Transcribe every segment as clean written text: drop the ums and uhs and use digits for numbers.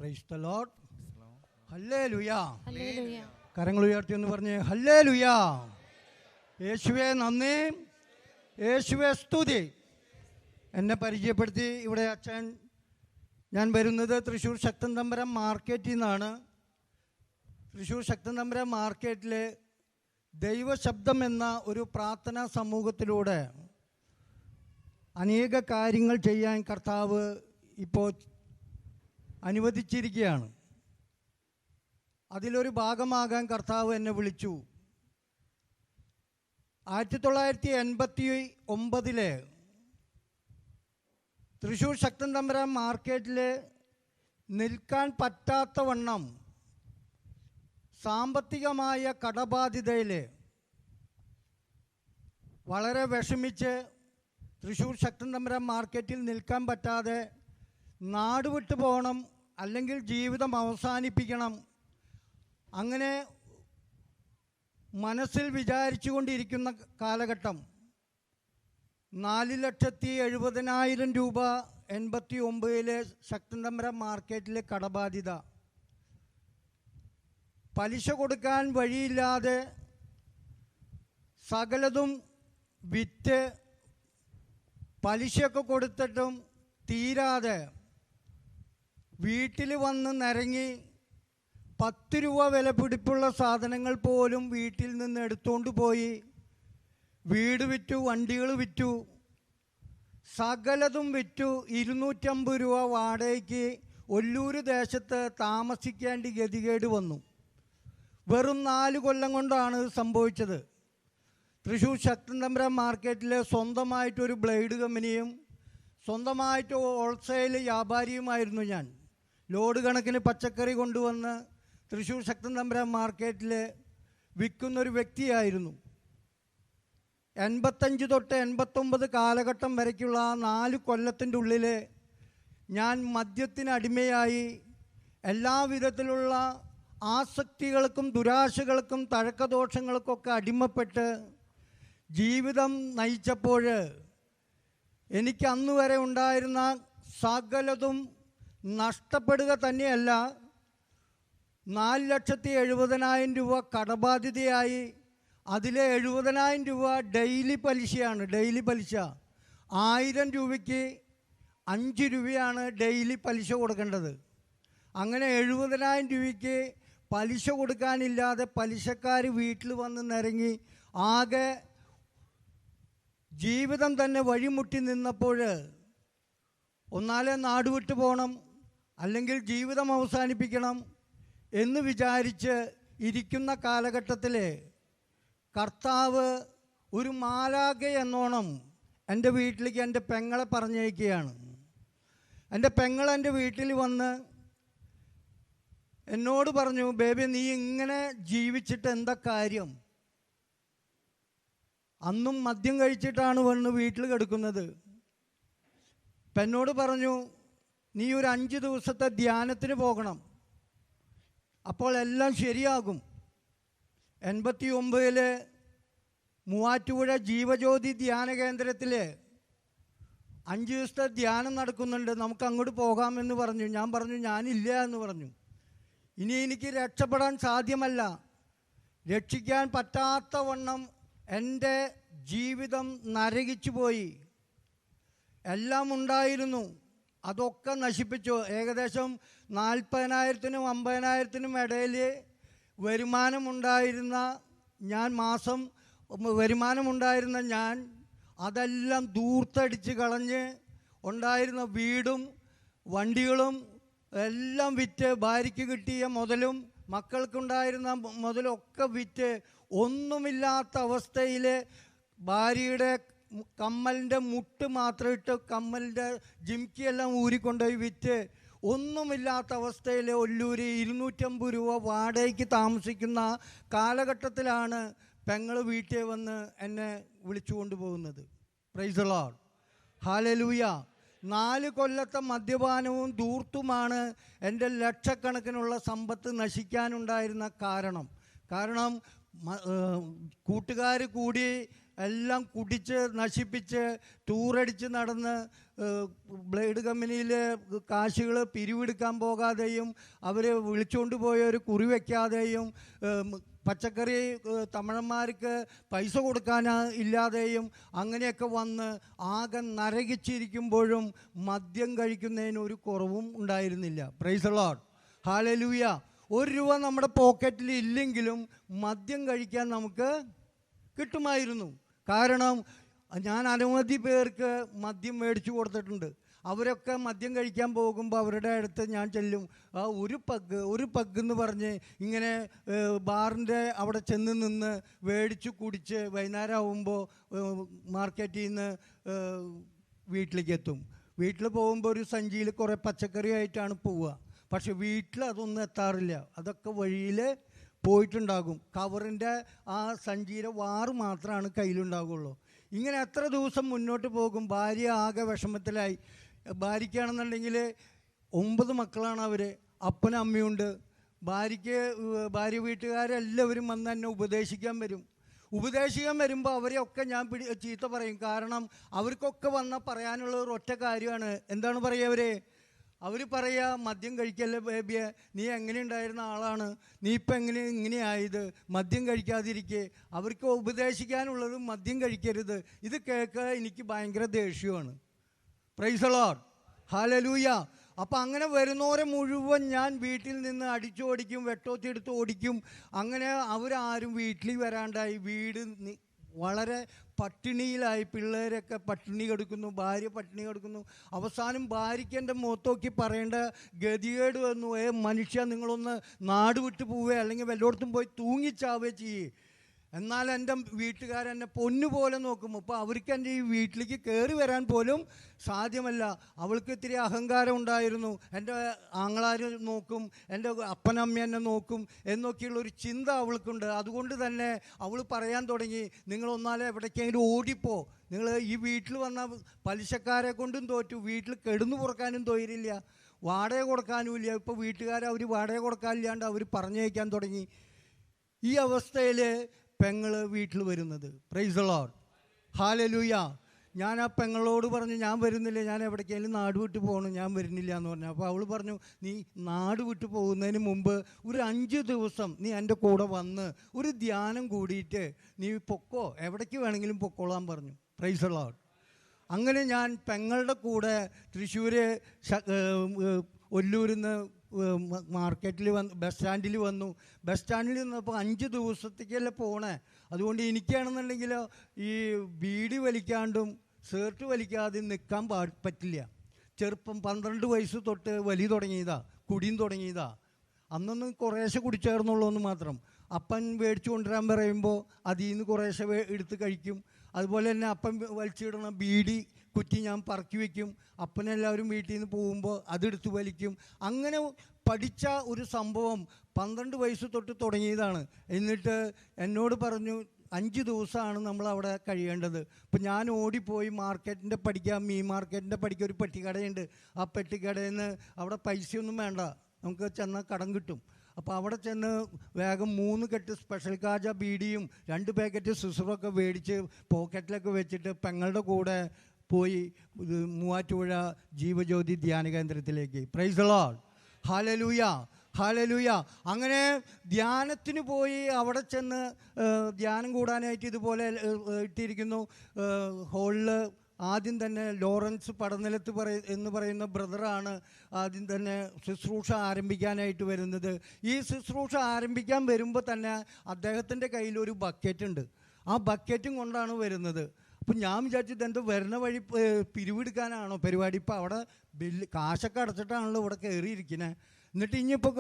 Price the lord. Hallelujah. കരങ്ങൾ ഉയർത്തി എന്ന് പറഞ്ഞ് ഹല്ലേലൂയ. യേശുവേ നന്ദി, യേശുവേ സ്തുതി. എന്നെ പരിചയപ്പെടുത്തി ഇവിടെ അച്ഛൻ. ഞാൻ വരുന്നത് തൃശ്ശൂർ ശക്തൻ തമ്പുരാൻ മാർക്കറ്റിൽ നിന്നാണ്. തൃശ്ശൂർ ശക്തൻ തമ്പുരാൻ മാർക്കറ്റിൽ ദൈവശബ്ദം എന്ന ഒരു പ്രാർത്ഥനാ സമൂഹത്തിലൂടെ അനേക കാര്യങ്ങൾ ചെയ്യാൻ കർത്താവ് ഇപ്പോൾ അനുവദിച്ചിരിക്കുകയാണ്. അതിലൊരു ഭാഗമാകാൻ കർത്താവ് എന്നെ വിളിച്ചു. 1989 തൃശ്ശൂർ ശക്തൻ തമ്പുരാൻ മാർക്കറ്റിൽ നിൽക്കാൻ പറ്റാത്ത വണ്ണം സാമ്പത്തികമായ കടബാധ്യതയിൽ വളരെ വിഷമിച്ച് തൃശ്ശൂർ ശക്തൻ തമ്പുരാൻ മാർക്കറ്റിൽ നിൽക്കാൻ പറ്റാതെ നാട് വിട്ടു പോകണം, അല്ലെങ്കിൽ ജീവിതം അവസാനിപ്പിക്കണം, അങ്ങനെ മനസ്സിൽ വിചാരിച്ചു കൊണ്ടിരിക്കുന്ന കാലഘട്ടം. 4,70,000 രൂപ 89 ശക്തൻ തമ്പുരാൻ മാർക്കറ്റിലെ കടബാധ്യത. പലിശ കൊടുക്കാൻ വഴിയില്ലാതെ സകലതും വിറ്റ് പലിശയൊക്കെ കൊടുത്തിട്ടും തീരാതെ വീട്ടിൽ വന്ന് നിരങ്ങി 10 രൂപ വില പിടിപ്പുള്ള സാധനങ്ങൾ പോലും വീട്ടിൽ നിന്ന് എടുത്തുകൊണ്ട് പോയി വീട് വിറ്റു, വണ്ടികൾ വിറ്റു, സകലതും വിറ്റു. 250 രൂപ വാടകയ്ക്ക് ഒല്ലൂര് ദേശത്ത് താമസിക്കേണ്ട ഗതികേട് വന്നു. വെറും 4 കൊല്ലം കൊണ്ടാണ് സംഭവിച്ചത്. തൃശ്ശൂർ ശക്തൻ തമ്പുരാൻ മാർക്കറ്റിൽ സ്വന്തമായിട്ടൊരു ബ്ലേഡ് കമ്പനിയും സ്വന്തമായിട്ട് ഹോൾസെയിൽ വ്യാപാരിയുമായിരുന്നു ഞാൻ. ലോഡ് കണക്കിന് പച്ചക്കറി കൊണ്ടുവന്ന് തൃശ്ശൂർ ശക്തൻ തമ്പുരാൻ മാർക്കറ്റിൽ വിൽക്കുന്നൊരു വ്യക്തിയായിരുന്നു. 85 തൊട്ട് 89 കാലഘട്ടം വരയ്ക്കുള്ള 4 കൊല്ലത്തിൻ്റെ ഉള്ളിൽ ഞാൻ മദ്യത്തിന് അടിമയായി എല്ലാ വിധത്തിലുള്ള ആസക്തികൾക്കും ദുരാശകൾക്കും തഴക്കദോഷങ്ങൾക്കൊക്കെ അടിമപ്പെട്ട് ജീവിതം നയിച്ചപ്പോൾ എനിക്ക് അന്ന് വരെ ഉണ്ടായിരുന്ന സകലതും നഷ്ടപ്പെടുക തന്നെയല്ല, 4,70,000 രൂപ കടബാധ്യതയായി. അതിലെ 70,000 രൂപ ഡെയിലി പലിശയാണ്. ഡെയിലി പലിശ 1000 രൂപയ്ക്ക് 5 രൂപയാണ് ഡെയിലി പലിശ കൊടുക്കേണ്ടത്. അങ്ങനെ 70,000 രൂപയ്ക്ക് പലിശ കൊടുക്കാനില്ലാതെ പലിശക്കാർ വീട്ടിൽ വന്ന് നിരങ്ങി ആകെ ജീവിതം തന്നെ വഴിമുട്ടി നിന്നപ്പോൾ ഒന്നാലെ നാട് വിട്ടു പോകണം, അല്ലെങ്കിൽ ജീവിതം അവസാനിപ്പിക്കണം എന്ന് വിചാരിച്ച് ഇരിക്കുന്ന കാലഘട്ടത്തിൽ കർത്താവ് ഒരു മാലാഖ എന്നോണം എൻ്റെ വീട്ടിലേക്ക് എൻ്റെ പെങ്ങളെ പറഞ്ഞയക്കുകയാണ്. എൻ്റെ പെങ്ങൾ എൻ്റെ വീട്ടിൽ വന്ന് എന്നോട് പറഞ്ഞു, ബേബി നീ ഇങ്ങനെ ജീവിച്ചിട്ട് എന്താ കാര്യം? അന്നും മദ്യം കഴിച്ചിട്ടാണ് വന്ന് വീട്ടിൽ കിടക്കുന്നത്. എന്നോട് പറഞ്ഞു, നീ ഒരു 5 ദിവസത്തെ ധ്യാനത്തിന് പോകണം, അപ്പോൾ എല്ലാം ശരിയാകും. 89 മൂവാറ്റുപുഴ ജീവജ്യോതി ധ്യാന കേന്ദ്രത്തിൽ 5 ദിവസത്തെ ധ്യാനം നടക്കുന്നുണ്ട്, നമുക്ക് അങ്ങോട്ട് പോകാമെന്ന് പറഞ്ഞു. ഞാൻ പറഞ്ഞു ഞാനില്ല എന്ന് പറഞ്ഞു. ഇനി എനിക്ക് രക്ഷപ്പെടാൻ സാധ്യമല്ല, രക്ഷിക്കാൻ പറ്റാത്ത വണ്ണം എൻ്റെ ജീവിതം നരകിച്ചു പോയി. എല്ലാം ഉണ്ടായിരുന്നു, അതൊക്കെ നശിപ്പിച്ചു. ഏകദേശം 40,000-നും 50,000-നും ഇടയിൽ വരുമാനമുണ്ടായിരുന്ന ഞാൻ അതെല്ലാം ദൂർത്തടിച്ച് കളഞ്ഞ് ഉണ്ടായിരുന്ന വീടും വണ്ടികളും എല്ലാം വിറ്റ്, ഭാര്യയ്ക്ക് കിട്ടിയ മുതലും മക്കൾക്കുണ്ടായിരുന്ന മുതലൊക്കെ വിറ്റ് ഒന്നുമില്ലാത്ത അവസ്ഥയിൽ ഭാര്യയുടെ കമ്മലിൻ്റെ മുട്ട് മാത്രം ഇട്ട് കമ്മലിൻ്റെ ജിംക്കിയെല്ലാം ഊരിക്കൊണ്ടുപോയി വിറ്റ് ഒന്നുമില്ലാത്ത അവസ്ഥയിൽ ഒല്ലൂര് 250 രൂപ വാടകയ്ക്ക് താമസിക്കുന്ന കാലഘട്ടത്തിലാണ് പെങ്ങൾ വീട്ടിൽ വന്ന് എന്നെ വിളിച്ചു കൊണ്ടുപോകുന്നത്. Price the lord. ഹല്ലേലൂയ. 4 കൊല്ലത്തെ മദ്യപാനവും ധൂർത്തുമാണ് എൻ്റെ ലക്ഷക്കണക്കിനുള്ള സമ്പത്ത് നശിക്കാനുണ്ടായിരുന്ന കാരണം. കൂട്ടുകാർ കൂടി എല്ലാം കുടിച്ച് നശിപ്പിച്ച് ടൂറടിച്ച് നടന്ന് ബ്ലേഡ് കമ്പനിയിൽ കാശുകൾ പിരിവെടുക്കാൻ പോകാതെയും അവർ വിളിച്ചുകൊണ്ട് പോയ ഒരു കുറി വയ്ക്കാതെയും പച്ചക്കറി തമിഴന്മാർക്ക് പൈസ കൊടുക്കാൻ ഇല്ലാതെയും അങ്ങനെയൊക്കെ വന്ന് ആകെ നരകിച്ചിരിക്കുമ്പോഴും മദ്യം കഴിക്കുന്നതിന് ഒരു കുറവും ഉണ്ടായിരുന്നില്ല. Price the lord, hallelujah. ₹1 നമ്മുടെ പോക്കറ്റിൽ ഇല്ലെങ്കിലും മദ്യം കഴിക്കാൻ നമുക്ക് കിട്ടുമായിരുന്നു. കാരണം ഞാൻ അനവധി പേർക്ക് മദ്യം മേടിച്ചു കൊടുത്തിട്ടുണ്ട്. അവരൊക്കെ മദ്യം കഴിക്കാൻ പോകുമ്പോൾ അവരുടെ അടുത്ത് ഞാൻ ചെല്ലും, ഒരു പഗ് എന്ന് പറഞ്ഞ് ഇങ്ങനെ ബാറിൻ്റെ അവിടെ ചെന്ന് നിന്ന് മേടിച്ച് കുടിച്ച് വൈകുന്നേരം ആകുമ്പോൾ മാർക്കറ്റിൽ നിന്ന് വീട്ടിലേക്ക് എത്തും. വീട്ടിൽ പോകുമ്പോൾ ഒരു സഞ്ചിയിൽ കുറേ പച്ചക്കറി ആയിട്ടാണ് പോവുക. പക്ഷെ വീട്ടിൽ അതൊന്നും എത്താറില്ല. അതൊക്കെ വഴിയിൽ പോയിട്ടുണ്ടാകും. കവറിൻ്റെ ആ സഞ്ചിയുടെ വാറ് മാത്രമാണ് കയ്യിലുണ്ടാകുള്ളൂ. ഇങ്ങനെ എത്ര ദിവസം മുന്നോട്ട് പോകും. ഭാര്യ ആകെ വിഷമത്തിലായി. ഭാര്യയ്ക്കാണെന്നുണ്ടെങ്കിൽ 9 മക്കളാണ് അവർ, അപ്പനും അമ്മയുണ്ട്. ഭാര്യ വീട്ടുകാരെല്ലാവരും വന്ന് എന്നെ ഉപദേശിക്കാൻ വരുമ്പോൾ അവരെയൊക്കെ ഞാൻ ചീത്ത പറയും. കാരണം അവർക്കൊക്കെ പറയാനുള്ള ഒരു ഒറ്റ കാര്യമാണ്. എന്താണ് പറയുക? അവർ പറയുക, മദ്യം കഴിക്കല്ലേ ബേബിയെ, നീ എങ്ങനെ ഉണ്ടായിരുന്ന ആളാണ്, നീ ഇപ്പം ഇങ്ങനെയായത്, മദ്യം കഴിക്കാതിരിക്കെ. അവർക്ക് ഉപദേശിക്കാനുള്ളത് മദ്യം കഴിക്കരുത്. ഇത് കേൾക്കുക എനിക്ക് ഭയങ്കര ദേഷ്യമാണ്. Praise the lord, hallelujah. അപ്പം അങ്ങനെ വരുന്നവരെ മുഴുവൻ ഞാൻ വീട്ടിൽ നിന്ന് അടിച്ചോടിക്കും, വെട്ടോത്തിയെടുത്ത് ഓടിക്കും. അങ്ങനെ അവരാരും വീട്ടിൽ വരാണ്ടായി. വീട് വളരെ പട്ടിണിയിലായി. പിള്ളേരൊക്കെ പട്ടിണി കിടക്കുന്നു, ഭാര്യ പട്ടിണി കിടക്കുന്നു. അവസാനം ഭാര്യയ്ക്ക് എൻ്റെ മുഖത്തോക്കി പറയേണ്ട ഗതികേട് വന്നു, മനുഷ്യ നിങ്ങളൊന്ന് നാട് വിട്ടു പോവുക, അല്ലെങ്കിൽ വല്ലയിടത്തും പോയി തൂങ്ങിച്ചാവുക ചെയ്യേ. എന്നാൽ എൻ്റെ വീട്ടുകാരെന്നെ പൊന്നുപോലെ നോക്കും. അപ്പോൾ അവർക്ക് എൻ്റെ ഈ വീട്ടിലേക്ക് കയറി വരാൻ പോലും സാധ്യമല്ല. അവൾക്ക് ഇത്തിരി അഹങ്കാരം ഉണ്ടായിരുന്നു. എൻ്റെ ആങ്ങളാർ നോക്കും, എൻ്റെ അപ്പനമ്മ എന്നെ നോക്കും എന്നൊക്കെയുള്ളൊരു ചിന്ത അവൾക്കുണ്ട്. അതുകൊണ്ട് തന്നെ അവൾ പറയാൻ തുടങ്ങി, നിങ്ങളൊന്നാലെ എവിടേക്കെങ്കിലും ഓടിപ്പോ, നിങ്ങൾ ഈ വീട്ടിൽ വന്ന പലിശക്കാരെ കൊണ്ടും തോറ്റു, വീട്ടിൽ കിടന്നു പുറക്കാനും തൊഴിലില്ല, വാടക കൊടുക്കാനുമില്ല. ഇപ്പോൾ വീട്ടുകാർ വാടക കൊടുക്കാനില്ലാണ്ട് അവർ പറഞ്ഞയക്കാൻ തുടങ്ങി. ഈ അവസ്ഥയിൽ പെങ്ങൾ വീട്ടിൽ വരുന്നത്. Price the lord, hallelujah. ഞാൻ ആ പെങ്ങളോട് പറഞ്ഞു, ഞാൻ വരുന്നില്ല, ഞാൻ എവിടേക്കെങ്കിലും നാട് വിട്ട് പോകണം, ഞാൻ വരുന്നില്ല എന്ന് പറഞ്ഞു. അപ്പോൾ അവൾ പറഞ്ഞു, നീ നാട് വിട്ട് പോകുന്നതിന് മുമ്പ് ഒരു 5 ദിവസം നീ എൻ്റെ കൂടെ വന്ന് ഒരു ധ്യാനം കൂടിയിട്ട് നീ പൊക്കോ, എവിടേക്ക് വേണമെങ്കിലും പൊക്കോളാൻ പറഞ്ഞു. Price the Lord. അങ്ങനെ ഞാൻ പെങ്ങളുടെ കൂടെ തൃശ്ശൂർ ഒല്ലൂരിൽ നിന്ന് മാർക്കറ്റിൽ ബസ് സ്റ്റാൻഡിൽ വന്നു. ബസ് സ്റ്റാൻഡിൽ നിന്നപ്പോൾ 5 ദിവസത്തേക്കല്ലേ പോണേ. അതുകൊണ്ട് എനിക്കാണെന്നുണ്ടെങ്കിൽ ഈ ബീഡി വലിക്കാണ്ടും സേർട്ട് വലിക്കാതെ നിൽക്കാൻ പറ്റില്ല. ചെറുപ്പം 12 വയസ്സ് തൊട്ട് വലി തുടങ്ങിയതാ, കുടിയും തുടങ്ങിയതാ. അന്നൊന്നും കുറേശ്ശെ കുടിച്ചേർന്നുള്ളൂ എന്ന് മാത്രം. അപ്പൻ മേടിച്ചു കൊണ്ടുവരാൻ പറയുമ്പോൾ അതിൽ നിന്ന് കുറേശ്ശെ എടുത്ത് കഴിക്കും. അതുപോലെ തന്നെ അപ്പൻ വലിച്ചിടണം ബീഡി കുറ്റി ഞാൻ പറക്കി വയ്ക്കും. അപ്പനെല്ലാവരും വീട്ടിൽ നിന്ന് പോകുമ്പോൾ അതെടുത്ത് വലിക്കും. അങ്ങനെ പഠിച്ച ഒരു സംഭവം 12 വയസ്സ് തൊട്ട് തുടങ്ങിയതാണ്. എന്നിട്ട് എന്നോട് പറഞ്ഞു, 5 ദിവസമാണ് നമ്മളവിടെ കഴിയേണ്ടത്. അപ്പം ഞാൻ ഓടിപ്പോയി മാർക്കറ്റിൻ്റെ പഠിക്കാം, മീൻ മാർക്കറ്റിൻ്റെ പഠിക്കാൻ ഒരു പെട്ടിക്കടയുണ്ട്. ആ പെട്ടിക്കടയിൽ നിന്ന് അവിടെ പൈസയൊന്നും വേണ്ട, നമുക്ക് ചെന്നാൽ കടം കിട്ടും. അപ്പോൾ അവിടെ ചെന്ന് വേഗം 3 കെട്ട് സ്പെഷ്യൽ കാജ ബീഡിയും 2 പാക്കറ്റ് സിസറൊക്കെ മേടിച്ച് പോക്കറ്റിലൊക്കെ വെച്ചിട്ട് പെങ്ങളുടെ കൂടെ പോയി മൂവാറ്റുപുഴ ജീവജ്യോതി ധ്യാന കേന്ദ്രത്തിലേക്ക്. Price the lord, hallelujah, hallelujah. അങ്ങനെ ധ്യാനത്തിന് പോയി അവിടെ ചെന്ന് ധ്യാനം കൂടാനായിട്ട് ഇതുപോലെ ഇട്ടിരിക്കുന്നു. ഹോളിൽ ആദ്യം തന്നെ ലോറൻസ് പടനിലത്ത് എന്ന് പറയുന്ന ബ്രദറാണ് ആദ്യം തന്നെ ശുശ്രൂഷ ആരംഭിക്കാനായിട്ട് വരുന്നത്. ഈ ശുശ്രൂഷ ആരംഭിക്കാൻ വരുമ്പോൾ തന്നെ അദ്ദേഹത്തിൻ്റെ കയ്യിലൊരു ബക്കറ്റുണ്ട്. ആ ബക്കറ്റും കൊണ്ടാണ് വരുന്നത്. അപ്പം ഞാൻ വിചാരിച്ചത് എൻ്റെ വരുന്ന വഴി പിരിവെടുക്കാനാണോ പരിപാടി. ഇപ്പം അവിടെ കാശൊക്കെ അടച്ചിട്ടാണല്ലോ ഇവിടെ കയറിയിരിക്കുന്നത്. എന്നിട്ട് ഇനിയിപ്പോൾ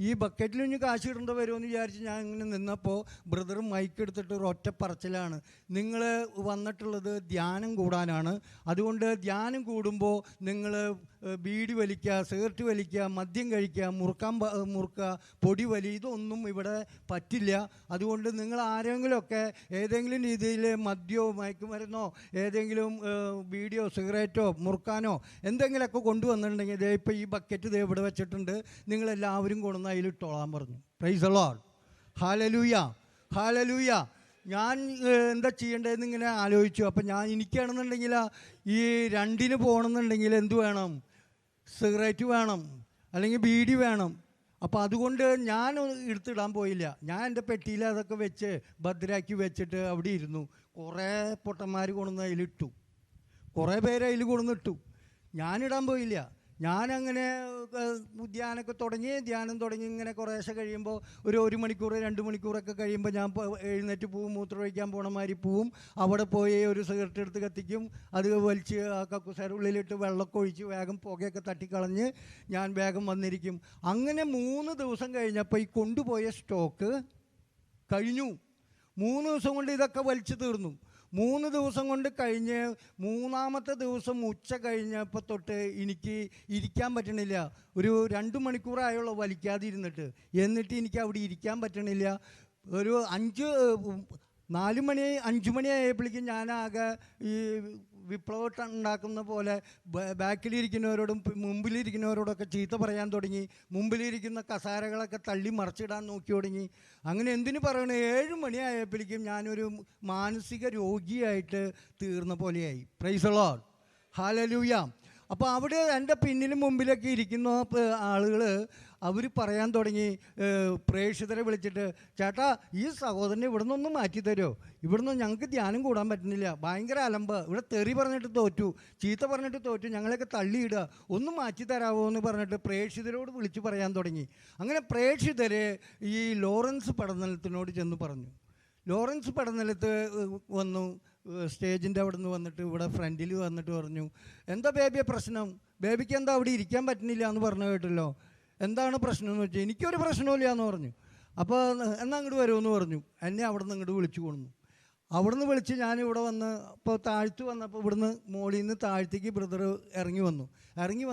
ഈ ബക്കറ്റിൽ ഇനി കാശ് ഇടേണ്ട വരുമെന്ന് വിചാരിച്ച് ഞാൻ ഇങ്ങനെ നിന്നപ്പോൾ ബ്രദർ മൈക്ക് എടുത്തിട്ട് ഒരു ഒറ്റ പറച്ചിലാണ്, നിങ്ങൾ വന്നിട്ടുള്ളത് ധ്യാനം കൂടാനാണ്. അതുകൊണ്ട് ധ്യാനം കൂടുമ്പോൾ നിങ്ങൾ ബീഡി വലിക്കുക, സിഗരറ്റ് വലിക്കുക, മദ്യം കഴിക്കുക, മുറുക്കുക, പൊടി വലി, ഇതൊന്നും ഇവിടെ പറ്റില്ല. അതുകൊണ്ട് നിങ്ങൾ ആരെങ്കിലുമൊക്കെ ഏതെങ്കിലും രീതിയിൽ മദ്യമോ മയക്കുമരുന്നോ ഏതെങ്കിലും ബീഡിയോ സിഗരറ്റോ മുറുക്കാനോ എന്തെങ്കിലുമൊക്കെ കൊണ്ടുവന്നിട്ടുണ്ടെങ്കിൽ ഇതേ ഇപ്പോൾ ഈ ബക്കറ്റ് ഇതേ ഇവിടെ വെച്ചിട്ടുണ്ട്, നിങ്ങളെല്ലാവരും കൊണ്ടുവന്ന് അതിലിട്ടോളാൻ പറഞ്ഞു. Price the lord, hallelujah, hallelujah. ഞാൻ എന്താ ചെയ്യേണ്ടതെന്ന് ഇങ്ങനെ ആലോചിച്ചു. അപ്പം എനിക്കാണെന്നുണ്ടെങ്കിൽ ഈ 2 പോകണമെന്നുണ്ടെങ്കിൽ എന്ത് വേണം? സിഗരറ്റ് വേണം, അല്ലെങ്കിൽ ബീഡി വേണം. അപ്പോൾ അതുകൊണ്ട് ഞാൻ എടുത്തിടാൻ പോയില്ല. ഞാൻ എൻ്റെ പെട്ടിയിൽ അതൊക്കെ വെച്ച് ഭദ്രാക്കി വെച്ചിട്ട് അവിടെ ഇരുന്നു. കുറേ പൊട്ടന്മാർ കൊണ്ടുവന്ന് അതിലിട്ടു, കുറേ പേര് അതിൽ കൊണ്ടുവന്നിട്ടു. ഞാനിടാൻ പോയില്ല. ഞാനങ്ങനെ ധ്യാനം തുടങ്ങി ഇങ്ങനെ കുറേശ്ശെ കഴിയുമ്പോൾ ഒരു മണിക്കൂർ 2 മണിക്കൂറൊക്കെ കഴിയുമ്പോൾ ഞാൻ എഴുന്നേറ്റ് പോവും, മൂത്രമൊഴിക്കാൻ പോണ മാതിരി പോവും. അവിടെ പോയി ഒരു സിഗരറ്റ് എടുത്ത് കത്തിക്കും, അത് വലിച്ച് ആ കക്കൂസയുടെ ഉള്ളിലിട്ട് വെള്ളമൊക്കെ ഒഴിച്ച് വേഗം പുകയൊക്കെ തട്ടിക്കളഞ്ഞ് ഞാൻ വേഗം വന്നിരിക്കും. അങ്ങനെ 3 ദിവസം കഴിഞ്ഞപ്പോൾ ഈ കൊണ്ടുപോയ സ്റ്റോക്ക് കഴിഞ്ഞു. 3 ദിവസം കൊണ്ട് ഇതൊക്കെ വലിച്ചു തീർന്നു. 3 ദിവസം കൊണ്ട് കഴിഞ്ഞ് 3-ാമത്തെ ദിവസം ഉച്ച കഴിഞ്ഞപ്പോൾ തൊട്ട് എനിക്ക് ഇരിക്കാൻ പറ്റണില്ല. ഒരു 2 മണിക്കൂറായുള്ളൂ വലിക്കാതെ ഇരുന്നിട്ട്. എന്നിട്ട് എനിക്ക് അവിടെ ഇരിക്കാൻ പറ്റണില്ല. ഒരു 4 മണി 5 മണി ആയപ്പോഴേക്കും ഞാനാകെ ഈ വിപ്ലവം ഉണ്ടാക്കുന്ന പോലെ ബാക്കിലിരിക്കുന്നവരോടും മുമ്പിലിരിക്കുന്നവരോടൊക്കെ ചീത്ത പറയാൻ തുടങ്ങി. മുമ്പിലിരിക്കുന്ന കസാരകളൊക്കെ തള്ളി മറിച്ചിടാൻ നോക്കി തുടങ്ങി. അങ്ങനെ എന്തിനു പറയണേ, 7 മണി ആയപ്പോഴേക്കും ഞാനൊരു മാനസിക രോഗിയായിട്ട് തീർന്ന പോലെയായി. Price the lord, hallelujah. അപ്പോൾ അവിടെ എൻ്റെ പിന്നിലും മുമ്പിലൊക്കെ ഇരിക്കുന്ന ആളുകൾ അവർ പറയാൻ തുടങ്ങി, പ്രേക്ഷിതരെ വിളിച്ചിട്ട്, ചേട്ടാ ഈ സഹോദരനെ ഇവിടെ നിന്നൊന്ന് മാറ്റി തരുമോ? ഇവിടുന്ന് ഞങ്ങൾക്ക് ധ്യാനം കൂടാൻ പറ്റുന്നില്ല, ഭയങ്കര അലമ്പ്, ഇവിടെ തെറി പറഞ്ഞിട്ട് തോറ്റു, ചീത്ത പറഞ്ഞിട്ട് തോറ്റു, ഞങ്ങളെയൊക്കെ തള്ളിയിടുക, ഒന്ന് മാറ്റി തരാമോ എന്ന് പറഞ്ഞിട്ട് പ്രേക്ഷിതരോട് വിളിച്ച് പറയാൻ തുടങ്ങി. അങ്ങനെ പ്രേക്ഷിതരെ ഈ ലോറൻസ് പടനിലത്തിനോട് ചെന്ന് പറഞ്ഞു. ലോറൻസ് പടനിലത്ത് വന്നു, സ്റ്റേജിൻ്റെ അവിടെ നിന്ന് വന്നിട്ട് ഇവിടെ ഫ്രണ്ടിൽ വന്നിട്ട് പറഞ്ഞു, എന്താ ബേബിയെ പ്രശ്നം? ബേബിക്ക് എന്താ അവിടെ ഇരിക്കാൻ പറ്റുന്നില്ല എന്ന് പറഞ്ഞു കേട്ടല്ലോ, എന്താണ് പ്രശ്നം എന്ന് വെച്ചാൽ? എനിക്കൊരു പ്രശ്നമില്ല എന്ന് പറഞ്ഞു. അപ്പോൾ എന്നാൽ അങ്ങോട്ട് വരുമെന്ന് പറഞ്ഞു. എന്നെ അവിടെ നിന്ന് ഇങ്ങോട്ട് വിളിച്ചു കൊണ്ടു. അവിടെ നിന്ന് വിളിച്ച് ഞാനിവിടെ വന്ന് ഇപ്പോൾ താഴ്ത്തു വന്നപ്പോൾ ഇവിടുന്ന് മോളിൽ നിന്ന് താഴ്ത്തേക്ക് ബ്രദർ ഇറങ്ങി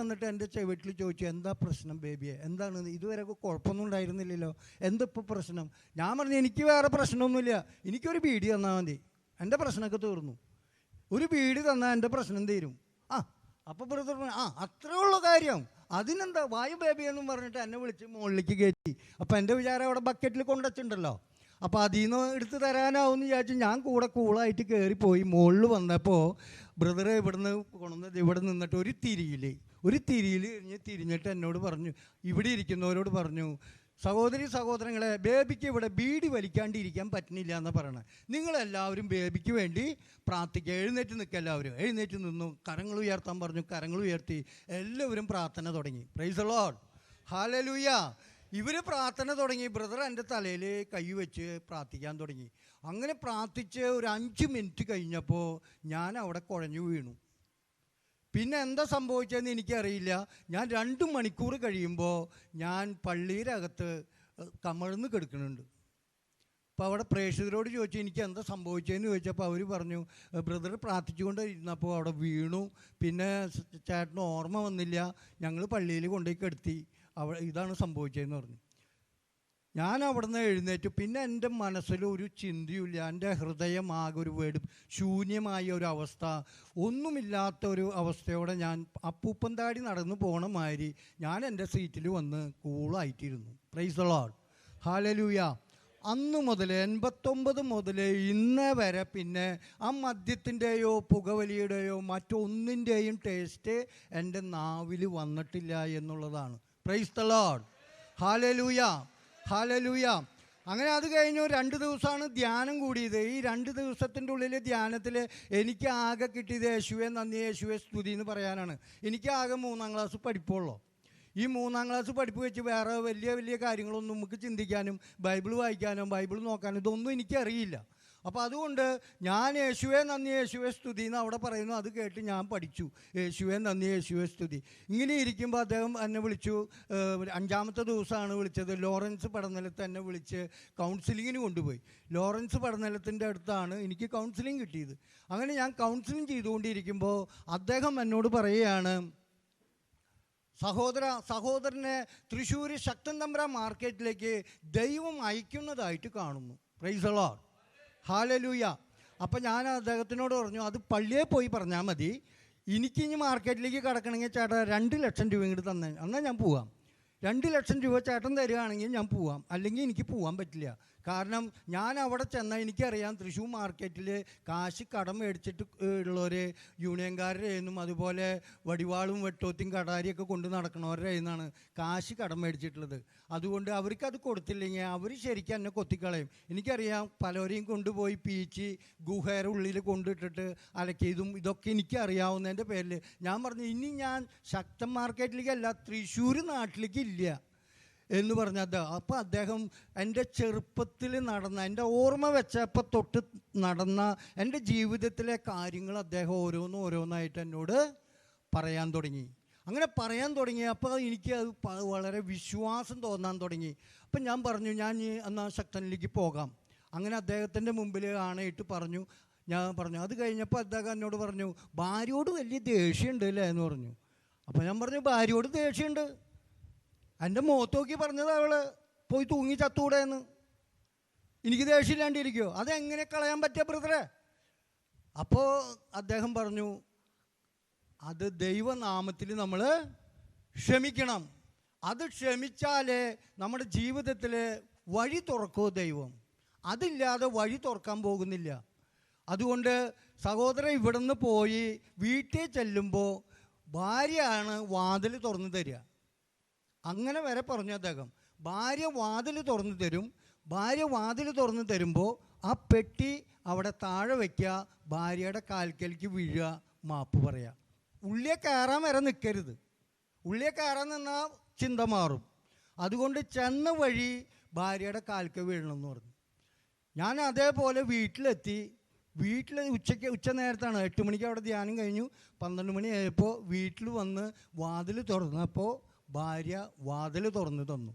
വന്നിട്ട് എൻ്റെ ചെവിട്ടിൽ ചോദിച്ചു, എന്താ പ്രശ്നം ബേബിയെ? എന്താണ് ഇതുവരെ കുഴപ്പമൊന്നും ഉണ്ടായിരുന്നില്ലല്ലോ, എന്തിപ്പോൾ പ്രശ്നം? ഞാൻ പറഞ്ഞു, എനിക്ക് വേറെ പ്രശ്നമൊന്നുമില്ല, എനിക്കൊരു ബീഡി തന്നാൽ മതി, എൻ്റെ പ്രശ്നമൊക്കെ തീർന്നു. ഒരു ബീഡി തന്നാൽ എൻ്റെ പ്രശ്നം തീരും. അപ്പോൾ ബ്രദർ പറഞ്ഞു, അത്രേ ഉള്ള കാര്യം, അതിനെന്താ വായു ബേബി എന്നും പറഞ്ഞിട്ട് എന്നെ വിളിച്ച് മുകളിലേക്ക് കയറ്റി. അപ്പോൾ എൻ്റെ വിചാരം അവിടെ ബക്കറ്റിൽ കൊണ്ടുവച്ചിട്ടുണ്ടല്ലോ, അപ്പോൾ അതിൽ നിന്ന് എടുത്ത് തരാനാവുമെന്ന് വിചാരിച്ചു ഞാൻ കൂളായിട്ട് കയറിപ്പോയി. മുകളിൽ വന്നപ്പോൾ ബ്രദർ ഇവിടുന്ന് കൊണ്ടുവന്നത് ഇവിടെ നിന്നിട്ട് ഒരു തിരിയിൽ തിരിഞ്ഞിട്ട് എന്നോട് പറഞ്ഞു, ഇവിടെ ഇരിക്കുന്നവരോട് പറഞ്ഞു, സഹോദരങ്ങളെ, ബേബിക്ക് ഇവിടെ ബീഡി വലിക്കാണ്ടിരിക്കാൻ പറ്റുന്നില്ല എന്നാണ് പറയണത്. നിങ്ങളെല്ലാവരും ബേബിക്ക് വേണ്ടി പ്രാർത്ഥിക്കുക. എഴുന്നേറ്റ് നിൽക്കുക, എല്ലാവരും എഴുന്നേറ്റ് നിന്നു. കരങ്ങൾ ഉയർത്താൻ പറഞ്ഞു, കരങ്ങൾ ഉയർത്തി എല്ലാവരും പ്രാർത്ഥന തുടങ്ങി. Price the lord, hallelujah. ഇവർ പ്രാർത്ഥന തുടങ്ങി. ബ്രദർ എൻ്റെ തലയിൽ കൈ വെച്ച് പ്രാർത്ഥിക്കാൻ തുടങ്ങി. അങ്ങനെ പ്രാർത്ഥിച്ച് ഒരു 5 മിനിറ്റ് കഴിഞ്ഞപ്പോൾ ഞാൻ അവിടെ കുഴഞ്ഞു വീണു. പിന്നെ എന്താ സംഭവിച്ചതെന്ന് എനിക്കറിയില്ല. ഞാൻ 2 മണിക്കൂർ കഴിയുമ്പോൾ ഞാൻ പള്ളിയുടെ അകത്ത് കമഴ്ന്ന് കിടക്കുന്നുണ്ട്. അപ്പോൾ അവിടെ പ്രേക്ഷിതരോട് ചോദിച്ചു, എനിക്ക് എന്താ സംഭവിച്ചതെന്ന് ചോദിച്ചപ്പോൾ അവർ പറഞ്ഞു, ബ്രദർ പ്രാർത്ഥിച്ചുകൊണ്ട് ഇരുന്നപ്പോൾ അവിടെ വീണു, പിന്നെ ചേട്ടന് ഓർമ്മ വന്നില്ല, ഞങ്ങൾ പള്ളിയിൽ കൊണ്ടുപോയി കിടത്തി, ഇതാണ് സംഭവിച്ചതെന്ന് പറഞ്ഞു. ഞാൻ അവിടെ നിന്ന് എഴുന്നേറ്റു. പിന്നെ എൻ്റെ മനസ്സിൽ ഒരു ചിന്തയുമില്ല, എൻ്റെ ഹൃദയം ആകെ ഒരു ശൂന്യമായ ഒരു അവസ്ഥ, ഒന്നുമില്ലാത്ത ഒരു അവസ്ഥയോടെ ഞാൻ അപ്പൂപ്പൻ താടി നടന്നു പോണ മാതിരി ഞാൻ എൻ്റെ സീറ്റിൽ വന്ന് കൂളായിട്ടിരുന്നു. Praise the lord, hallelujah. അന്ന് മുതൽ 89 മുതൽ ഇന്ന് വരെ പിന്നെ ആ മദ്യത്തിൻ്റെയോ പുകവലിയുടെയോ മറ്റൊന്നിൻ്റെയും ടേസ്റ്റ് എൻ്റെ നാവിൽ വന്നിട്ടില്ല എന്നുള്ളതാണ്. Price the lord, hallelujah, hallelujah. അങ്ങനെ അത് കഴിഞ്ഞു 2 ദിവസമാണ് ധ്യാനം കൂടിയത്. ഈ 2 ദിവസത്തിൻ്റെ ഉള്ളിൽ ധ്യാനത്തിൽ എനിക്ക് ആകെ കിട്ടിയത് യേശുവേ നന്ദി, യേശുവേ സ്തുതി എന്ന് പറയാനാണ്. എനിക്ക് ആകെ 3-ാം ക്ലാസ് പഠിപ്പുള്ളൂ. ഈ 3-ാം ക്ലാസ് പഠിപ്പ് വെച്ച് വേറെ വലിയ കാര്യങ്ങളൊന്നും നമുക്ക് ചിന്തിക്കാനും ബൈബിൾ വായിക്കാനും ബൈബിൾ നോക്കാനും ഇതൊന്നും എനിക്കറിയില്ല. അപ്പോൾ അതുകൊണ്ട് ഞാൻ യേശുവേ നന്ദി, യേശുവേ സ്തുതി എന്ന് അവിടെ പറയുന്നു. അത് കേട്ട് ഞാൻ പഠിച്ചു, യേശുവേ നന്ദി, യേശുവേ സ്തുതി. ഇങ്ങനെ ഇരിക്കുമ്പോൾ അദ്ദേഹം എന്നെ വിളിച്ചു. 5-ാമത്തെ ദിവസമാണ് വിളിച്ചത്. ലോറൻസ് പടനിലത്ത് എന്നെ വിളിച്ച് കൗൺസിലിങ്ങിന് കൊണ്ടുപോയി. ലോറൻസ് പടനിലത്തിൻ്റെ അടുത്താണ് എനിക്ക് കൗൺസിലിംഗ് കിട്ടിയത്. അങ്ങനെ ഞാൻ കൗൺസിലിംഗ് ചെയ്തുകൊണ്ടിരിക്കുമ്പോൾ അദ്ദേഹം എന്നോട് പറയുകയാണ്, സഹോദരനെ തൃശ്ശൂർ ശക്തൻ തമ്പുരാൻ മാർക്കറ്റിലേക്ക് ദൈവം അയക്കുന്നതായിട്ട് കാണുന്നു. Price the lord, hallelujah. അപ്പം ഞാൻ അദ്ദേഹത്തിനോട് പറഞ്ഞു, അത് പള്ളിയെ പോയി പറഞ്ഞാൽ മതി, എനിക്കിനി മാർക്കറ്റിലേക്ക് കടക്കണമെങ്കിൽ ചേട്ടാ 2 ലക്ഷം രൂപ ഇങ്ങോട്ട് തന്നെ, എന്നാൽ ഞാൻ പോവാം. 2 ലക്ഷം രൂപ ചേട്ടൻ തരികയാണെങ്കിൽ ഞാൻ പോവാം, അല്ലെങ്കിൽ എനിക്ക് പോകാൻ പറ്റില്ല. കാരണം ഞാൻ അവിടെ ചെന്നാൽ എനിക്കറിയാം തൃശ്ശൂർ മാർക്കറ്റിൽ കാശ് കടം മേടിച്ചിട്ട് ഉള്ളവർ യൂണിയൻകാരുടെ നിന്നും അതുപോലെ വടിവാളും വെട്ടോത്തിയും കടാരിയൊക്കെ കൊണ്ട് നടക്കണവരുടെ നിന്നാണ് കാശ് കടം മേടിച്ചിട്ടുള്ളത്. അതുകൊണ്ട് അവർക്കത് കൊടുത്തില്ലെങ്കിൽ അവർ ശരിക്കും എന്നെ കൊത്തിക്കളയും. എനിക്കറിയാം പലരെയും കൊണ്ടുപോയി പീച്ച് ഗുഹയുടെ ഉള്ളിൽ കൊണ്ടിട്ടിട്ട് അലക്കിയതും ഇതൊക്കെ എനിക്കറിയാവുന്നതിൻ്റെ പേരിൽ ഞാൻ പറഞ്ഞു ഇനി ഞാൻ ശക്തൻ മാർക്കറ്റിലേക്കല്ല തൃശ്ശൂർ നാട്ടിലേക്ക് ഇല്ല എന്ന് പറഞ്ഞത്. അപ്പോൾ അദ്ദേഹം എൻ്റെ ചെറുപ്പത്തിൽ നടന്ന, എൻ്റെ ഓർമ്മ വെച്ചപ്പോൾ തൊട്ട് നടന്ന എൻ്റെ ജീവിതത്തിലെ കാര്യങ്ങൾ അദ്ദേഹം ഓരോന്നായിട്ട് എന്നോട് പറയാൻ തുടങ്ങി. അങ്ങനെ പറയാൻ തുടങ്ങിയപ്പോൾ എനിക്ക് അത് വളരെ വിശ്വാസം തോന്നാൻ തുടങ്ങി. അപ്പം ഞാൻ പറഞ്ഞു ഞാൻ എന്നാൽ ശക്തനിലേക്ക് പോകാം. അങ്ങനെ അദ്ദേഹത്തിൻ്റെ മുമ്പിൽ ആണയിട്ട് പറഞ്ഞു. ഞാൻ പറഞ്ഞു. അത് കഴിഞ്ഞപ്പോൾ അദ്ദേഹം എന്നോട് പറഞ്ഞു ഭാര്യയോട് വലിയ ദേഷ്യമുണ്ട് അല്ലേ എന്ന് പറഞ്ഞു. അപ്പോൾ ഞാൻ പറഞ്ഞു ഭാര്യയോട് ദേഷ്യമുണ്ട്. എൻ്റെ മുഖത്ത് നോക്കി പറഞ്ഞത് അവൾ പോയി തൂങ്ങി ചത്തൂടെ എന്ന്. എനിക്ക് ദേഷ്യമില്ലാണ്ടിരിക്കുമോ? അതെങ്ങനെ കളയാൻ പറ്റുക ബ്രദറെ? അപ്പോൾ അദ്ദേഹം പറഞ്ഞു അത് ദൈവനാമത്തിൽ നമ്മൾ ക്ഷമിക്കണം. അത് ക്ഷമിച്ചാലേ നമ്മുടെ ജീവിതത്തിൽ വഴി തുറക്കൂ ദൈവം. അതില്ലാതെ വഴി തുറക്കാൻ പോകുന്നില്ല. അതുകൊണ്ട് സഹോദരൻ ഇവിടുന്ന് പോയി വീട്ടിൽ ചെല്ലുമ്പോൾ ഭാര്യയാണ് വാതിൽ തുറന്നു തരിക. അങ്ങനെ വരെ പറഞ്ഞു അദ്ദേഹം. ഭാര്യ വാതിൽ തുറന്നു തരും. ഭാര്യ വാതിൽ തുറന്നു തരുമ്പോൾ ആ പെട്ടി അവിടെ താഴെ വയ്ക്കുക, ഭാര്യയുടെ കാൽക്കലേക്ക് വീഴുക, മാപ്പ് പറയുക. ഉള്ളിയെ കയറാൻ വരെ നിൽക്കരുത്. ഉള്ളിയെ കയറാൻ നിന്നാൽ ചിന്ത മാറും. അതുകൊണ്ട് ചെന്ന വഴി ഭാര്യയുടെ കാൽക്ക് വീഴണമെന്ന് പറഞ്ഞു. ഞാൻ അതേപോലെ വീട്ടിലെത്തി. ഉച്ച നേരത്താണ്, 8 മണിക്ക് അവിടെ ധ്യാനം കഴിഞ്ഞു. 12 മണി ആയപ്പോൾ വീട്ടിൽ വന്ന് വാതിൽ തുറന്നപ്പോൾ ഭാര്യ വാതിൽ തുറന്നു തന്നു.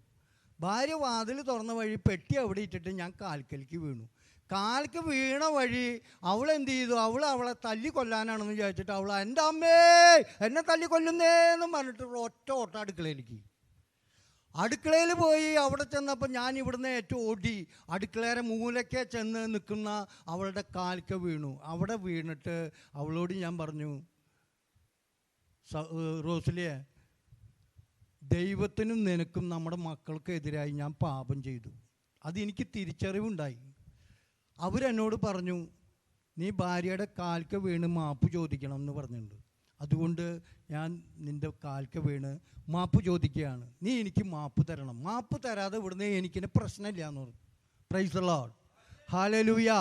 ഭാര്യ വാതിൽ തുറന്ന വഴി പെട്ടി അവിടെ ഇട്ടിട്ട് ഞാൻ കാൽക്കലേക്ക് വീണു. കാൽക്ക് വീണ വഴി അവൾ എന്ത് ചെയ്തു? അവളെ തല്ലി കൊല്ലാനാണെന്ന് വിചാരിച്ചിട്ട് അവൾ എൻ്റെ അമ്മേ എന്നെ തല്ലി കൊല്ലുന്നേന്നും പറഞ്ഞിട്ട് ഒറ്റ ഓട്ടം അടുക്കളയിൽ പോയി. അവിടെ ചെന്നപ്പോൾ ഞാൻ ഇവിടുന്ന് ഏറ്റവും ഓടി അടുക്കളയുടെ മൂലയ്ക്ക് ചെന്ന് നിൽക്കുന്ന അവളുടെ കാൽക്ക് വീണു. അവിടെ വീണിട്ട് അവളോട് ഞാൻ പറഞ്ഞു റോസ്ലിയെ, ദൈവത്തിനും നിനക്കും നമ്മുടെ മക്കൾക്കെതിരായി ഞാൻ പാപം ചെയ്തു. അതെനിക്ക് തിരിച്ചറിവുണ്ടായി. അവരെന്നോട് പറഞ്ഞു നീ ഭാര്യയുടെ കാൽക്ക് വീണ് മാപ്പ് ചോദിക്കണം എന്ന് പറഞ്ഞിട്ടുണ്ട്. അതുകൊണ്ട് ഞാൻ നിൻ്റെ കാൽക്ക് വീണ് മാപ്പ് ചോദിക്കുകയാണ്. നീ എനിക്ക് മാപ്പ് തരണം. മാപ്പ് തരാതെ ഇവിടുന്ന് എനിക്കിന് പ്രശ്നമില്ല എന്ന് പറഞ്ഞു. Price the lord, hallelujah.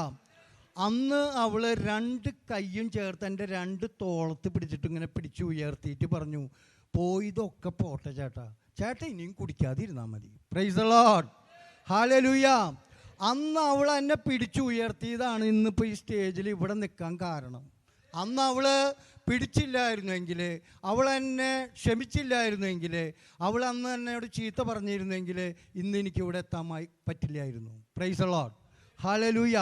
അന്ന് അവൾ 2 കൈയും ചേർത്ത് എൻ്റെ 2 തോളത്ത് പിടിച്ചിട്ട് ഇങ്ങനെ പിടിച്ച് ഉയർത്തിയിട്ട് പറഞ്ഞു പോയതൊക്കെ പോട്ടെ ചേട്ടാ ഇനിയും കുടിക്കാതിരുന്നാൽ മതി. Price the lord, hallelujah. അന്ന് അവൾ എന്നെ പിടിച്ചു ഉയർത്തിയതാണ് ഇന്നിപ്പോൾ ഈ സ്റ്റേജിൽ ഇവിടെ നിൽക്കാൻ കാരണം. അന്ന് അവൾ പിടിച്ചില്ലായിരുന്നെങ്കിൽ, അവൾ എന്നെ ക്ഷമിച്ചില്ലായിരുന്നെങ്കിൽ, അവൾ അന്ന് എന്നോട് ചീത്ത പറഞ്ഞിരുന്നെങ്കിൽ ഇന്ന് എനിക്ക് ഇവിടെ എത്താൻ പറ്റില്ലായിരുന്നു. Price the lord, hallelujah,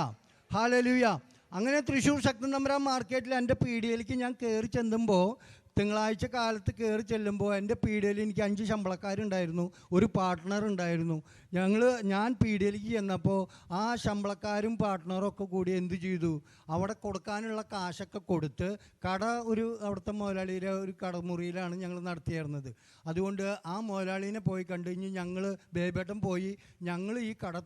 hallelujah. അങ്ങനെ തൃശ്ശൂർ ശക്തൻ തമ്പുരാൻ മാർക്കറ്റിൽ എൻ്റെ പീടികയിലേക്ക് ഞാൻ കയറി ചെല്ലുമ്പോൾ, തിങ്കളാഴ്ച കാലത്ത് കയറി ചെല്ലുമ്പോൾ എൻ്റെ പീടികയിൽ എനിക്ക് 5 ശമ്പളക്കാരുണ്ടായിരുന്നു, ഒരു പാർട്ട്ണർ ഉണ്ടായിരുന്നു. ഞാൻ പീടികയിലേക്ക് ചെന്നപ്പോൾ ആ ശമ്പളക്കാരും പാർട്ട്ണറും ഒക്കെ കൂടി എന്ത് ചെയ്തു? അവിടെ കൊടുക്കാനുള്ള കാശൊക്കെ കൊടുത്ത് അവിടുത്തെ മുതലാളിയുടെ ഒരു കടമുറിയിലാണ് ഞങ്ങൾ നടത്തിയിരുന്നത്. അതുകൊണ്ട് ആ മുതലാളീനെ പോയി കണ്ടു കഴിഞ്ഞ് ഞങ്ങൾ ബേബേട്ടൻ പോയി ഞങ്ങൾ ഈ കട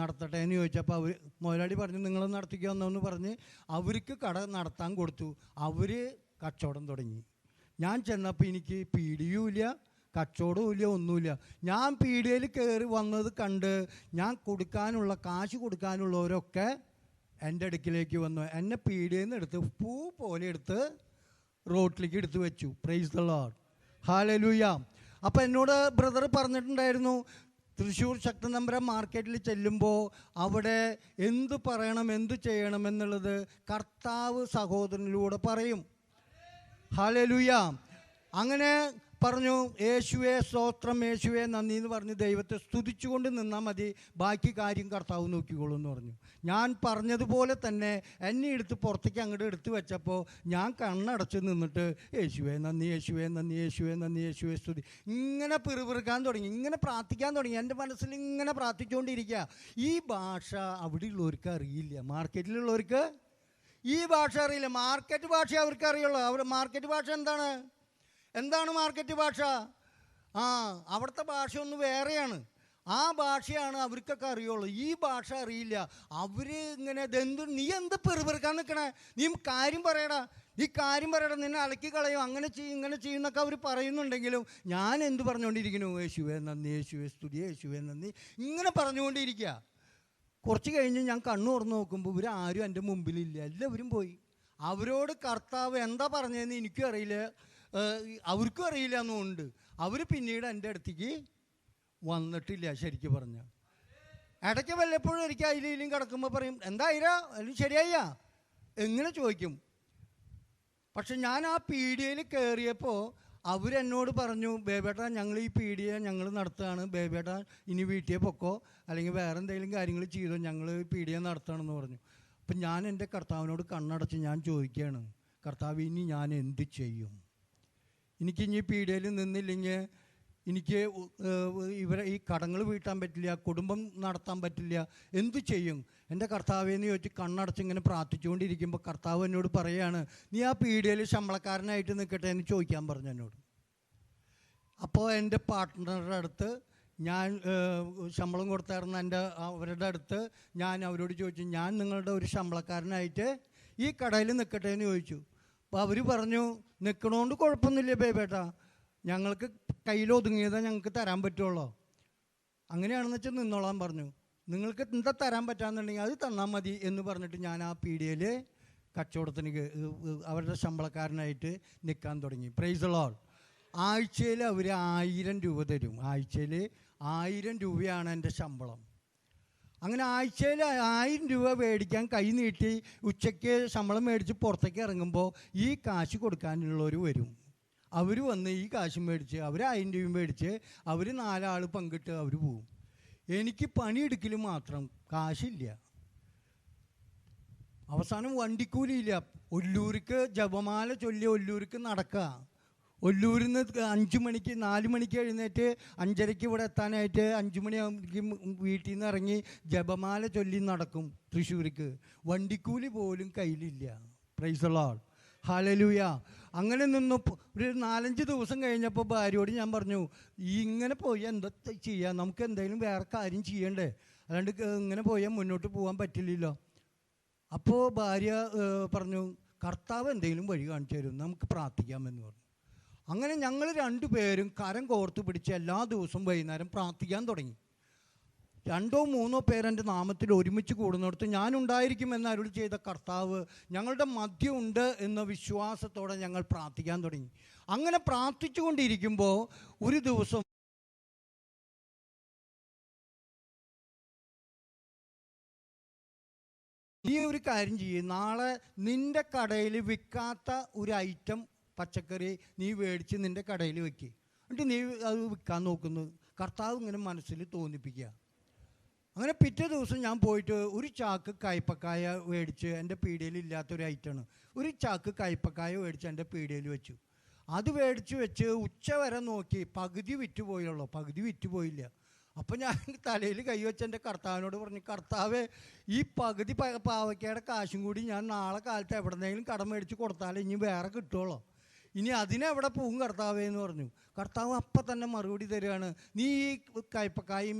നടത്തട്ടെ എന്ന് ചോദിച്ചപ്പോൾ മുതലാളി പറഞ്ഞു നിങ്ങൾ നടത്തിക്കുമെന്ന് പറഞ്ഞ് അവർക്ക് കട നടത്താൻ കൊടുത്തു. അവർ കച്ചവടം തുടങ്ങി. ഞാൻ ചെന്നപ്പോൾ എനിക്ക് പീടിയുമില്ല, കച്ചവടവുമില്ല, ഒന്നുമില്ല. ഞാൻ പീടികയിൽ കയറി വന്നത് കണ്ട് ഞാൻ കാശ് കൊടുക്കാനുള്ളവരൊക്കെ എൻ്റെ അടുക്കിലേക്ക് വന്നു. എന്നെ പീടികയിൽ നിന്ന് എടുത്ത് പൂ പോലെ എടുത്ത് റോട്ടിലേക്ക് എടുത്ത് വെച്ചു. Price the lord, hallelujah. അപ്പോൾ എന്നോട് ബ്രദർ പറഞ്ഞിട്ടുണ്ടായിരുന്നു തൃശ്ശൂർ ശക്തൻ തമ്പുരാൻ മാർക്കറ്റിൽ ചെല്ലുമ്പോൾ അവിടെ എന്ത് പറയണം എന്ത് ചെയ്യണം എന്നുള്ളത് കർത്താവ് സഹോദരനിലൂടെ പറയും. ഹല്ലേലൂയ. അങ്ങനെ പറഞ്ഞു യേശുവേ സ്തോത്രം, യേശുവേ നന്ദി എന്ന് പറഞ്ഞ് ദൈവത്തെ സ്തുതിച്ചുകൊണ്ട് നിന്നാൽ മതി, ബാക്കി കാര്യം കർത്താവ് നോക്കിക്കോളൂ എന്ന് പറഞ്ഞു. ഞാൻ പറഞ്ഞതുപോലെ തന്നെ എന്നെ എടുത്ത് പുറത്തേക്ക് അങ്ങോട്ട് എടുത്ത് വെച്ചപ്പോൾ ഞാൻ കണ്ണടച്ച് നിന്നിട്ട് യേശുവേ നന്ദി, യേശുവേ നന്ദി, യേശുവേ നന്ദി, യേശുവേ സ്തുതി ഇങ്ങനെ പിറുപിറുക്കാൻ തുടങ്ങി, ഇങ്ങനെ പ്രാർത്ഥിക്കാൻ തുടങ്ങി. എൻ്റെ മനസ്സിൽ ഇങ്ങനെ പ്രാർത്ഥിച്ചുകൊണ്ടിരിക്കുക. ഈ ഭാഷ അവിടെയുള്ളവർക്ക് അറിയില്ല, മാർക്കറ്റിലുള്ളവർക്ക് ഈ ഭാഷ അറിയില്ല. മാർക്കറ്റ് ഭാഷ അവർക്ക് അറിയുള്ളൂ. മാർക്കറ്റ് ഭാഷ എന്താണ് മാർക്കറ്റ് ഭാഷ? അവിടുത്തെ ഭാഷ ഒന്ന് വേറെയാണ്. ആ ഭാഷയാണ് അവർക്കൊക്കെ അറിയുള്ളൂ. ഈ ഭാഷ അറിയില്ല. അവർ ഇങ്ങനെ നീ എന്ത് പെറുപെറുക്കാൻ നിൽക്കണേ, നീ കാര്യം പറയടാ, ഈ കാര്യം പറയടാ, നിന്നെ അലക്കി കളയും, അങ്ങനെ ചെയ്യും ഇങ്ങനെ ചെയ്യുന്നൊക്കെ അവർ പറയുന്നുണ്ടെങ്കിലും ഞാൻ എന്ത് പറഞ്ഞുകൊണ്ടിരിക്കുന്നു? യേശുവേ നന്ദി, യേശുവേ സ്തുതി, യേശുവേ നന്ദി, ഇങ്ങനെ പറഞ്ഞുകൊണ്ടിരിക്കുക. കുറച്ച് കഴിഞ്ഞ് ഞാൻ കണ്ണു തുറന്ന് നോക്കുമ്പോൾ ഇവരാരും എൻ്റെ മുമ്പിലില്ല, എല്ലാവരും പോയി. അവരോട് കർത്താവ് എന്താ പറഞ്ഞതെന്ന് എനിക്കും അറിയില്ല, അവർക്കും അറിയില്ല എന്നുണ്ട്. അവർ പിന്നീട് എൻ്റെ അടുത്തേക്ക് വന്നിട്ടില്ല. ശരിക്കും പറഞ്ഞാൽ ഇടയ്ക്ക് വല്ലപ്പോഴും എനിക്ക് അതിലും കിടക്കുമ്പോൾ പറയും, എന്തായിരാ, അല്ലെങ്കിൽ ശരിയായ എങ്ങനെ ചോദിക്കും. പക്ഷെ ഞാൻ ആ പീഡിയയിൽ കയറിയപ്പോൾ അവരെന്നോട് പറഞ്ഞു, ബേബേട്ടാ ഞങ്ങൾ ഈ പീഡിയ ഞങ്ങൾ നടത്തുകയാണ്, ബേബേട്ടാ ഇനി വീട്ടിൽ പൊക്കോ, അല്ലെങ്കിൽ വേറെ എന്തെങ്കിലും കാര്യങ്ങൾ ചെയ്തോ, ഞങ്ങൾ പീഡിയ നടത്തുകയാണെന്ന് പറഞ്ഞു. അപ്പം ഞാൻ എൻ്റെ കർത്താവിനോട് കണ്ണടച്ച് ഞാൻ ചോദിക്കുകയാണ്, കർത്താവ് ഇനി ഞാൻ എന്ത് ചെയ്യും? എനിക്കിനി പീഡിയയിൽ നിന്നില്ലെങ്കിൽ എനിക്ക് ഈ കടങ്ങൾ വീട്ടാൻ പറ്റില്ല, കുടുംബം നടത്താൻ പറ്റില്ല, എന്തു ചെയ്യും എൻ്റെ കർത്താവേന്ന് ചോദിച്ച് കണ്ണടച്ച് ഇങ്ങനെ പ്രാർത്ഥിച്ചുകൊണ്ടിരിക്കുമ്പോൾ കർത്താവ് എന്നോട് പറയുകയാണ്, നീ ആ പീഡിയയിൽ ശമ്പളക്കാരനായിട്ട് നിൽക്കട്ടെ എന്ന് ചോദിക്കാൻ പറഞ്ഞു എന്നോട്. അപ്പോൾ എൻ്റെ പാർട്ട്ണറുടെ അടുത്ത് ഞാൻ ശമ്പളം കൊടുത്തായിരുന്ന അവരുടെ അടുത്ത് ഞാൻ അവരോട് ചോദിച്ചു, ഞാൻ നിങ്ങളുടെ ഒരു ശമ്പളക്കാരനായിട്ട് ഈ കടയിൽ നിൽക്കട്ടെ എന്ന് ചോദിച്ചു. അപ്പോൾ അവർ പറഞ്ഞു, നിൽക്കണോണ്ട് കുഴപ്പമൊന്നുമില്ല ബേബേട്ടാ, ഞങ്ങൾക്ക് കയ്യിലൊതുങ്ങിയതേ ഞങ്ങൾക്ക് തരാൻ പറ്റുള്ളൂ, അങ്ങനെയാണെന്ന് വെച്ചാൽ നിന്നോളാൻ പറഞ്ഞു, നിങ്ങൾക്ക് എന്താ തരാൻ പറ്റാന്നുണ്ടെങ്കിൽ അത് തന്നാൽ മതി എന്ന് പറഞ്ഞിട്ട് ഞാൻ ആ പീഡിയയിൽ കച്ചവടത്തിന് അവരുടെ ശമ്പളക്കാരനായിട്ട് നിൽക്കാൻ തുടങ്ങി. Price the Lord. ആഴ്ചയിൽ അവർ 1000 രൂപ തരും. ആഴ്ചയിൽ 1000 രൂപയാണ് എൻ്റെ ശമ്പളം. അങ്ങനെ ആഴ്ചയിൽ 1000 രൂപ മേടിക്കാൻ കൈ നീട്ടി ഉച്ചയ്ക്ക് ശമ്പളം മേടിച്ച് പുറത്തേക്ക് ഇറങ്ങുമ്പോൾ ഈ കാശ് കൊടുക്കാനുള്ളവർ വരും. അവർ വന്ന് ഈ കാശും മേടിച്ച് അവർ 1000 രൂപയും മേടിച്ച് അവർ 4 ആൾ പങ്കിട്ട് അവർ പോവും. എനിക്ക് പണിയെടുക്കൽ മാത്രം, കാശില്ല. അവസാനം വണ്ടിക്കൂലിയില്ല. ഒല്ലൂർക്ക് ജപമാല ചൊല്ലി ഒല്ലൂർക്ക് നടക്കുക. ഒല്ലൂരിൽ നിന്ന് 5 മണിക്ക് 4 മണിക്ക് എഴുന്നേറ്റ് 5:30 ഇവിടെ എത്താനായിട്ട് 5 മണിയാകുമ്പോഴേക്കും വീട്ടിൽ നിന്ന് ഇറങ്ങി ജപമാല ചൊല്ലി നടക്കും തൃശ്ശൂർക്ക്. വണ്ടിക്കൂലി പോലും കയ്യിലില്ല. Price the lord. ഹല്ലേലൂയ. അങ്ങനെ നിന്ന് ഒരു 4-5 ദിവസം കഴിഞ്ഞപ്പോൾ ഭാര്യയോട് ഞാൻ പറഞ്ഞു, ഇങ്ങനെ പോയാൽ എന്താ ചെയ്യുക, നമുക്ക് എന്തെങ്കിലും വേറെ കാര്യം ചെയ്യണ്ടേ, അല്ലാണ്ട് ഇങ്ങനെ പോയാൽ മുന്നോട്ട് പോകാൻ പറ്റില്ലല്ലോ. അപ്പോൾ ഭാര്യ പറഞ്ഞു, കർത്താവ് എന്തെങ്കിലും വഴി കാണിച്ചു തരും, നമുക്ക് പ്രാർത്ഥിക്കാമെന്ന് പറഞ്ഞു. അങ്ങനെ ഞങ്ങൾ 2 പേരും കരം കോർത്ത് പിടിച്ച് എല്ലാ ദിവസവും വൈകുന്നേരം പ്രാർത്ഥിക്കാൻ തുടങ്ങി. 2-3 പേർ എൻ്റെ നാമത്തിൽ ഒരുമിച്ച് കൂടുന്നിടത്ത് ഞാനുണ്ടായിരിക്കുമെന്ന് അരുളി ചെയ്ത കർത്താവ് ഞങ്ങളുടെ മധ്യമുണ്ട് എന്ന വിശ്വാസത്തോടെ ഞങ്ങൾ പ്രാർത്ഥിക്കാൻ തുടങ്ങി. അങ്ങനെ പ്രാർത്ഥിച്ചു കൊണ്ടിരിക്കുമ്പോൾ ഒരു ദിവസം നീ ഒരു കാര്യം ചെയ്യും, നാളെ നിൻ്റെ കടയിൽ വിൽക്കാത്ത ഒരു ഐറ്റം പച്ചക്കറി നീ മേടിച്ച് നിൻ്റെ കടയിൽ വെക്കുക, എന്നിട്ട് നീ അത് വിൽക്കാൻ നോക്കുന്നു. കർത്താവ് ഇങ്ങനെ മനസ്സിൽ തോന്നിപ്പിക്കുക. അങ്ങനെ പിറ്റേ ദിവസം ഞാൻ പോയിട്ട് ഒരു ചാക്ക് കയ്പക്കായ മേടിച്ച്, എൻ്റെ പീടികയിൽ ഇല്ലാത്തൊരു ഐറ്റമാണ്, ഒരു ചാക്ക് കയ്പക്കായ മേടിച്ച് എൻ്റെ പീടികയിൽ വെച്ചു. അത് മേടിച്ച് വെച്ച് ഉച്ച വരെ നോക്കി, പകുതി വിറ്റ് പോയുള്ളൂ, പകുതി വിറ്റ് പോയില്ല. അപ്പം ഞാൻ തലയിൽ കൈവച്ച് എൻ്റെ കർത്താവിനോട് പറഞ്ഞു, കർത്താവേ ഈ പകുതി പാവയ്ക്കയുടെ കാശും കൂടി ഞാൻ നാളെ കാലത്ത് എവിടെന്നെങ്കിലും കടം മേടിച്ച് കൊടുത്താലേ ഇനി വേറെ കിട്ടുള്ളൂ, ഇനി അതിനെവിടെ പോവും കർത്താവേ എന്ന് പറഞ്ഞു. കർത്താവ് അപ്പം തന്നെ മറുപടി തരികയാണ്, നീ ഈ കയ്പക്കായും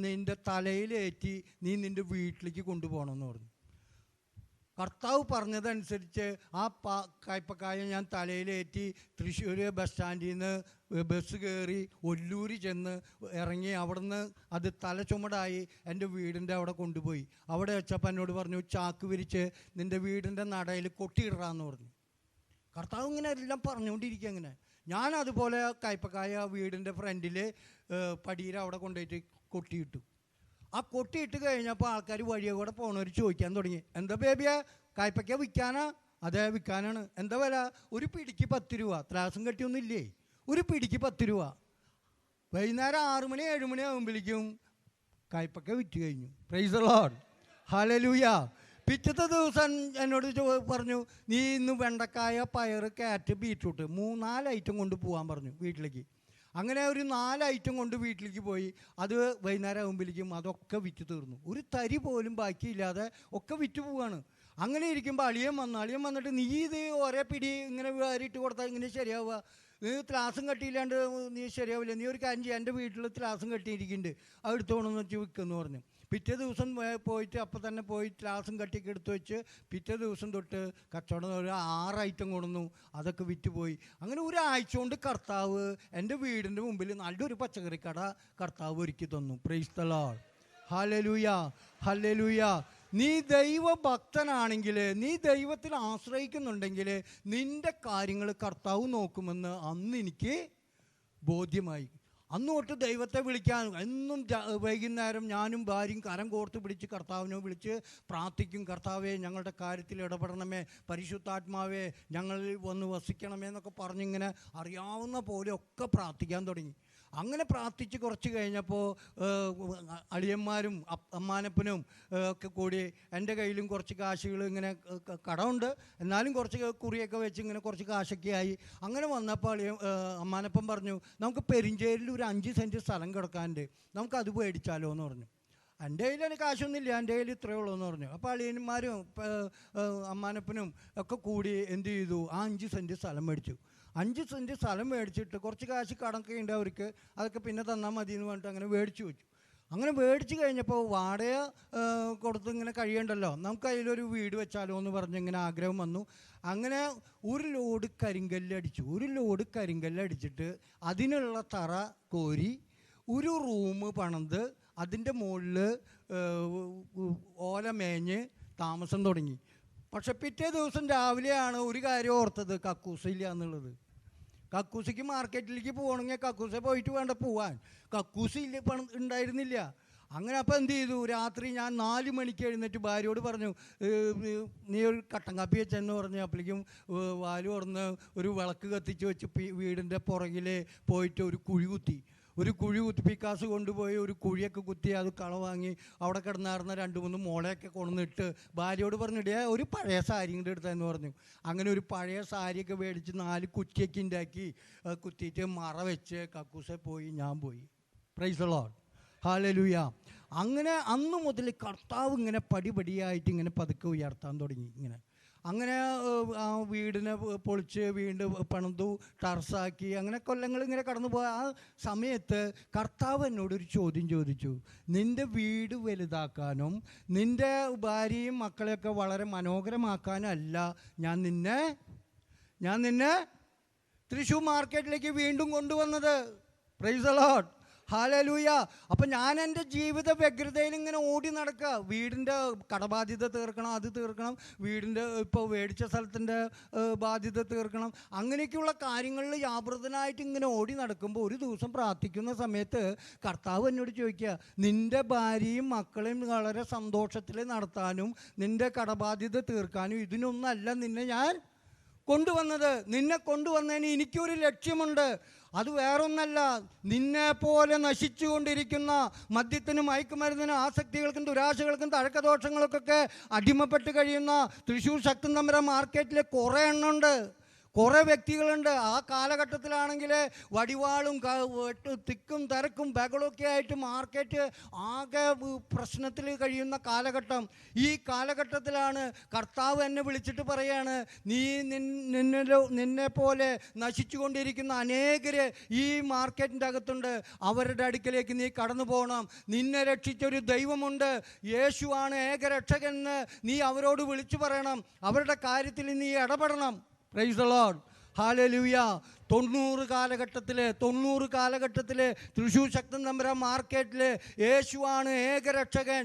നിൻ്റെ തലയിലേറ്റി നീ നിൻ്റെ വീട്ടിലേക്ക് കൊണ്ടുപോകണമെന്ന് പറഞ്ഞു. കർത്താവ് പറഞ്ഞതനുസരിച്ച് ആ കയ്പക്കായ ഞാൻ തലയിലേറ്റി തൃശ്ശൂർ ബസ് സ്റ്റാൻഡിൽ നിന്ന് ബസ് കയറി ഒല്ലൂര് ചെന്ന് ഇറങ്ങി, അവിടുന്ന് അത് തല ചുമടായി എൻ്റെ വീടിൻ്റെ അവിടെ കൊണ്ടുപോയി. അവിടെ വെച്ചപ്പോൾ എന്നോട് പറഞ്ഞു, ചാക്ക് വിരിച്ച് നിൻ്റെ വീടിൻ്റെ നടയിൽ കൊട്ടിയിടാന്ന് പറഞ്ഞു. കർത്താവ് ഇങ്ങനെ എല്ലാം പറഞ്ഞുകൊണ്ടിരിക്കുക. അങ്ങനെ ഞാൻ അതുപോലെ കയ്പക്കായ വീടിൻ്റെ ഫ്രണ്ടിൽ പടിയിൽ അവിടെ കൊണ്ടുപോയിട്ട് കൊട്ടിയിട്ടു. ആ കൊട്ടിയിട്ട് കഴിഞ്ഞപ്പോൾ ആൾക്കാർ വഴിയെ കൂടെ പോണവർ ചോദിക്കാൻ തുടങ്ങി, എന്താ ബേബിയാ കയ്പക്ക വിൽക്കാനാ? അതെ വിൽക്കാനാണ്. എന്താ വില? ഒരു പിടിക്ക് 10 രൂപ. ത്രാസും കെട്ടിയൊന്നും ഇല്ലേ, ഒരു പിടിക്ക് 10 രൂപ. വൈകുന്നേരം 6 മണി 7 മണി ആകുമ്പോഴേക്കും കയ്പക്ക വിറ്റ് കഴിഞ്ഞു. Price the lord. ഹല്ലേലൂയ. പിറ്റത്തെ ദിവസം എന്നോട് പറഞ്ഞു, നീ ഇന്ന് വെണ്ടക്കായ, പയർ, ക്യാരറ്റ്, ബീറ്റ്റൂട്ട് 3-4 ഐറ്റം കൊണ്ട് പോകാൻ പറഞ്ഞു വീട്ടിലേക്ക്. അങ്ങനെ ഒരു 4 ഐറ്റം കൊണ്ട് വീട്ടിലേക്ക് പോയി. അത് വൈകുന്നേരം ആകുമ്പോഴേക്കും അതൊക്കെ വിറ്റ് തീർന്നു. ഒരു തരി പോലും ബാക്കിയില്ലാതെ ഒക്കെ വിറ്റ് പോവുകയാണ്. അങ്ങനെ ഇരിക്കുമ്പോൾ അളിയൻ വന്നിട്ട്, നീ ഇത് ഒരേ പിടി ഇങ്ങനെ വാരിയിട്ട് കൊടുത്താൽ ഇങ്ങനെ ശരിയാവുക, നീ ത്രാസും കെട്ടിയില്ലാണ്ട് നീ ശരിയാവില്ല, നീ ഒരു കാര്യം ചെയ്യുക, എൻ്റെ വീട്ടിൽ ത്രാസും കെട്ടിയിരിക്കുന്നുണ്ട്, അത് എടുത്തോണമെന്ന് വെച്ച് വിൽക്കുമെന്ന് പറഞ്ഞു. പിറ്റേ ദിവസം പോയിട്ട് അപ്പം തന്നെ പോയി ത്രാസും കട്ടിയൊക്കെ എടുത്ത് വെച്ച് പിറ്റേ ദിവസം തൊട്ട് കച്ചവടം ഒരു 6 ഐറ്റം കൊണ്ടുവന്നു, അതൊക്കെ വിറ്റുപോയി. അങ്ങനെ ഒരാഴ്ച കൊണ്ട് കർത്താവ് എൻ്റെ വീടിൻ്റെ മുമ്പിൽ നല്ലൊരു പച്ചക്കറി കട കർത്താവ് ഒരുക്കി തന്നു. Price the lord. Hallelujah, hallelujah. നീ ദൈവഭക്തനാണെങ്കിൽ, നീ ദൈവത്തിൽ ആശ്രയിക്കുന്നുണ്ടെങ്കിൽ നിൻ്റെ കാര്യങ്ങൾ കർത്താവ് നോക്കുമെന്ന് അന്ന് എനിക്ക് ബോധ്യമായി. അന്ന് തൊട്ട് ദൈവത്തെ വിളിക്കാൻ എന്നും വൈകുന്നേരം ഞാനും ഭാര്യയും കരം കോർത്ത് പിടിച്ച് കർത്താവിനെ വിളിച്ച് പ്രാർത്ഥിക്കും. കർത്താവേ, ഞങ്ങളുടെ കാര്യത്തിൽ ഇടപെടണമേ, പരിശുദ്ധാത്മാവേ ഞങ്ങളിൽ വന്ന് വസിക്കണമേ എന്നൊക്കെ പറഞ്ഞിങ്ങനെ അറിയാവുന്ന പോലെ ഒക്കെ പ്രാർത്ഥിക്കാൻ തുടങ്ങി. അങ്ങനെ പ്രാർത്ഥിച്ച് കുറച്ച് കഴിഞ്ഞപ്പോൾ അളിയന്മാരും അമ്മാനപ്പനും ഒക്കെ കൂടി എൻ്റെ കയ്യിലും കുറച്ച് കാശുകൾ, ഇങ്ങനെ കടമുണ്ട് എന്നാലും കുറച്ച് കുറിയൊക്കെ വെച്ച് ഇങ്ങനെ കുറച്ച് കാശൊക്കെ ആയി. അങ്ങനെ വന്നപ്പോൾ അമ്മാനപ്പൻ പറഞ്ഞു, നമുക്ക് പെരിഞ്ചേരിൽ ഒരു 5 സെൻറ്റ് സ്ഥലം കിടക്കാനുണ്ട്, നമുക്കത് മേടിച്ചാലോ എന്ന് പറഞ്ഞു. എൻ്റെ കയ്യിൽ എനിക്ക് കാശൊന്നുമില്ല, എൻ്റെ കയ്യിൽ ഇത്രയേ ഉള്ളൂ എന്ന് പറഞ്ഞു. അപ്പോൾ അളിയന്മാരും അമ്മാനപ്പനും ഒക്കെ കൂടി എന്ത് ചെയ്തു, ആ 5 സെൻറ്റ് സ്ഥലം മേടിച്ചു. 5 സെൻറ്റ് സ്ഥലം മേടിച്ചിട്ട് കുറച്ച് കാശ് കടമൊക്കെ ഉണ്ട് അവർക്ക്, അതൊക്കെ പിന്നെ തന്നാൽ മതി എന്ന് പറഞ്ഞിട്ട് അങ്ങനെ മേടിച്ചു വെച്ചു. അങ്ങനെ മേടിച്ച് കഴിഞ്ഞപ്പോൾ വാടക കൊടുത്ത് ഇങ്ങനെ കഴിയണ്ടല്ലോ, നമുക്ക് അതിലൊരു വീട് വെച്ചാലോ എന്ന് പറഞ്ഞ് ഇങ്ങനെ ആഗ്രഹം വന്നു. അങ്ങനെ ഒരു ലോഡ് കരിങ്കല്ലടിച്ചു. ഒരു ലോഡ് കരിങ്കല്ലടിച്ചിട്ട് അതിനുള്ള തറ കോരി ഒരു റൂം പണിത് അതിൻ്റെ മുകളിൽ ഓല മേഞ്ഞ് താമസം തുടങ്ങി. പക്ഷെ പിറ്റേ ദിവസം രാവിലെയാണ് ഒരു കാര്യം ഓർത്തത്, കക്കൂസില്ല എന്നുള്ളത്. കക്കൂസിക്ക് മാർക്കറ്റിലേക്ക് പോകണമെങ്കിൽ കക്കൂസ പോയിട്ട് വേണ്ട പോവാൻ, കക്കൂസ് ഇല്ല, ഉണ്ടായിരുന്നില്ല. അങ്ങനെ അപ്പോൾ എന്ത് ചെയ്തു, രാത്രി ഞാൻ 4 മണിക്ക് എഴുന്നേറ്റ് ഭാര്യയോട് പറഞ്ഞു, നീ ഒരു കട്ടൻ കാപ്പി വെച്ചെന്ന് പറഞ്ഞു. അപ്പോഴേക്കും വാല് തുറന്ന് ഒരു വിളക്ക് കത്തിച്ച് വെച്ച് വീടിൻ്റെ പുറകിൽ പോയിട്ട് ഒരു കുഴി കുത്തി. പിക്കാസ് കൊണ്ടുപോയി ഒരു കുഴിയൊക്കെ കുത്തി അത് കള വാങ്ങി അവിടെ കിടന്നായിരുന്ന 2-3 മോളെയൊക്കെ കൊണ്ടുവന്നിട്ട് ഭാര്യയോട് പറഞ്ഞിടേ ഒരു പഴയ സാരി ഇങ്ങോട്ട് എടുത്തതെന്ന് പറഞ്ഞു. അങ്ങനെ ഒരു പഴയ സാരിയൊക്കെ മേടിച്ച് 4 കുറ്റിയൊക്കെ ഉണ്ടാക്കി കുത്തിയിട്ട് മറ വെച്ച് കക്കൂസെ പോയി, ഞാൻ പോയി. Price the lord, hallelujah. അങ്ങനെ അന്ന് മുതൽ കർത്താവ് ഇങ്ങനെ പടിപടിയായിട്ട് ഇങ്ങനെ പതുക്കെ ഉയർത്താൻ തുടങ്ങി. അങ്ങനെ ആ വീടിനെ പൊളിച്ച് വീണ്ടും പണിതു, ടർസാക്കി. അങ്ങനെ കൊല്ലങ്ങൾ ഇങ്ങനെ കടന്നു പോയ ആ സമയത്ത് കർത്താവ് എന്നോടൊരു ചോദ്യം ചോദിച്ചു. നിൻ്റെ വീട് വലുതാക്കാനും നിൻ്റെ ഭാര്യയും മക്കളെയൊക്കെ വളരെ മനോഹരമാക്കാനും അല്ല ഞാൻ നിന്നെ തൃശ്ശൂർ മാർക്കറ്റിലേക്ക് വീണ്ടും കൊണ്ടുവന്നത്. Price the lord, hallelujah. അപ്പം ഞാൻ എൻ്റെ ജീവിത വ്യഗ്രതയിൽ ഇങ്ങനെ ഓടി നടക്കുക. വീടിൻ്റെ കടബാധ്യത തീർക്കണം, അത് തീർക്കണം, വീടിൻ്റെ ഇപ്പോൾ മേടിച്ച സ്ഥലത്തിൻ്റെ ബാധ്യത തീർക്കണം, അങ്ങനെയൊക്കെയുള്ള കാര്യങ്ങളിൽ വ്യാപൃതനായിട്ട് ഇങ്ങനെ ഓടി നടക്കുമ്പോൾ ഒരു ദിവസം പ്രാർത്ഥിക്കുന്ന സമയത്ത് കർത്താവ് എന്നോട് ചോദിക്കുക, നിൻ്റെ ഭാര്യയും മക്കളെയും വളരെ സന്തോഷത്തിൽ നടത്താനും നിൻ്റെ കടബാധ്യത തീർക്കാനും ഇതിനൊന്നല്ല നിന്നെ ഞാൻ കൊണ്ടുവന്നത്. നിന്നെ കൊണ്ടുവന്നതിന് എനിക്കൊരു ലക്ഷ്യമുണ്ട്. അത് വേറൊന്നല്ല, നിന്നെ പോലെ നശിച്ചു കൊണ്ടിരിക്കുന്ന മദ്യത്തിനും മയക്കുമരുന്നിനും ആസക്തികൾക്കും ദുരാശകൾക്കും തഴക്കദോഷങ്ങൾക്കൊക്കെ അടിമപ്പെട്ട് കഴിയുന്ന തൃശ്ശൂർ ശക്തൻ തമ്പുരാൻ മാർക്കറ്റിൽ കുറേ എണ്ണമുണ്ട്, കുറേ വ്യക്തികളുണ്ട്. ആ കാലഘട്ടത്തിലാണെങ്കിൽ വടിവാളും തിക്കും തിരക്കും ബഹളമൊക്കെ ആയിട്ട് മാർക്കറ്റ് ആകെ പ്രശ്നത്തിൽ കഴിയുന്ന കാലഘട്ടം. ഈ കാലഘട്ടത്തിലാണ് കർത്താവ് എന്നെ വിളിച്ചിട്ട് പറയാണ്, നീ നിന്നെ പോലെ നശിച്ചു കൊണ്ടിരിക്കുന്ന അനേകർ ഈ മാർക്കറ്റിൻ്റെ അകത്തുണ്ട്, അവരുടെ അടുക്കലേക്ക് നീ കടന്നു പോകണം. നിന്നെ രക്ഷിച്ചൊരു ദൈവമുണ്ട്, യേശുവാണ് ഏകരക്ഷകനെന്ന് നീ അവരോട് വിളിച്ചു പറയണം, അവരുടെ കാര്യത്തിൽ നീ ഇടപെടണം. Price the lord, hallelujah. 90 കാലഘട്ടത്തിൽ തൃശ്ശൂർ ശക്തൻ തമ്പുരാൻ മാർക്കറ്റിൽ യേശുവാണ് ഏകരക്ഷകൻ,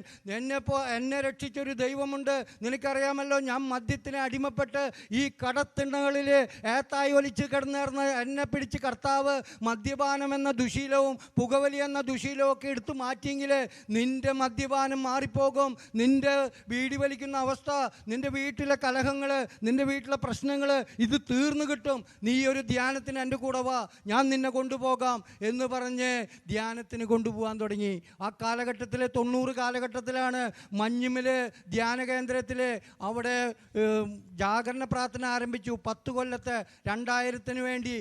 എന്നെ രക്ഷിച്ചൊരു ദൈവമുണ്ട്. നിനക്കറിയാമല്ലോ, ഞാൻ മദ്യത്തിന് അടിമപ്പെട്ട് ഈ കടത്തിണ്ണകളിൽ ഏത്തായി ഒലിച്ച് കിടന്നിരുന്ന എന്നെ പിടിച്ച് കർത്താവ് മദ്യപാനം എന്ന ദുശീലവും പുകവലി എന്ന ദുശീലവും ഒക്കെ എടുത്തു മാറ്റിയെങ്കിൽ നിൻ്റെ മദ്യപാനം മാറിപ്പോകും, നിൻ്റെ ബീഡി വലിക്കുന്ന അവസ്ഥ, നിൻ്റെ വീട്ടിലെ കലഹങ്ങൾ, നിൻ്റെ വീട്ടിലെ പ്രശ്നങ്ങൾ ഇത് തീർന്നു കിട്ടും. നീ ഒരു ധ്യാനത്തിന് എൻ്റെ കൂടെ വാ, ഞാൻ നിന്നെ കൊണ്ടുപോകാം എന്ന് പറഞ്ഞ് ധ്യാനത്തിന് കൊണ്ടുപോകാൻ തുടങ്ങി. ആ കാലഘട്ടത്തിൽ 90 കാലഘട്ടത്തിലാണ് മഞ്ഞുമൽ ധ്യാന കേന്ദ്രത്തിൽ അവിടെ ജാഗരണ പ്രാർത്ഥന ആരംഭിച്ചു. 10 കൊല്ലത്തെ 2000-ന് വേണ്ടി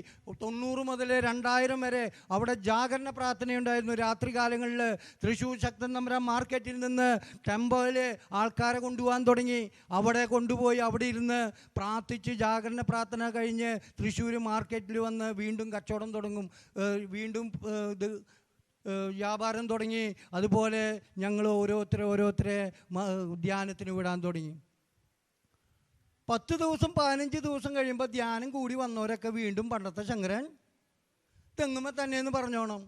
90 മുതൽ 2000 വരെ അവിടെ ജാഗരണ പ്രാർത്ഥനയുണ്ടായിരുന്നു. രാത്രി കാലങ്ങളിൽ തൃശ്ശൂർ ശക്തൻ തമ്പുരാൻ മാർക്കറ്റിൽ നിന്ന് ടെമ്പോയിൽ ആൾക്കാരെ കൊണ്ടുപോകാൻ തുടങ്ങി. അവിടെ കൊണ്ടുപോയി അവിടെ ഇരുന്ന് പ്രാർത്ഥിച്ച് ജാഗരണ പ്രാർത്ഥന കഴിഞ്ഞ് തൃശ്ശൂർ മാർക്കറ്റിൽ വന്ന് വീണ്ടും കച്ചവടം തുടങ്ങും, വീണ്ടും ഇത് വ്യാപാരം തുടങ്ങി. അതുപോലെ ഞങ്ങൾ ഓരോരുത്തരെ ധ്യാനത്തിന് വിടാൻ തുടങ്ങി. 10 ദിവസം 15 ദിവസം കഴിയുമ്പോൾ ധ്യാനം കൂടി വന്നവരൊക്കെ വീണ്ടും പണ്ടത്തെ ശങ്കരൻ തെങ്ങുമ്പോൾ തന്നെയെന്ന് പറഞ്ഞോണം.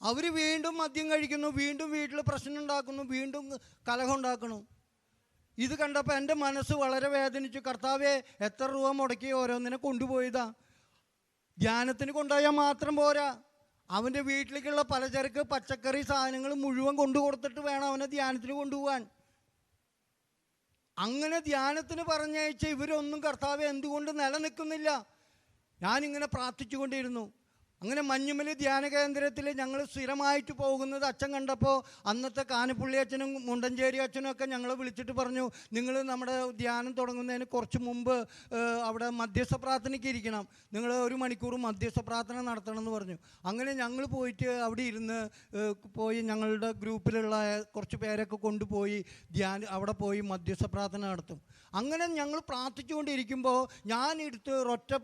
അവർ വീണ്ടും മദ്യം കഴിക്കുന്നു, വീണ്ടും വീട്ടിൽ പ്രശ്നം ഉണ്ടാക്കുന്നു, വീണ്ടും കലഹം ഉണ്ടാക്കുന്നു. ഇത് കണ്ടപ്പോൾ എൻ്റെ മനസ്സ് വളരെ വേദനിച്ചു. കർത്താവേ, എത്ര രൂപ മുടക്കി ഓരോന്നിനെ കൊണ്ടുപോയതാ. ധ്യാനത്തിന് കൊണ്ടുപോയാൽ മാത്രം പോരാ, അവൻ്റെ വീട്ടിലേക്കുള്ള പലചരക്ക് പച്ചക്കറി സാധനങ്ങൾ മുഴുവൻ കൊണ്ടു കൊടുത്തിട്ട് വേണം അവനെ ധ്യാനത്തിന് കൊണ്ടുപോകാൻ. അങ്ങനെ ധ്യാനത്തിന് പറഞ്ഞയച്ച ഇവരൊന്നും കർത്താവെ എന്തുകൊണ്ട് നിലനിൽക്കുന്നില്ല? ഞാനിങ്ങനെ പ്രാർത്ഥിച്ചുകൊണ്ടിരുന്നു. അങ്ങനെ മഞ്ഞുമല ധ്യാന കേന്ദ്രത്തിൽ ഞങ്ങൾ സ്ഥിരമായിട്ട് പോകുന്നത് അച്ഛൻ കണ്ടപ്പോൾ അന്നത്തെ കാനപ്പുള്ളി അച്ഛനും മുണ്ടഞ്ചേരി അച്ഛനും ഒക്കെ ഞങ്ങളെ വിളിച്ചിട്ട് പറഞ്ഞു, നിങ്ങൾ നമ്മുടെ ധ്യാനം തുടങ്ങുന്നതിന് കുറച്ച് മുമ്പ് അവിടെ മധ്യസ്ഥ പ്രാർത്ഥനയ്ക്ക് ഇരിക്കണം, നിങ്ങൾ 1 മണിക്കൂർ മധ്യസ്ഥ പ്രാർത്ഥന നടത്തണമെന്ന് പറഞ്ഞു. അങ്ങനെ ഞങ്ങൾ പോയിട്ട് അവിടെ ഇരുന്ന് ഞങ്ങളുടെ ഗ്രൂപ്പിലുള്ള കുറച്ച് പേരൊക്കെ കൊണ്ടുപോയി അവിടെ പോയി മധ്യസ്ഥ പ്രാർത്ഥന നടത്തും. അങ്ങനെ ഞങ്ങൾ പ്രാർത്ഥിച്ചുകൊണ്ടിരിക്കുമ്പോൾ ഞാൻ എടുത്ത് ഒരൊറ്റ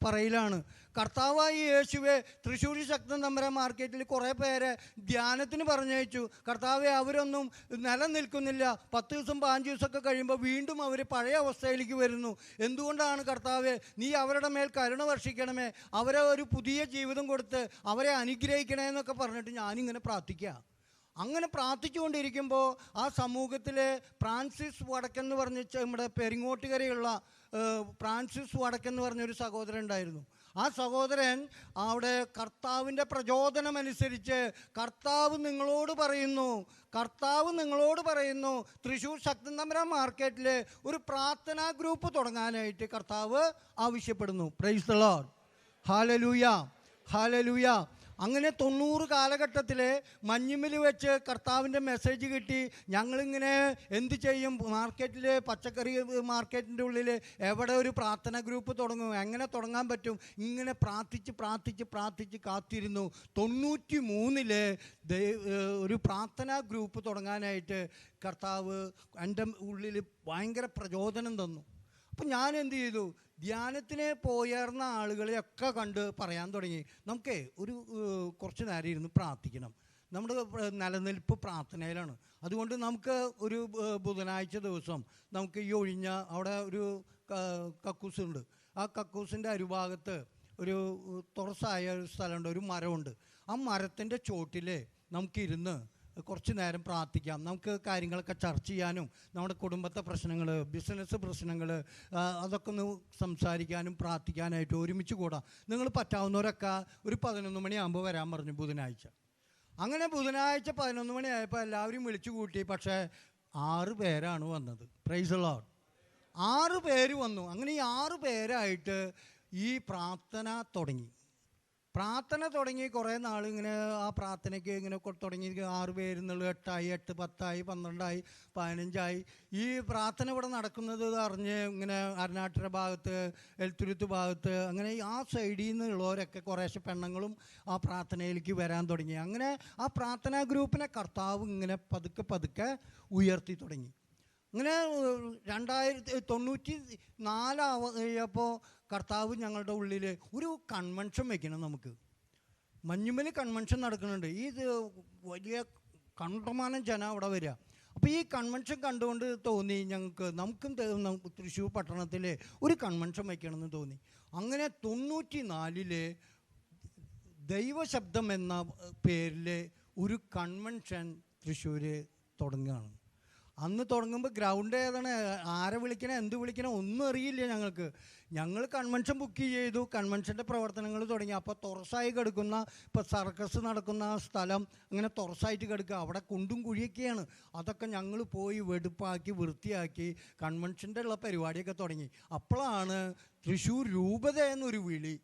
പറയിലാണ്, കർത്താവായ യേശുവെ, തൃശ്ശൂർ ശക്തൻ തമ്പുരാൻ മാർക്കറ്റിൽ കുറേ പേരെ ധ്യാനത്തിന് പറഞ്ഞയച്ചു. കർത്താവെ, അവരൊന്നും നിലനിൽക്കുന്നില്ല. 10 ദിവസം 15 ദിവസമൊക്കെ കഴിയുമ്പോൾ വീണ്ടും അവർ പഴയ അവസ്ഥയിലേക്ക് വരുന്നു. എന്തുകൊണ്ടാണ് കർത്താവെ? നീ അവരുടെ മേൽ കരുണ വർഷിക്കണമേ, അവരെ ഒരു പുതിയ ജീവിതം കൊടുത്ത് അവരെ അനുഗ്രഹിക്കണേ എന്നൊക്കെ പറഞ്ഞിട്ട് ഞാനിങ്ങനെ പ്രാർത്ഥിക്കുക. അങ്ങനെ പ്രാർത്ഥിച്ചുകൊണ്ടിരിക്കുമ്പോൾ ആ സമൂഹത്തിലെ ഫ്രാൻസിസ് വടക്കെന്ന് പറഞ്ഞ നമ്മുടെ പെരിങ്ങോട്ടുകരയുള്ള ഫ്രാൻസിസ് വടക്കെന്ന് പറഞ്ഞൊരു സഹോദരൻ ഉണ്ടായിരുന്നു. ആ സഹോദരൻ അവിടെ കർത്താവിൻ്റെ പ്രചോദനമനുസരിച്ച് കർത്താവ് നിങ്ങളോട് പറയുന്നു തൃശ്ശൂർ ശക്തൻ തമ്പുരാൻ മാർക്കറ്റിൽ ഒരു പ്രാർത്ഥനാ ഗ്രൂപ്പ് തുടങ്ങാനായിട്ട് കർത്താവ് ആവശ്യപ്പെടുന്നു. Price the lord, hallelujah, hallelujah. അങ്ങനെ 90 കാലഘട്ടത്തിൽ മഞ്ഞുമൽ വെച്ച് കർത്താവിൻ്റെ മെസ്സേജ് കിട്ടി. ഞങ്ങളിങ്ങനെ എന്ത് ചെയ്യും, മാർക്കറ്റിൽ പച്ചക്കറി മാർക്കറ്റിൻ്റെ ഉള്ളിൽ എവിടെ ഒരു പ്രാർത്ഥന ഗ്രൂപ്പ് തുടങ്ങും, എങ്ങനെ തുടങ്ങാൻ പറ്റും? ഇങ്ങനെ പ്രാർത്ഥിച്ച് കാത്തിരുന്നു. 93 ഒരു പ്രാർത്ഥനാ ഗ്രൂപ്പ് തുടങ്ങാനായിട്ട് കർത്താവ് എൻ്റെ ഉള്ളിൽ ഭയങ്കര പ്രചോദനം തന്നു. അപ്പം ഞാൻ എന്ത് ചെയ്തു, ധ്യാനത്തിന് പോയേർന്ന ആളുകളെയൊക്കെ കണ്ട് പറയാൻ തുടങ്ങി, നമുക്ക് കുറച്ച് നേരം ഇരുന്ന് പ്രാർത്ഥിക്കണം. നമ്മുടെ നിലനിൽപ്പ് പ്രാർത്ഥനയിലാണ്. അതുകൊണ്ട് നമുക്ക് ഒരു ബുധനാഴ്ച ദിവസം നമുക്ക് ഈ ഒഴിഞ്ഞ അവിടെ ഒരു കക്കൂസുണ്ട്. ആ കക്കൂസിൻ്റെ അരുഭാഗത്ത് ഒരു തുറസായ ഒരു സ്ഥലമുണ്ട്, ഒരു മരമുണ്ട്. ആ മരത്തിൻ്റെ ചോട്ടിൽ നമുക്കിരുന്ന് കുറച്ച് നേരം പ്രാർത്ഥിക്കാം. നമുക്ക് കാര്യങ്ങളൊക്കെ ചർച്ച ചെയ്യാനും നമ്മുടെ കുടുംബത്തെ പ്രശ്നങ്ങൾ, ബിസിനസ് പ്രശ്നങ്ങൾ, അതൊക്കെ ഒന്ന് സംസാരിക്കാനും പ്രാർത്ഥിക്കാനായിട്ട് ഒരുമിച്ച് കൂടാം. നിങ്ങൾ പറ്റാവുന്നവരൊക്കെ ഒരു 11 മണിയാകുമ്പോൾ വരാൻ പറഞ്ഞു ബുധനാഴ്ച. അങ്ങനെ ബുധനാഴ്ച 11 മണിയായപ്പോൾ എല്ലാവരും വിളിച്ചു കൂട്ടി. പക്ഷേ 6 പേരാണ് വന്നത്. Price the Lord. 6 പേര് വന്നു. അങ്ങനെ ഈ 6 പേരായിട്ട് ഈ പ്രാർത്ഥന തുടങ്ങി കുറേ നാൾ ഇങ്ങനെ ആ പ്രാർത്ഥനയ്ക്ക് ഇങ്ങനെ തുടങ്ങി. 6 പേരെന്നുള്ള 8 ആയി, 8, 10 ആയി, 12 ആയി, 15 ആയി. ഈ പ്രാർത്ഥന ഇവിടെ നടക്കുന്നത് അറിഞ്ഞ് ഇങ്ങനെ അരനാട്ടുര ഭാഗത്ത്, എൽത്തുരുത്ത് ഭാഗത്ത്, അങ്ങനെ ആ സൈഡിൽ നിന്നുള്ളവരൊക്കെ കുറേശ്ശെ പെണ്ണുങ്ങളും ആ പ്രാർത്ഥനയിലേക്ക് വരാൻ തുടങ്ങി. അങ്ങനെ ആ പ്രാർത്ഥനാ ഗ്രൂപ്പിനെ കർത്താവ് ഇങ്ങനെ പതുക്കെ ഉയർത്തി തുടങ്ങി. അങ്ങനെ 1994 ആയപ്പോൾ കർത്താവ് ഞങ്ങളുടെ ഉള്ളിൽ ഒരു കൺവെൻഷൻ വയ്ക്കണം. നമുക്ക് മഞ്ഞുമൽ കൺവെൻഷൻ നടക്കുന്നുണ്ട്. ഇത് വലിയ കണ്ടമാനം ജനം അവിടെ വരിക. അപ്പോൾ ഈ കൺവെൻഷൻ കണ്ടുകൊണ്ട് തോന്നി നമുക്കും തൃശ്ശൂർ പട്ടണത്തിൽ ഒരു കൺവെൻഷൻ വയ്ക്കണമെന്ന് തോന്നി. അങ്ങനെ 94 ദൈവശബ്ദം എന്ന പേരിൽ ഒരു കൺവെൻഷൻ തൃശ്ശൂർ തുടങ്ങുകയാണ്. അന്ന് തുടങ്ങുമ്പോൾ ഗ്രൗണ്ട് ഏതാണ്, ആരെ വിളിക്കണം, എന്ത് വിളിക്കണം ഒന്നും അറിയില്ല ഞങ്ങൾക്ക്. ഞങ്ങൾ കൺവെൻഷൻ ബുക്ക് ചെയ്തു, കൺവെൻഷൻ്റെ പ്രവർത്തനങ്ങൾ തുടങ്ങി. അപ്പോൾ തുറസായി കിടക്കുന്ന, ഇപ്പോൾ സർക്കസ് നടക്കുന്ന സ്ഥലം അങ്ങനെ തുറസായിട്ട് കിടക്കുക. അവിടെ കുണ്ടും കുഴിയൊക്കെയാണ്. അതൊക്കെ ഞങ്ങൾ പോയി വെടുപ്പാക്കി വൃത്തിയാക്കി കൺവെൻഷൻ്റെ ഉള്ള പരിപാടിയൊക്കെ തുടങ്ങി. അപ്പോഴാണ് തൃശ്ശൂർ രൂപത എന്നൊരു വിളി.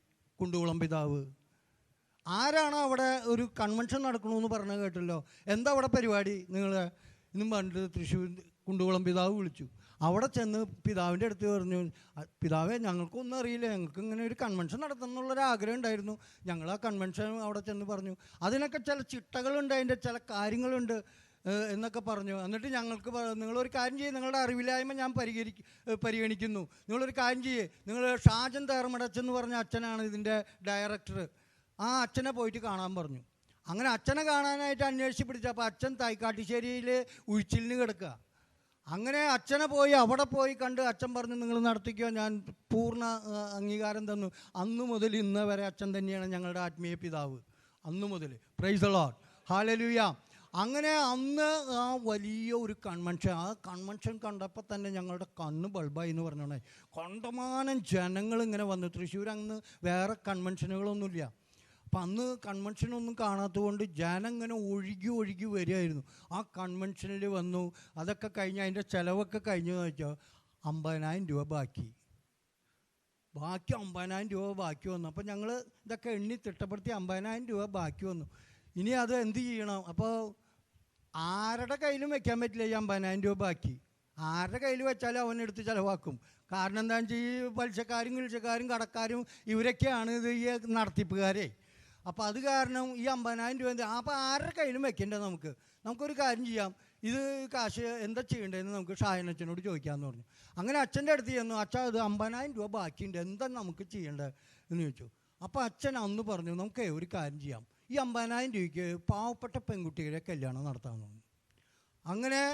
കുണ്ടുകുളം പിതാവ് ആരാണ് അവിടെ ഒരു കൺവെൻഷൻ നടക്കണമെന്ന് പറഞ്ഞ് കേട്ടല്ലോ. എന്താ അവിടെ പരിപാടി? നിങ്ങൾ ഇന്നും പണ്ട് തൃശ്ശൂർ കുണ്ടുകുളം പിതാവ് വിളിച്ചു. അവിടെ ചെന്ന് പിതാവിൻ്റെ അടുത്ത് പറഞ്ഞു, പിതാവേ, ഞങ്ങൾക്കൊന്നും അറിയില്ല, ഞങ്ങൾക്ക് ഇങ്ങനെ ഒരു കൺവെൻഷൻ നടത്തണം എന്നുള്ളൊരാഗ്രഹം ഉണ്ടായിരുന്നു. ഞങ്ങൾ ആ കൺവെൻഷൻ അവിടെ ചെന്ന് പറഞ്ഞു. അതിനൊക്കെ ചില ചിട്ടകളുണ്ട്, അതിൻ്റെ ചില കാര്യങ്ങളുണ്ട്. എന്നൊക്കെ പറഞ്ഞു. എന്നിട്ട് ഞങ്ങൾക്ക് നിങ്ങളൊരു കാര്യം ചെയ്യും, നിങ്ങളുടെ അറിവില്ലായ്മ ഞാൻ പരിഗണിക്കുന്നു. നിങ്ങളൊരു കാര്യം ചെയ്യേ, നിങ്ങൾ ഷാജൻ തേർമടച്ചെന്ന് പറഞ്ഞ അച്ഛനാണ് ഇതിൻ്റെ ഡയറക്ടർ, ആ അച്ഛനെ പോയിട്ട് കാണാൻ പറഞ്ഞു. അങ്ങനെ അച്ഛനെ കാണാനായിട്ട് അന്വേഷിച്ച് പിടിച്ചപ്പോൾ അച്ഛൻ തൈക്കാട്ടുശ്ശേരിയിൽ ഉഴിച്ചിലിന് കിടക്കുക. അങ്ങനെ അച്ഛനെ പോയി അവിടെ പോയി കണ്ട് അച്ഛൻ പറഞ്ഞു, നിങ്ങൾ നടത്തിക്കോ, ഞാൻ പൂർണ്ണ അംഗീകാരം തന്നു. അന്നു മുതൽ ഇന്ന് വരെ അച്ഛൻ തന്നെയാണ് ഞങ്ങളുടെ ആത്മീയ പിതാവ്. അന്നു മുതൽ. Price the lord, hallelujah. അങ്ങനെ അന്ന് ആ വലിയ ഒരു കൺവെൻഷൻ, ആ കൺവെൻഷൻ കണ്ടപ്പോൾ തന്നെ ഞങ്ങളുടെ കണ്ണ് ബൾബായി എന്ന് പറഞ്ഞോണേ. കണ്ടമാനം ജനങ്ങൾ ഇങ്ങനെ വന്നു. തൃശ്ശൂർ അന്ന് വേറെ കൺവെൻഷനുകളൊന്നുമില്ല. അപ്പം അന്ന് കൺവെൻഷനൊന്നും കാണാത്തതുകൊണ്ട് ജനം ഇങ്ങനെ ഒഴുകി ഒഴുകി വരികയായിരുന്നു. ആ കൺവെൻഷനിൽ വന്നു. അതൊക്കെ കഴിഞ്ഞ് അതിൻ്റെ ചിലവൊക്കെ കഴിഞ്ഞെന്ന് വെച്ചാൽ 50,000 രൂപ ബാക്കി 50,000 രൂപ ബാക്കി വന്നു. അപ്പോൾ ഞങ്ങൾ ഇതൊക്കെ എണ്ണി തിട്ടപ്പെടുത്തി 50,000 രൂപ ബാക്കി വന്നു. ഇനി അത് എന്ത് ചെയ്യണം? അപ്പോൾ ആരുടെ കയ്യിലും വെക്കാൻ പറ്റില്ല ഈ 50,000 രൂപ ബാക്കി. ആരുടെ കയ്യിൽ വെച്ചാലും അവനെടുത്ത് ചിലവാക്കും. കാരണം എന്താണെന്ന് വെച്ചാൽ ഈ പലിശക്കാരും കടക്കാരും ഇവരൊക്കെയാണ് ഇത് ഈ നടത്തിപ്പുകാരെ. അപ്പോൾ അത് കാരണം ഈ 50,000 രൂപ അപ്പോൾ ആരുടെ കയ്യിലും വെക്കേണ്ടത് നമുക്കൊരു കാര്യം ചെയ്യാം, ഇത് കാശ് എന്താ ചെയ്യേണ്ടതെന്ന് നമുക്ക് ഷായനച്ഛനോട് ചോദിക്കാമെന്ന് പറഞ്ഞു. അങ്ങനെ അച്ഛൻ്റെ അടുത്ത് ചെന്നു, അച്ഛാ ഇത് 50,000 രൂപ ബാക്കിയുണ്ട്, എന്താ നമുക്ക് ചെയ്യേണ്ടത് എന്ന് ചോദിച്ചു. അപ്പോൾ അച്ഛൻ അന്ന് പറഞ്ഞു, നമുക്ക് ഒരു കാര്യം ചെയ്യാം, ഈ 50,000 രൂപയ്ക്ക് പാവപ്പെട്ട പെൺകുട്ടികളെ കല്യാണം നടത്താമെന്ന് പറഞ്ഞു. അങ്ങനെ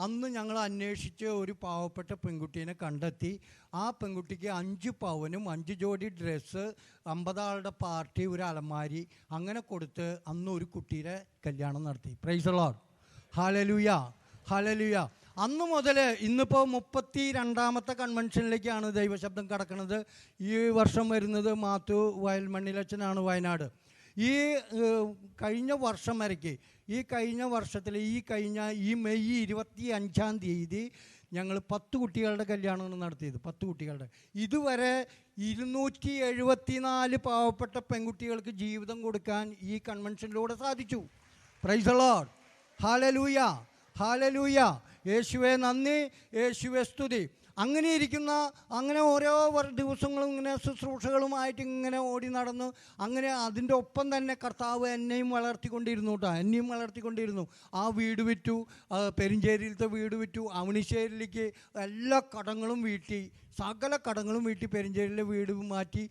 അന്ന് ഞങ്ങൾ അന്വേഷിച്ച് ഒരു പാവപ്പെട്ട പെൺകുട്ടീനെ കണ്ടെത്തി. ആ പെൺകുട്ടിക്ക് 5 പവനും 5 ജോഡി ഡ്രസ്സ്, 50 ആളുടെ പാർട്ടി, ഒരു അലമാരി അങ്ങനെ കൊടുത്ത് അന്ന് ഒരു കുട്ടിയുടെ കല്യാണം നടത്തി. Price the lord, hallelujah, hallelujah. അന്ന് മുതൽ ഇന്നിപ്പോൾ 32ാമത്തെ കൺവെൻഷനിലേക്കാണ് ദൈവശബ്ദം കടക്കുന്നത്. ഈ വർഷം വരുന്നത് മാത്യു വയൽമണ്ണിലച്ഛനാണ്, വയനാട്. ഈ കഴിഞ്ഞ വർഷം വരയ്ക്ക് ഈ മെയ് 25-ാം തീയതി ഞങ്ങൾ 10 കുട്ടികളുടെ കല്യാണമാണ് നടത്തിയത്. 10 കുട്ടികളുടെ. ഇതുവരെ 274 പാവപ്പെട്ട പെൺകുട്ടികൾക്ക് ജീവിതം കൊടുക്കാൻ ഈ കൺവെൻഷനിലൂടെ സാധിച്ചു. Price the lord, hallelujah, hallelujah. യേശുവേ നന്ദി, യേശുവേ സ്തുതി. അങ്ങനെ ഓരോ ദിവസങ്ങളും ഇങ്ങനെ ശുശ്രൂഷകളുമായിട്ട് ഇങ്ങനെ ഓടി നടന്നു. അങ്ങനെ അതിൻ്റെ ഒപ്പം തന്നെ കർത്താവ് എന്നെയും വളർത്തിക്കൊണ്ടിരുന്നു. ആ വീട് വിറ്റു, പെരിഞ്ചേരിയിലത്തെ വീട് വിറ്റു, അവണിശ്ശേരിയിലേക്ക് എല്ലാ കടങ്ങളും വീട്ടി, സകല കടങ്ങളും വീട്ടി പെരിഞ്ചേരിയിലെ വീട് മാറ്റി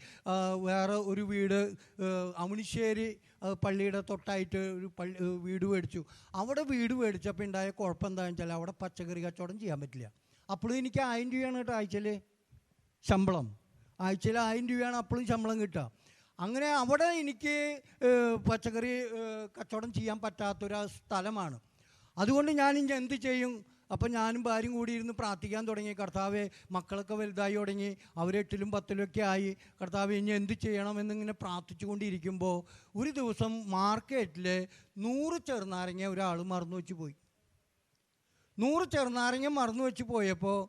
വേറെ ഒരു വീട് അവണിശ്ശേരി പള്ളിയുടെ തൊട്ടായിട്ട് ഒരു വീട് മേടിച്ചു. അവിടെ വീട് മേടിച്ചപ്പോൾ ഉണ്ടായ കുഴപ്പം എന്താണെന്ന് വെച്ചാൽ അവിടെ പച്ചക്കറി കച്ചവടം ചെയ്യാൻ പറ്റില്ല. അപ്പോഴും എനിക്ക് 1000 രൂപയാണ് കേട്ടോ ആഴ്ചയിൽ ശമ്പളം. ആഴ്ചയിൽ 1000 രൂപയാണ് അപ്പോഴും ശമ്പളം കിട്ടുക. അങ്ങനെ അവിടെ എനിക്ക് പച്ചക്കറി കച്ചവടം ചെയ്യാൻ പറ്റാത്തൊരു സ്ഥലമാണ്. അതുകൊണ്ട് ഞാനിനി എന്ത് ചെയ്യും? അപ്പം ഞാനും ഭാര്യയും കൂടി ഇരുന്ന് പ്രാർത്ഥിക്കാൻ തുടങ്ങി. കർത്താവെ, മക്കളൊക്കെ വലുതായി തുടങ്ങി, അവർ 8ലും 10ലൊക്കെ ആയി. കർത്താവെ, ഇനി എന്ത് ചെയ്യണമെന്നിങ്ങനെ പ്രാർത്ഥിച്ചു കൊണ്ടിരിക്കുമ്പോൾ ഒരു ദിവസം മാർക്കറ്റിൽ 100 ചെറുനാരങ്ങ ഒരാൾ മറന്നു വെച്ച് പോയി. 100 ചെറുനാരങ്ങ മറന്നു വെച്ച് പോയപ്പോൾ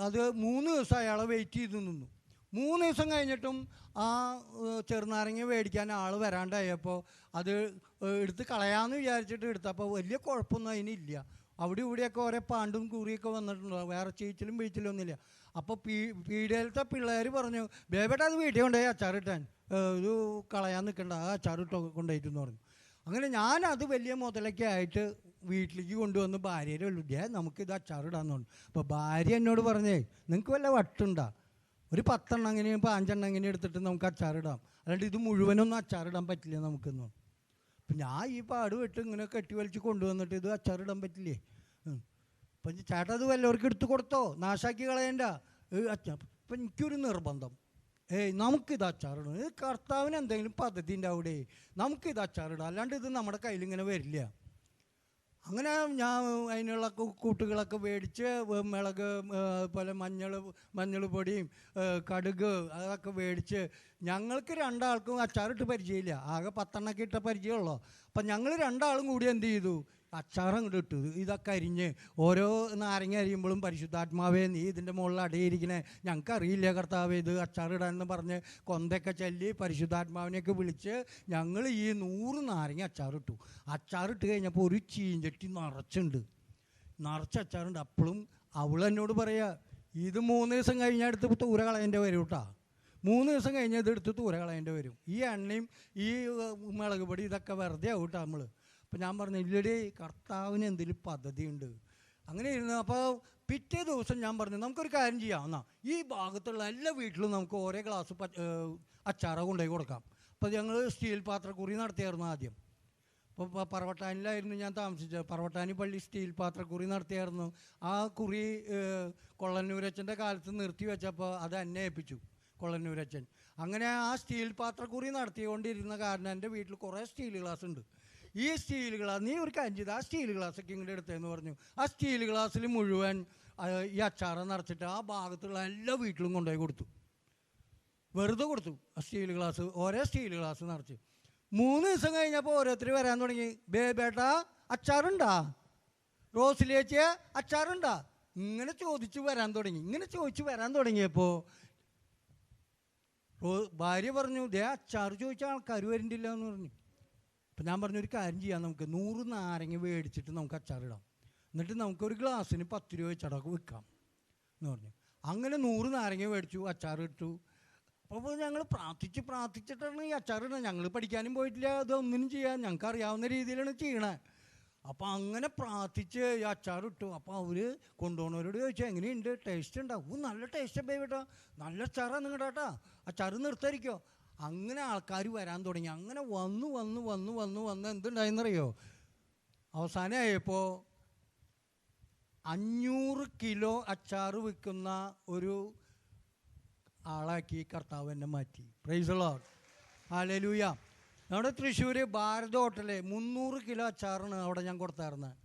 അത് 3 ദിവസം അയാളെ വെയിറ്റ് ചെയ്ത് നിന്നു. 3 ദിവസം കഴിഞ്ഞിട്ടും ആ ചെറുനാരങ്ങ മേടിക്കാൻ ആൾ വരാണ്ടായപ്പോൾ അത് എടുത്ത് കളയാമെന്ന് വിചാരിച്ചിട്ട് എടുത്തപ്പോൾ വലിയ കുഴപ്പമൊന്നും അതിനില്ല. അവിടെ ഇവിടെയൊക്കെ ഓരോ പാണ്ടും കൂറിയൊക്കെ വന്നിട്ടുണ്ടോ, വേറെ ചീച്ചിലും വീച്ചിലൊന്നുമില്ല. അപ്പോൾ പീടികയിലത്തെ പിള്ളേർ പറഞ്ഞു, ബേബേട്ട അത് വീട്ടിൽ കൊണ്ടുപോയി അച്ചാറിട്ടാൻ, ഒരു കളയാൻ നിൽക്കണ്ട, ആ അച്ചാറിട്ടോ കൊണ്ടുപോയിട്ടെന്ന് പറഞ്ഞു. അങ്ങനെ ഞാനത് വലിയ മുതലൊക്കെ ആയിട്ട് വീട്ടിലേക്ക് കൊണ്ടുവന്ന് ഭാര്യയുടെ ഉള്ളിൽ നമുക്കിത് അച്ചാറിടാന്ന് പറഞ്ഞു. അപ്പോൾ ഭാര്യ എന്നോട് പറഞ്ഞേ, നിങ്ങൾക്ക് വല്ല വട്ടുണ്ടോ? ഒരു 10 എണ്ണം എങ്ങനെയും 5 എണ്ണം എങ്ങനെ എടുത്തിട്ട് നമുക്ക് അച്ചാറിടാം, അല്ലാണ്ട് ഇത് മുഴുവനൊന്നും അച്ചാറിടാൻ പറ്റില്ല നമുക്കെന്ന് പറഞ്ഞു. അപ്പം ഞാൻ ഈ പാട് വിട്ട് ഇങ്ങനെ കെട്ടി വലിച്ച് കൊണ്ടുവന്നിട്ട് ഇത് അച്ചാറിടാൻ പറ്റില്ലേ? അപ്പം ചേട്ടാ അത് വല്ലവർക്ക് എടുത്ത് കൊടുത്തോ, നാശാക്കി കളയണ്ട അച്ചാർ. അപ്പം എനിക്കൊരു നിർബന്ധം, നമുക്കിത് അച്ചാറിടാം. ഇത് കർത്താവിന് എന്തെങ്കിലും പദ്ധതി ഉണ്ടാവിടെ, നമുക്കിത് അച്ചാറിടാം, അല്ലാണ്ട് ഇത് നമ്മുടെ കയ്യിലിങ്ങനെ വരില്ല. അങ്ങനെ ഞാൻ അതിനുള്ള കൂട്ടുകളൊക്കെ മേടിച്ച് മുളക് പോലെ മഞ്ഞൾ പൊടിയും കടുക് അതൊക്കെ മേടിച്ച് ഞങ്ങൾക്ക് 2 ആൾക്കും അച്ചാറിട്ട് പരിചയമില്ല. ആകെ 10 എണ്ണമൊക്കെ ഇട്ട പരിചയമുള്ളൂ. അപ്പം ഞങ്ങൾ 2 ആളും കൂടി എന്ത് ചെയ്തു, അച്ചാറങ്ങോട്ട് ഇട്ടു. ഇതൊക്കെ അരിഞ്ഞ് ഓരോ നാരങ്ങ അരിയുമ്പോഴും പരിശുദ്ധാത്മാവേ നീ ഇതിൻ്റെ മുകളിൽ അടയിരിക്കണേ, ഞങ്ങൾക്കറിയില്ല കർത്താവേ ഇത് അച്ചാറിടാനെന്ന് പറഞ്ഞ് കൊന്തൊക്കെ ചൊല്ലി പരിശുദ്ധാത്മാവിനെയൊക്കെ വിളിച്ച് ഞങ്ങൾ ഈ 100 നാരങ്ങ അച്ചാറിട്ടു. അച്ചാറിട്ട് കഴിഞ്ഞപ്പോൾ ഒരു ചീഞ്ചട്ടി നിറച്ച അച്ചാറുണ്ട്. അപ്പോഴും അവൾ എന്നോട് പറയുക, ഇത് 3 ദിവസം കഴിഞ്ഞാൽ എടുത്ത് തൂര കളയേണ്ടി വരും കേട്ടോ, 3 ദിവസം കഴിഞ്ഞാൽ ഇതെടുത്ത് തൂര കളയേണ്ടി വരും. ഈ എണ്ണയും ഈ മുളക് പൊടി ഇതൊക്കെ വെറുതെ ആവും കേട്ടോ നമ്മൾ. അപ്പം ഞാൻ പറഞ്ഞു ഇല്ലടേ, കർത്താവിന് എന്തെങ്കിലും പദ്ധതിയുണ്ട്. അങ്ങനെ ഇരുന്നു. അപ്പോൾ പിറ്റേ ദിവസം ഞാൻ പറഞ്ഞു നമുക്കൊരു കാര്യം ചെയ്യാം, എന്നാൽ ഈ ഭാഗത്തുള്ള എല്ലാ വീട്ടിലും നമുക്ക് ഓരോ ഗ്ലാസ് അച്ചാറ കൊണ്ടുപോയി കൊടുക്കാം. അപ്പോൾ ഞങ്ങൾ സ്റ്റീൽ പാത്രക്കുറി നടത്തിയായിരുന്നു ആദ്യം. അപ്പോൾ പറവട്ടാനിലായിരുന്നു ഞാൻ താമസിച്ചത്. പറവട്ടാനി പള്ളി സ്റ്റീൽ പാത്രക്കുറി നടത്തിയായിരുന്നു. ആ കുറി കൊള്ളന്നൂരച്ഛൻ്റെ കാലത്ത് നിർത്തി വെച്ചപ്പോൾ അത് എന്നെ ഏൽപ്പിച്ചു കൊള്ളന്നൂരച്ഛൻ. അങ്ങനെ ആ സ്റ്റീൽ പാത്രക്കുറി നടത്തിക്കൊണ്ടിരുന്ന കാരണം എൻ്റെ വീട്ടിൽ കുറേ സ്റ്റീൽ ഗ്ലാസ് ഉണ്ട്. ഈ സ്റ്റീൽ ഗ്ലാസ് നീ ഒരു കാര്യം ചെയ്ത് ആ സ്റ്റീൽ ഗ്ലാസ്സൊക്കെ ഇങ്ങോട്ട് എടുത്തതെന്ന് പറഞ്ഞു. ആ സ്റ്റീൽ ഗ്ലാസ്സിൽ മുഴുവൻ ഈ അച്ചാറ് നിറച്ചിട്ട് ആ ഭാഗത്തുള്ള എല്ലാ വീട്ടിലും കൊണ്ടുപോയി കൊടുത്തു. വെറുതെ കൊടുത്തു ആ സ്റ്റീൽ ഗ്ലാസ്, ഓരോ സ്റ്റീൽ ഗ്ലാസ് നിറച്ച്. 3 ദിവസം കഴിഞ്ഞപ്പോൾ ഓരോരുത്തർ വരാൻ തുടങ്ങി. ബേബേട്ടാ അച്ചാറുണ്ടാ, റോസിലേച്ചിയെ അച്ചാറുണ്ടാ, ഇങ്ങനെ ചോദിച്ചു വരാൻ തുടങ്ങിയപ്പോൾ ഭാര്യ പറഞ്ഞു ദേ അച്ചാർ ചോദിച്ച ആൾക്കാർ വരുന്നില്ല എന്ന് പറഞ്ഞു. അപ്പം ഞാൻ പറഞ്ഞു ഒരു കാര്യം ചെയ്യാം, നമുക്ക് 100 നാരങ്ങ മേടിച്ചിട്ട് നമുക്ക് അച്ചാറിടാം, എന്നിട്ട് നമുക്കൊരു ഗ്ലാസ്സിന് 10 രൂപ വെച്ചടക്കം വിൽക്കാം എന്ന് പറഞ്ഞു. അങ്ങനെ 100 നാരങ്ങ മേടിച്ചു, അച്ചാറിട്ടു. അപ്പോൾ ഞങ്ങൾ പ്രാർത്ഥിച്ചിട്ടാണ് ഈ അച്ചാറിടുന്നത്. ഞങ്ങൾ പഠിക്കാനും പോയിട്ടില്ല, അതൊന്നിനും ചെയ്യാൻ ഞങ്ങൾക്ക് അറിയാവുന്ന രീതിയിലാണ് ചെയ്യണേ. അപ്പോൾ അങ്ങനെ പ്രാർത്ഥിച്ച് ഈ അച്ചാറിട്ടു. അപ്പോൾ അവർ കൊണ്ടുപോകുന്നവരോട് ചോദിച്ചു എങ്ങനെയുണ്ട്, ടേസ്റ്റ് ഉണ്ടാവും? നല്ല ടേസ്റ്റ് ബേബേട്ടാ, നല്ല അച്ചാറാണ് നിങ്ങളുടെ കേട്ടാ, അച്ചാറ് നിർത്താതിരിക്കോ. അങ്ങനെ ആൾക്കാർ വരാൻ തുടങ്ങി. അങ്ങനെ വന്ന് എന്തുണ്ടായെന്നറിയോ, അവസാനമായപ്പോൾ 500 കിലോ അച്ചാറ് വിൽക്കുന്ന ഒരു ആളാക്കി കർത്താവ് എന്നെ മാറ്റി. Price the lord, hallelujah. നമ്മുടെ തൃശ്ശൂർ ഭാരത് ഹോട്ടല് 300 കിലോ അച്ചാറാണ് അവിടെ ഞാൻ കൊടുത്തായിരുന്നത്.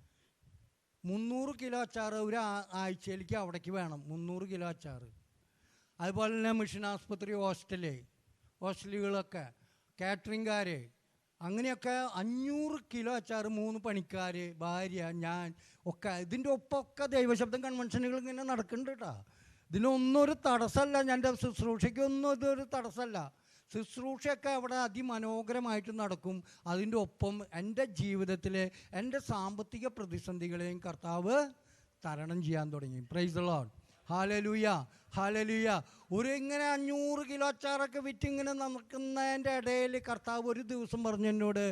300 കിലോ അച്ചാറ് ഒരു ആഴ്ചയിലേക്ക് അവിടേക്ക് വേണം, 300 കിലോ അച്ചാറ്. അതുപോലെ തന്നെ മിഷൻ ആസ്പത്രി ഹോസ്റ്റലുകളൊക്കെ കാറ്ററിംഗുകാർ, അങ്ങനെയൊക്കെ 500 കിലോ അച്ചാറ്, 3 പണിക്കാർ, ഭാര്യ, ഞാൻ ഒക്കെ. ഇതിൻ്റെ ഒപ്പമൊക്കെ ദൈവശബ്ദം കൺവെൻഷനുകൾ ഇങ്ങനെ നടക്കുന്നുണ്ട് കേട്ടോ. ഇതിനൊന്നും ഒരു തടസ്സമല്ല, എൻ്റെ ശുശ്രൂഷയ്ക്കൊന്നും ഇതൊരു തടസ്സമല്ല. ശുശ്രൂഷയൊക്കെ അവിടെ അതിമനോഹരമായിട്ട് നടക്കും. അതിൻ്റെ ഒപ്പം എൻ്റെ ജീവിതത്തിലെ എൻ്റെ സാമ്പത്തിക പ്രതിസന്ധികളെയും കർത്താവ് തരണം ചെയ്യാൻ തുടങ്ങി. Price the lord, hallelujah, hallelujah. ഇങ്ങനെ 500 കിലോ അച്ചാറൊക്കെ വിറ്റിങ്ങനെ നടക്കുന്നതിൻ്റെ ഇടയിൽ കർത്താവ് ഒരു ദിവസം പറഞ്ഞു എന്നോട്,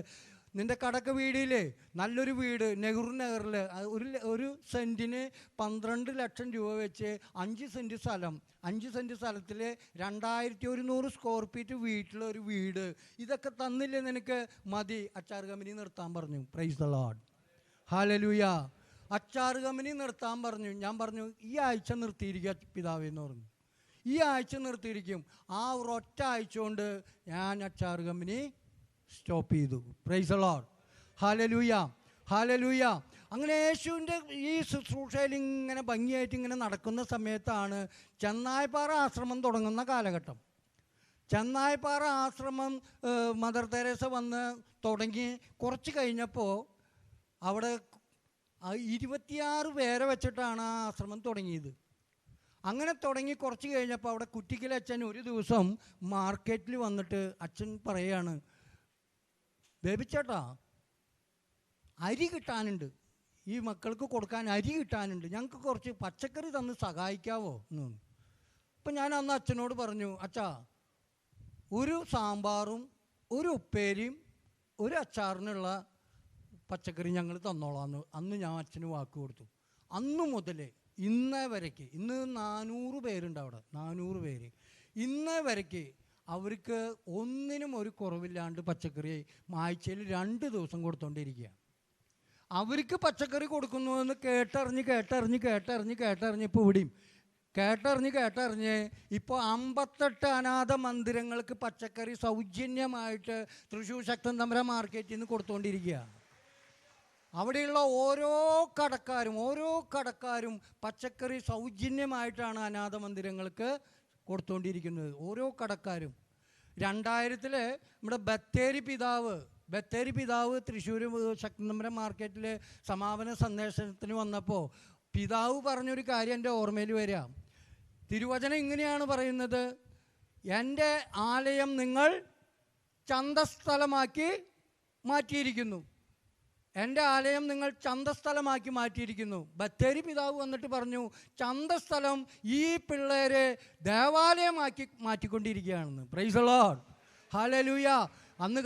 നിൻ്റെ കടക്ക വീടില്ലേ, നല്ലൊരു വീട് നെഹ്റു നഗറിൽ ഒരു സെൻറ്റിന് 12 ലക്ഷം രൂപ വെച്ച് 5 സെൻറ്റ് സ്ഥലം, 5 സെൻറ്റ് സ്ഥലത്തിൽ 2100 സ്ക്വയർ ഫീറ്റ് വീട്ടിലൊരു വീട്, ഇതൊക്കെ തന്നില്ലേ നിനക്ക്, മതി, അച്ചാർ കമ്പനി നിർത്താൻ പറഞ്ഞു. Price the lord, hallelujah. അച്ചാർ കമ്പനി നിർത്താൻ പറഞ്ഞു. ഞാൻ പറഞ്ഞു ഈ ആഴ്ച നിർത്തിയിരിക്കുക പിതാവേ എന്ന് പറഞ്ഞു. ഈ ആഴ്ച നിർത്തിയിരിക്കും. ആ ഒരൊറ്റ ആഴ്ച കൊണ്ട് ഞാൻ അച്ചാർ കമ്പനി സ്റ്റോപ്പ് ചെയ്തു. Price the lord, hallelujah, hallelujah. അങ്ങനെ യേശുവിൻ്റെ ഈ ശുശ്രൂഷയിൽ ഇങ്ങനെ ഭംഗിയായിട്ട് ഇങ്ങനെ നടക്കുന്ന സമയത്താണ് ചെന്നായ്പാറ ആശ്രമം തുടങ്ങുന്ന കാലഘട്ടം. ചെന്നായ്പാറ ആശ്രമം മദർ തെരേസ വന്ന് തുടങ്ങി കുറച്ച് കഴിഞ്ഞപ്പോൾ അവിടെ 26 പേരെ വെച്ചിട്ടാണ് ആ ആശ്രമം തുടങ്ങിയത്. അങ്ങനെ തുടങ്ങി കുറച്ച് കഴിഞ്ഞപ്പോൾ അവിടെ കുറ്റിക്കൽ അച്ഛൻ ഒരു ദിവസം മാർക്കറ്റിൽ വന്നിട്ട് അച്ഛൻ പറയാണ്, ബേബിച്ചേട്ടാ അരി കിട്ടാനുണ്ട്, ഈ മക്കൾക്ക് കൊടുക്കാൻ അരി കിട്ടാനുണ്ട്, ഞങ്ങൾക്ക് കുറച്ച് പച്ചക്കറി തന്ന് സഹായിക്കാവോ എന്ന്. അപ്പം ഞാൻ അന്ന് അച്ഛനോട് പറഞ്ഞു, അച്ഛാ ഒരു സാമ്പാറും ഒരു ഉപ്പേരിയും ഒരു അച്ചാറിനുള്ള പച്ചക്കറി ഞങ്ങൾ തന്നോളാന്ന് അന്ന് ഞാൻ അച്ഛന് വാക്ക് കൊടുത്തു. അന്ന് മുതൽ ഇന്നേ വരയ്ക്ക്, ഇന്ന് 400 പേരുണ്ട് അവിടെ, 400 പേര്. ഇന്നേ വരയ്ക്ക് അവർക്ക് ഒന്നിനും ഒരു കുറവില്ലാണ്ട് പച്ചക്കറി ആഴ്ചയിൽ 2 ദിവസം കൊടുത്തോണ്ടിരിക്കുക. അവർക്ക് പച്ചക്കറി കൊടുക്കുന്നു എന്ന് കേട്ടറിഞ്ഞ് ഇപ്പോൾ ഇവിടെയും കേട്ടറിഞ്ഞ് ഇപ്പോൾ 58 അനാഥ മന്ദിരങ്ങൾക്ക് പച്ചക്കറി സൗജന്യമായിട്ട് തൃശ്ശൂർ ശക്തൻ തമ്പുരാൻ മാർക്കറ്റിൽ നിന്ന് കൊടുത്തുകൊണ്ടിരിക്കുക. അവിടെയുള്ള ഓരോ കടക്കാരും പച്ചക്കറി സൗജന്യമായിട്ടാണ് അനാഥ മന്ദിരങ്ങൾക്ക് കൊടുത്തുകൊണ്ടിരിക്കുന്നത്, ഓരോ കടക്കാരും. 2000 നമ്മുടെ ബത്തേരി പിതാവ് തൃശ്ശൂർ ശക്തൻ തമ്പുരാൻ മാർക്കറ്റിൽ സമാപന സന്ദേശത്തിന് വന്നപ്പോൾ പിതാവ് പറഞ്ഞൊരു കാര്യം എൻ്റെ ഓർമ്മയിൽ വരിക. തിരുവചനം ഇങ്ങനെയാണ് പറയുന്നത്, എൻ്റെ ആലയം നിങ്ങൾ ചന്തസ്ഥലമാക്കി മാറ്റിയിരിക്കുന്നു, എൻ്റെ ആലയം നിങ്ങൾ ചന്തസ്ഥലമാക്കി മാറ്റിയിരിക്കുന്നു. ബത്തേരി പിതാവ് വന്നിട്ട് പറഞ്ഞു, ചന്തസ്ഥലം ഈ പിള്ളേരെ ദേവാലയമാക്കി മാറ്റിക്കൊണ്ടിരിക്കുകയാണെന്ന്. Praise the lord, hallelujah. അന്ന്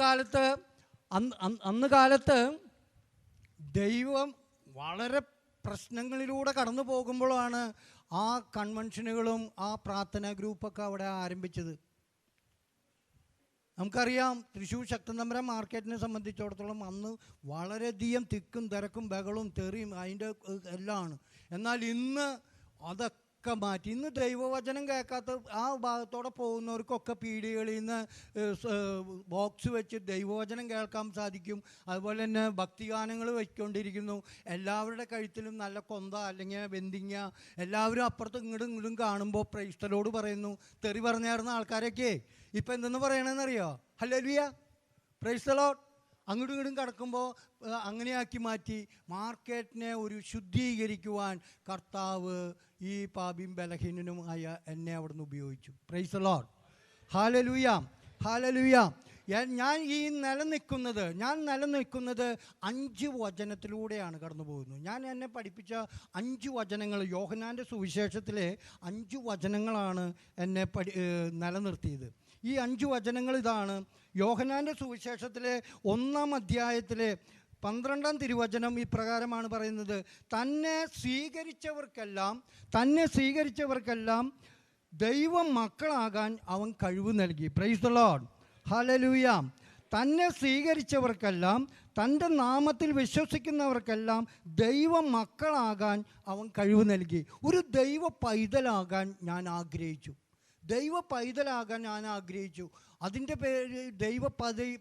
കാലത്ത് ദൈവം വളരെ പ്രശ്നങ്ങളിലൂടെ കടന്നു പോകുമ്പോഴാണ് ആ കൺവെൻഷനുകളും ആ പ്രാർത്ഥനാ ഗ്രൂപ്പൊക്കെ അവിടെ ആരംഭിച്ചത്. നമുക്കറിയാം, തൃശ്ശൂർ ശക്തൻ തമ്പുരാൻ മാർക്കറ്റിനെ സംബന്ധിച്ചിടത്തോളം അന്ന് വളരെയധികം തിക്കും തിരക്കും ബഹളവും തെറിയും അതിൻ്റെ എല്ലാം ആണ്. എന്നാൽ ഇന്ന് അതൊക്കെ മാറ്റി. ഇന്ന് ദൈവവചനം കേൾക്കാത്ത ആ ഭാഗത്തോടെ പോകുന്നവർക്കൊക്കെ പീടികളിൽ നിന്ന് ബോക്സ് വെച്ച് ദൈവവചനം കേൾക്കാൻ സാധിക്കും. അതുപോലെ തന്നെ ഭക്തിഗാനങ്ങൾ വെച്ചുകൊണ്ടിരിക്കുന്നു. എല്ലാവരുടെ കഴുത്തിലും നല്ല കൊന്ത അല്ലെങ്കിൽ വെന്തിങ്ങ. എല്ലാവരും അപ്പുറത്തും ഇങ്ങോട്ടും കാണുമ്പോൾ പ്രൈസ് ദി ലോർഡ് പറയുന്നു. തെറി പറഞ്ഞായിരുന്ന ആൾക്കാരൊക്കെ ഇപ്പം എന്തെന്ന് പറയണമെന്നറിയോ? Hallelujah, praise the lord. അങ്ങോട്ടും ഇങ്ങോട്ടും കിടക്കുമ്പോൾ അങ്ങനെയാക്കി മാറ്റി. മാർക്കറ്റിനെ ഒരു ശുദ്ധീകരിക്കുവാൻ കർത്താവ് ഈ പാപിയും ബലഹീനനും ആയ എന്നെ അവിടുന്ന് ഉപയോഗിച്ചു. Price the lord. Hallelujah, hallelujah. ഞാൻ നിലനിൽക്കുന്നത് 5 വചനത്തിലൂടെയാണ് കടന്നു പോകുന്നത്. ഞാൻ എന്നെ പഠിപ്പിച്ച 5 വചനങ്ങൾ, യോഹന്നാൻ്റെ സുവിശേഷത്തിലെ 5 വചനങ്ങളാണ് എന്നെ നിലനിർത്തിയത്. ഈ 5 വചനങ്ങൾ ഇതാണ്. യോഹന്നാൻ്റെ സുവിശേഷത്തിലെ 1-ാം അധ്യായത്തിലെ 12-ാം തിരുവചനം ഇപ്രകാരമാണ് പറയുന്നത്: തന്നെ സ്വീകരിച്ചവർക്കെല്ലാം ദൈവ മക്കളാകാൻ അവൻ കഴിവ് നൽകി. Price the lord. ഹല്ലേലൂയ. തന്നെ സ്വീകരിച്ചവർക്കെല്ലാം, തൻ്റെ നാമത്തിൽ വിശ്വസിക്കുന്നവർക്കെല്ലാം ദൈവ മക്കളാകാൻ അവൻ കഴിവ് നൽകി. ഒരു ദൈവ പൈതലാകാൻ ഞാൻ ആഗ്രഹിച്ചു. അതിൻ്റെ പേര് ദൈവ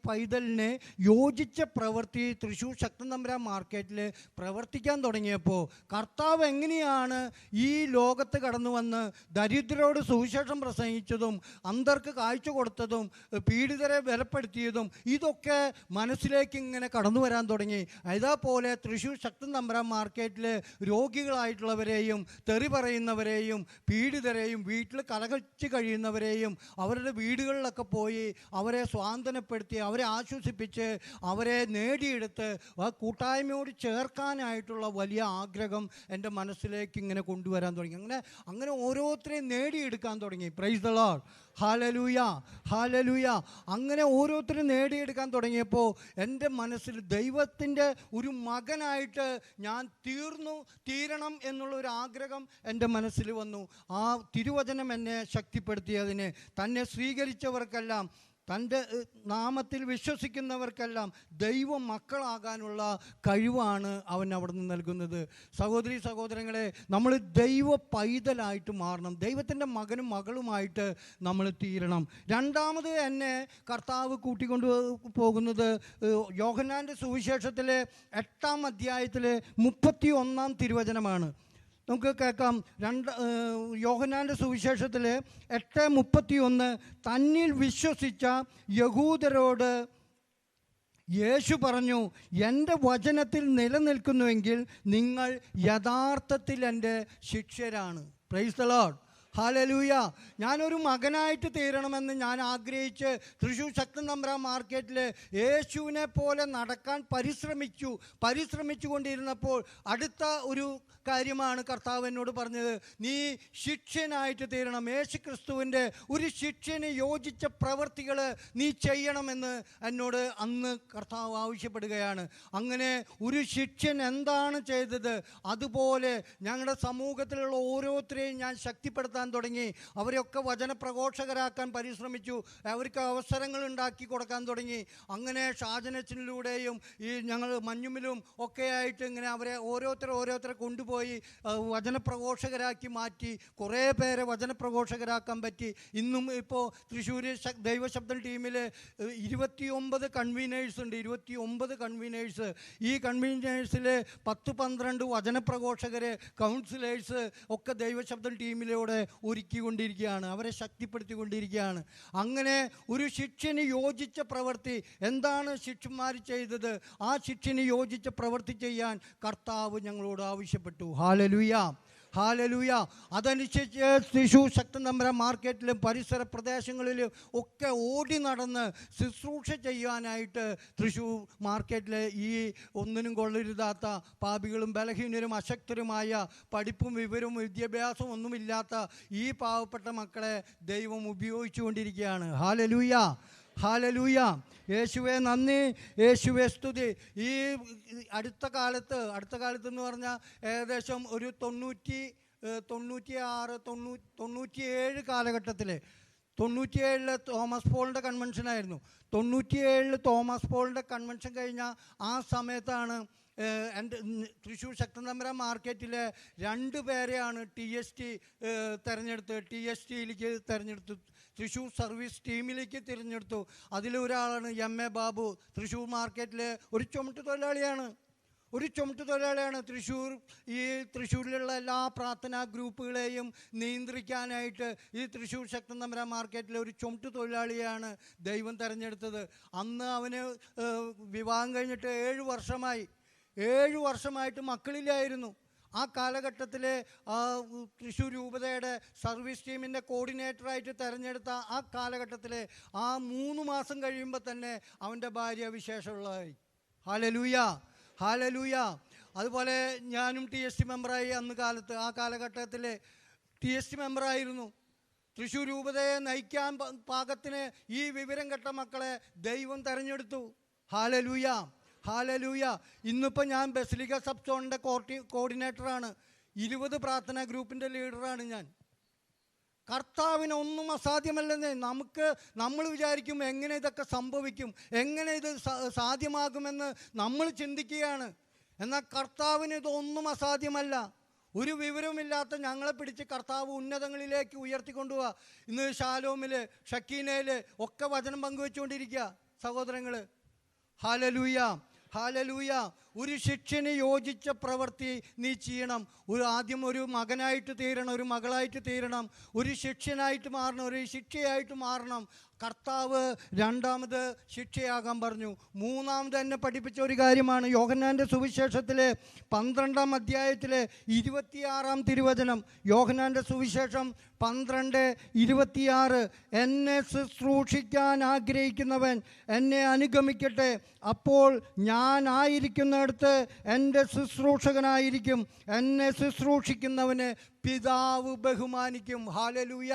പൈതലിനെ യോജിച്ച പ്രവൃത്തി തൃശ്ശൂർ ശക്തൻ തമ്പുരാൻ മാർക്കറ്റിൽ പ്രവർത്തിക്കാൻ തുടങ്ങിയപ്പോൾ കർത്താവ് എങ്ങനെയാണ് ഈ ലോകത്ത് കടന്നു വന്ന് ദരിദ്രരോട് സുവിശേഷം പ്രസംഗിച്ചതും അന്ധർക്ക് കാഴ്ച കൊടുത്തതും പീഡിതരെ ബലപ്പെടുത്തിയതും ഇതൊക്കെ മനസ്സിലേക്ക് ഇങ്ങനെ കടന്നു വരാൻ തുടങ്ങി. അതേപോലെ തൃശ്ശൂർ ശക്തൻ തമ്പുരാൻ മാർക്കറ്റിൽ രോഗികളായിട്ടുള്ളവരെയും തെറി പറയുന്നവരെയും പീഡിതരെയും വീട്ടിൽ കലഹിച്ച് കഴിയുന്നവരെയും അവരുടെ വീടുകളിലൊക്കെ പോയി അവരെ സ്വാന്തനപ്പെടുത്തി അവരെ ആശ്വസിപ്പിച്ച് അവരെ നേടിയെടുത്ത് ആ കൂട്ടായ്മയോട് ചേർക്കാനായിട്ടുള്ള വലിയ ആഗ്രഹം എൻ്റെ മനസ്സിലേക്ക് ഇങ്ങനെ കൊണ്ടുവരാൻ തുടങ്ങി. അങ്ങനെ ഓരോരുത്തരെയും നേടിയെടുക്കാൻ തുടങ്ങി. Price the lord. Hallelujah, hallelujah. അങ്ങനെ ഓരോരുത്തരും നേടിയെടുക്കാൻ തുടങ്ങിയപ്പോൾ എൻ്റെ മനസ്സിൽ ദൈവത്തിൻ്റെ ഒരു മകനായിട്ട് ഞാൻ തീരണം എന്നുള്ളൊരു ആഗ്രഹം എൻ്റെ മനസ്സിൽ വന്നു. ആ തിരുവചനം എന്നെ ശക്തിപ്പെടുത്തിയതിന് തന്നെ സ്വീകരിച്ചവർക്കെല്ലാം, തൻ്റെ നാമത്തിൽ വിശ്വസിക്കുന്നവർക്കെല്ലാം ദൈവ മക്കളാകാനുള്ള കഴിവാണ് അവൻ അവിടെ നിന്ന് നൽകുന്നത്. സഹോദരീ സഹോദരങ്ങളെ, നമ്മൾ ദൈവ പൈതലായിട്ട് മാറണം. ദൈവത്തിൻ്റെ മകനും മകളുമായിട്ട് നമ്മൾ തീരണം. രണ്ടാമത് എന്നെ കർത്താവ് കൂട്ടിക്കൊണ്ട് പോകുന്നത് യോഹന്നാൻ്റെ സുവിശേഷത്തിലെ 8-ാം അധ്യായത്തിലെ 31-ാം തിരുവചനമാണ്. നമുക്ക് കേൾക്കാം. യോഹന്നാൻ്റെ സുവിശേഷത്തിൽ 8:31 തന്നിൽ വിശ്വസിച്ച യഹൂദരോട് യേശു പറഞ്ഞു, എൻ്റെ വചനത്തിൽ നിലനിൽക്കുന്നുവെങ്കിൽ നിങ്ങൾ യഥാർത്ഥത്തിൽ എൻ്റെ ശിഷ്യരാണ്. Praise the lord. ഹല്ലേലൂയ. ഞാനൊരു മകനായിട്ട് തീരണമെന്ന് ഞാൻ ആഗ്രഹിച്ച് തൃശ്ശൂർ ശക്തൻ തമ്പുരാൻ മാർക്കറ്റിൽ യേശുവിനെ പോലെ നടക്കാൻ പരിശ്രമിച്ചു കൊണ്ടിരുന്നപ്പോൾ അടുത്ത ഒരു കാര്യമാണ് കർത്താവ് എന്നോട് പറഞ്ഞത്. നീ ശിഷ്യനായിട്ട് തീരണം. യേശു ക്രിസ്തുവിൻ്റെ ഒരു ശിഷ്യന് യോജിച്ച പ്രവൃത്തികൾ നീ ചെയ്യണമെന്ന് എന്നോട് അന്ന് കർത്താവ് ആവശ്യപ്പെടുകയാണ്. അങ്ങനെ ഒരു ശിഷ്യൻ എന്താണ് ചെയ്തത് അതുപോലെ ഞങ്ങളുടെ സമൂഹത്തിലുള്ള ഓരോരുത്തരെയും ഞാൻ ശക്തിപ്പെടുത്താൻ തുടങ്ങി. അവരെയൊക്കെ വചനപ്രഘോഷകരാക്കാൻ പരിശ്രമിച്ചു. അവർക്ക് അവസരങ്ങൾ ഉണ്ടാക്കി കൊടുക്കാൻ തുടങ്ങി. അങ്ങനെ ഷാജനച്ചിലൂടെയും ഈ ഞങ്ങൾ മഞ്ഞുമിലും ഒക്കെ ആയിട്ട് ഇങ്ങനെ അവരെ ഓരോരുത്തരെ കൊണ്ടുപോയി വചനപ്രഘോഷകരാക്കി മാറ്റി. കുറേ പേരെ വചനപ്രഘോഷകരാക്കാൻ പറ്റി. ഇന്നും ഇപ്പോൾ തൃശ്ശൂർ ദൈവശബ്ദം ടീമിൽ 29 കൺവീനേഴ്സ് ഉണ്ട്. 29 കൺവീനേഴ്സ്. ഈ കൺവീനേഴ്സിൽ 10-12 വചനപ്രഘോഷകർ, കൗൺസിലേഴ്സ് ഒക്കെ ദൈവശബ്ദം ടീമിലൂടെ ഒരുക്കിക്കൊണ്ടിരിക്കുകയാണ്. അവരെ ശക്തിപ്പെടുത്തിക്കൊണ്ടിരിക്കുകയാണ്. അങ്ങനെ ഒരു ശിഷ്യന് യോജിച്ച പ്രവൃത്തി എന്താണ് ശിഷ്യന്മാർ ചെയ്തത്? ആ ശിഷ്യന് യോജിച്ച പ്രവൃത്തി ചെയ്യാൻ കർത്താവ് ഞങ്ങളോട് ആവശ്യപ്പെട്ടു. Hallelujah, hallelujah. അതനുസരിച്ച് തൃശ്ശൂർ ശക്തൻ തമ്പുരാൻ മാർക്കറ്റിലും പരിസര പ്രദേശങ്ങളിലും ഒക്കെ ഓടി നടന്ന് ശുശ്രൂഷ ചെയ്യാനായിട്ട് തൃശ്ശൂർ മാർക്കറ്റിലെ ഈ ഒന്നിനും കൊള്ളരുതാത്ത പാപികളും ബലഹീനരും അശക്തരുമായ പഠിപ്പും വിവരവും വിദ്യാഭ്യാസവും ഒന്നുമില്ലാത്ത ഈ പാവപ്പെട്ട മക്കളെ ദൈവം ഉപയോഗിച്ചു കൊണ്ടിരിക്കുകയാണ്. Hallelujah, hallelujah. യേശുവേ നന്ദി, യേശുവേ സ്തുതി. ഈ അടുത്ത കാലത്ത് എന്ന് പറഞ്ഞാൽ ഏകദേശം ഒരു 97 കാലഘട്ടത്തിൽ, 97 തോമസ് പോളിൻ്റെ കൺവെൻഷനായിരുന്നു. 97 തോമസ് പോളിൻ്റെ കൺവെൻഷൻ കഴിഞ്ഞ ആ സമയത്താണ് എൻ്റെ തൃശ്ശൂർ ശക്തൻ തമ്പുരാൻ മാർക്കറ്റിലെ 2 പേരെയാണ് TST യിലേക്ക് തിരഞ്ഞെടുത്തു, തൃശ്ശൂർ സർവീസ് ടീമിലേക്ക് തിരഞ്ഞെടുത്തു. അതിലൊരാളാണ് MA ബാബു. തൃശ്ശൂർ മാർക്കറ്റിലെ ഒരു ചുമട്ടുതൊഴിലാളിയാണ്. തൃശ്ശൂരിലുള്ള എല്ലാ പ്രാർത്ഥനാ ഗ്രൂപ്പുകളെയും നിയന്ത്രിക്കാനായിട്ട് ഈ തൃശ്ശൂർ ശക്തൻ തമ്പുരാൻ മാർക്കറ്റിലെ ഒരു ചുമട്ടുതൊഴിലാളിയാണ് ദൈവം തിരഞ്ഞെടുത്തത്. അന്ന് അവന് വിവാഹം കഴിഞ്ഞിട്ട് 7 വർഷമായിട്ട് മക്കളില്ലായിരുന്നു. ആ കാലഘട്ടത്തിൽ തൃശ്ശൂർ രൂപതയുടെ സർവീസ് ടീമിൻ്റെ കോർഡിനേറ്ററായിട്ട് തിരഞ്ഞെടുത്ത ആ കാലഘട്ടത്തിൽ ആ 3 മാസം കഴിയുമ്പോൾ തന്നെ അവൻ്റെ ഭാര്യ വിശേഷമുള്ളതായി. ഹല്ലേലൂയ. അതുപോലെ ഞാനും TST മെമ്പറായി. ആ കാലഘട്ടത്തിൽ TST മെമ്പറായിരുന്നു. തൃശ്ശൂർ രൂപതയെ നയിക്കാൻ പാകത്തിന് ഈ വിവരം കെട്ട മക്കളെ ദൈവം തിരഞ്ഞെടുത്തു. ഹല്ലേലൂയ. ഇന്നിപ്പോൾ ഞാൻ ബസിലിക്ക സബ് സോണിൻ്റെ കോർഡിനേറ്ററാണ്. 20 പ്രാർത്ഥനാ ഗ്രൂപ്പിൻ്റെ ലീഡറാണ് ഞാൻ. കർത്താവിന് ഒന്നും അസാധ്യമല്ലെന്ന് നമ്മൾ വിചാരിക്കും, എങ്ങനെ ഇതൊക്കെ സംഭവിക്കും, എങ്ങനെ ഇത് സാധ്യമാകുമെന്ന് നമ്മൾ ചിന്തിക്കുകയാണ്. എന്നാൽ കർത്താവിന് ഇതൊന്നും അസാധ്യമല്ല. ഒരു വിവരവുമില്ലാത്ത ഞങ്ങളെ പിടിച്ച് കർത്താവ് ഉന്നതങ്ങളിലേക്ക് ഉയർത്തിക്കൊണ്ടുപോവുക. ഇന്ന് ഷാലോമിൽ, ഷക്കീനയിൽ ഒക്കെ വചനം പങ്കുവെച്ചുകൊണ്ടിരിക്കുക സഹോദരങ്ങൾ. ഹല്ലേലൂയ. ഒരു ശിക്ഷന് യോജിച്ച പ്രവൃത്തി നീ ചെയ്യണം. ആദ്യം ഒരു മകനായിട്ട് തീരണം, ഒരു മകളായിട്ട് തീരണം, ഒരു ശിക്ഷനായിട്ട് മാറണം, ഒരു ശിക്ഷയായിട്ട് മാറണം. കർത്താവ് 2ാമത് ശിക്ഷയാകാൻ പറഞ്ഞു. 3ാമത് എന്നെ പഠിപ്പിച്ച ഒരു കാര്യമാണ് യോഹന്നാൻ്റെ സുവിശേഷത്തിലെ 12-ാം അധ്യായത്തിലെ 26-ാം തിരുവചനം. യോഹന്നാൻ്റെ സുവിശേഷം 12:26. എന്നെ ശുശ്രൂഷിക്കാൻ ആഗ്രഹിക്കുന്നവൻ എന്നെ അനുഗമിക്കട്ടെ, അപ്പോൾ ഞാൻ ആയിരിക്കുന്നിടത്ത് എൻ്റെ ശുശ്രൂഷകനായിരിക്കും. എന്നെ ശുശ്രൂഷിക്കുന്നവനെ പിതാവ് ബഹുമാനിക്കും. ഹല്ലേലൂയ.